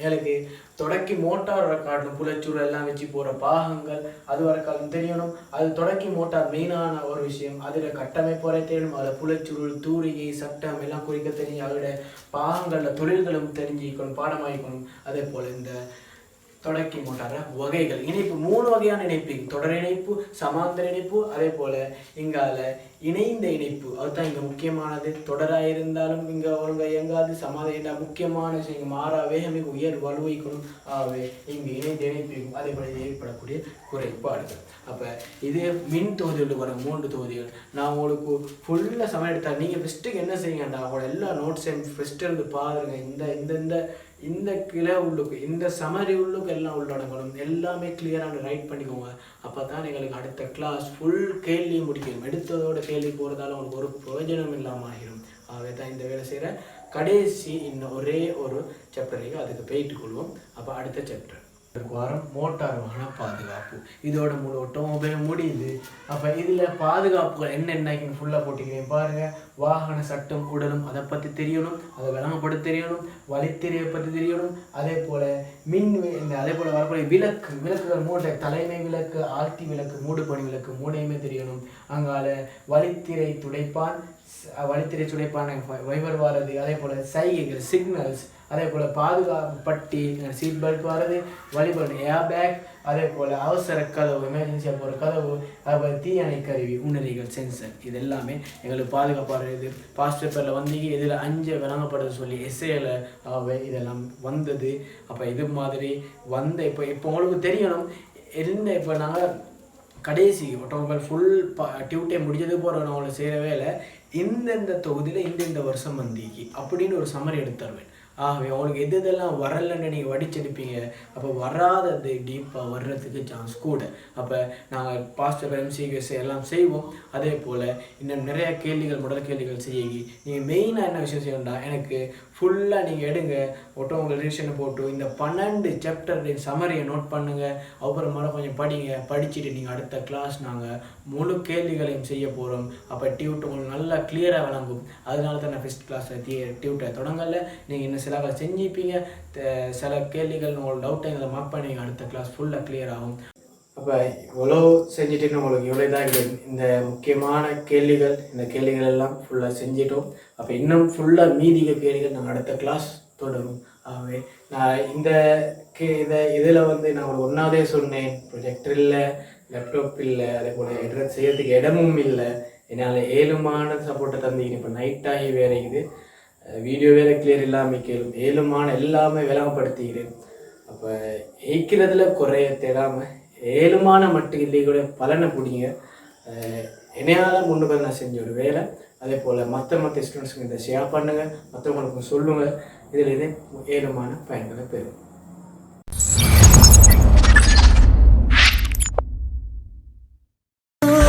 எனக்கு தொடக்கி மோட்டார் காட்டணும். புலச்சூர் எல்லாம் வச்சு போகிற பாகங்கள் அது வரைக்காலும் தெரியணும். அது தொடக்கி மோட்டார் மெயினான ஒரு விஷயம். அதில் கட்டமைப்பு வரை தெரியணும். அதில் புலச்சுருள் தூரிகை சட்டம் எல்லாம் குறிக்க தெரியும். அதோட பாகங்களில் தொழில்களும் தெரிஞ்சுக்கணும் பாடமாயிக்கணும். அதே போல் இந்த தொடக்கி மோட்டார வகைகள் இணைப்பு 3 வகையான இணைப்பு. தொடர் இணைப்பு, சமாந்தர இணைப்பு, அதே போல் இங்கால இணைந்த இணைப்பு. அதுதான் இங்கே முக்கியமானது. தொடராக இருந்தாலும் இங்கே ஒழுங்காக இயங்காது. சமாதான முக்கியமான விஷயம் இங்கே மாறா வேகமிகு உயர் வலுவைக்கணும். ஆகவே இங்கே இணைந்த இணைப்பிக்கும் அதே போல் ஏற்படக்கூடிய குறைபாடுகள். அப்போ இது மின் தொகுதிகளில் வர 3 தொகுதிகள். நான் உங்களுக்கு ஃபுல்லாக சமையல் எடுத்தால் நீங்கள் ஃபஸ்ட்டுக்கு என்ன செய்யுங்கண்டா அவங்களோட எல்லா நோட்ஸையும் ஃபஸ்ட்டு இருந்து பாருங்கள். இந்த கிளை உள்ளுக்கு இந்த சமரி உள்ளுக்கு எல்லாம் உள்ளடங்கணும். எல்லாமே கிளியரான ரைட் பண்ணிக்கோங்க. அப்போ தான் எங்களுக்கு அடுத்த கிளாஸ் ஃபுல் கேள்வி முடிக்கணும். எடுத்ததோட கேள்வி போகிறதால அவனுக்கு ஒரு பிரயோஜனம் இல்லாமல் ஆகிடும். ஆகவே தான் இந்த வேலை செய்கிற கடைசி இன்னும் ஒரே ஒரு சாப்டருக்கு அதுக்கு போயிட்டு கொள்வோம். அப்போ அடுத்த சாப்டர் வாரம் மோட்டார் வாகன பாதுகாப்பு இதோட முழு ஆட்டோமொபைல் முடியுது. அப்போ இதில் பாதுகாப்புகள் என்னென்ன ஃபுல்லாக போட்டிக்கிறேன் பாருங்கள். வாகன சட்டம் உடலும் அதை பற்றி தெரியணும், அதை விளங்கப்பட தெரியணும், வழித்திரையை பற்றி தெரியணும், அதே போல் அதே போல் வரக்கூடிய விளக்குகள் மூட தலைமை விளக்கு, ஆழ்த்தி விளக்கு, மூடுபணி விளக்கு மூடையுமே தெரியணும். அங்கால வழித்திரை துடைப்பான், வைவர் வாரது, அதே போல் சைகைகள் சிக்னல்ஸ், அதே போல் பாதுகாப்பு பட்டி, சீட் பெல்ட் வாரது, வழிபாடு ஏர் பேக், அதே போல் அவசர கதவு, எமர்ஜென்சியாக போகிற கதவு, அதுபோல் தீயணை கருவி, உணரிகள், சென்சர், இது எல்லாமே எங்களுக்கு பாதுகாப்பாக இருக்குது. பாஸ்ட் பேப்பரில் வந்து இதில் 5 விளங்கப்படுது சொல்லி எஸ்ஏல இதெல்லாம் வந்தது. அப்போ இது மாதிரி இப்போ உங்களுக்கு தெரியணும் என்ன. இப்போ நாங்கள் கடைசி ஆட்டோமொபைல் ஃபுல் டியூட்டே முடிஞ்சது போகிறவங்க அவங்கள செய்கிற வேலை இந்தந்த தொகுதியில் இந்த வருஷம் வந்திக்கு அப்படின்னு ஒரு சம்மரி எடுத்து தருவேன். ஆகவே அவங்களுக்கு இதெல்லாம் வரலன்னு நீங்கள் வடிச்செடுப்பீங்க. அப்போ வராதது டீப்பாக வர்றதுக்கு சான்ஸ் கூட. அப்போ நாங்கள் பாஸ்ட் எம்சிக்யூஎஸ் எல்லாம் செய்வோம். அதே போல் இன்னும் நிறைய முதல் கேள்விகள் செய்ய நீங்கள் மெயினாக என்ன விஷயம் செய்யணும்டா, எனக்கு ஃபுல்லாக நீங்கள் எடுங்க ஆட்டோமொபைல் ரிவிஷனை போட்டு இந்த 12 சாப்டரின் சம்மரியை நோட் பண்ணுங்கள். அப்புறமா கொஞ்சம் படிச்சுட்டு நீங்கள் அடுத்த கிளாஸ் நாங்கள் முழு கேள்விகளையும் செய்ய போகிறோம். அப்போ டியூட் உங்களுக்கு நல்லா கிளியராக விளங்கும். அதனால தான் நான் ஃபஸ்ட் கிளாஸில் டியூட்டை தொடங்கலை. நீங்கள் இன்னும் சில செஞ்சுப்பீங்க. சில கேள்விகள் உங்களுக்கு டவுட்டை இதில் மார்க் பண்ணி அடுத்த கிளாஸ் ஃபுல்லாக கிளியர் ஆகும். அப்போ இவ்வளோ செஞ்சுட்டு உங்களுக்கு இவ்வளோ தான் இந்த முக்கியமான கேள்விகள், இந்த கேள்விகள் எல்லாம் ஃபுல்லாக செஞ்சிட்டோம். அப்போ இன்னும் ஃபுல்லாக மீதிக கேள்விகள் நாங்கள் அடுத்த கிளாஸ் தொடரும். ஆகவே நான் இதில் வந்து நான் ஒரு ஒன்றாவதே சொன்னேன், ப்ரொஜெக்டர் இல்லை, லேப்டாப் இல்லை, அதே போல் எட்ரஸ் செய்யறதுக்கு இடமும் இல்லை. என்னால் ஏழுமான சப்போர்ட்டை தந்தீங்க. இப்போ நைட்டாகி வேறு இது வீடியோ வேறு கிளியர் இல்லாமல் ஏழுமான எல்லாமே விளங்கப்படுத்திக்கிறேன். அப்போ ஏய்க்கிறதுல குறைய தேடாமல் ஏழுமான மட்டும் இல்லைக்கூட பலனை பிடிங்க. என்னையால் முன்னுக்கு நான் செஞ்ச ஒரு வேலை. அதே போல் மற்ற ஸ்டூடெண்ட்ஸுக்கு இதை ஷேர் பண்ணுங்கள், மற்றவங்களுக்கும் சொல்லுங்கள். இதில் இது ஏழுமான பயன்களை பெறும்.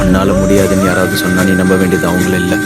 உன்னால் முடியாதுன்னு யாராவது சொன்னா நீ நம்ப வேண்டியது அவங்கள இல்லை.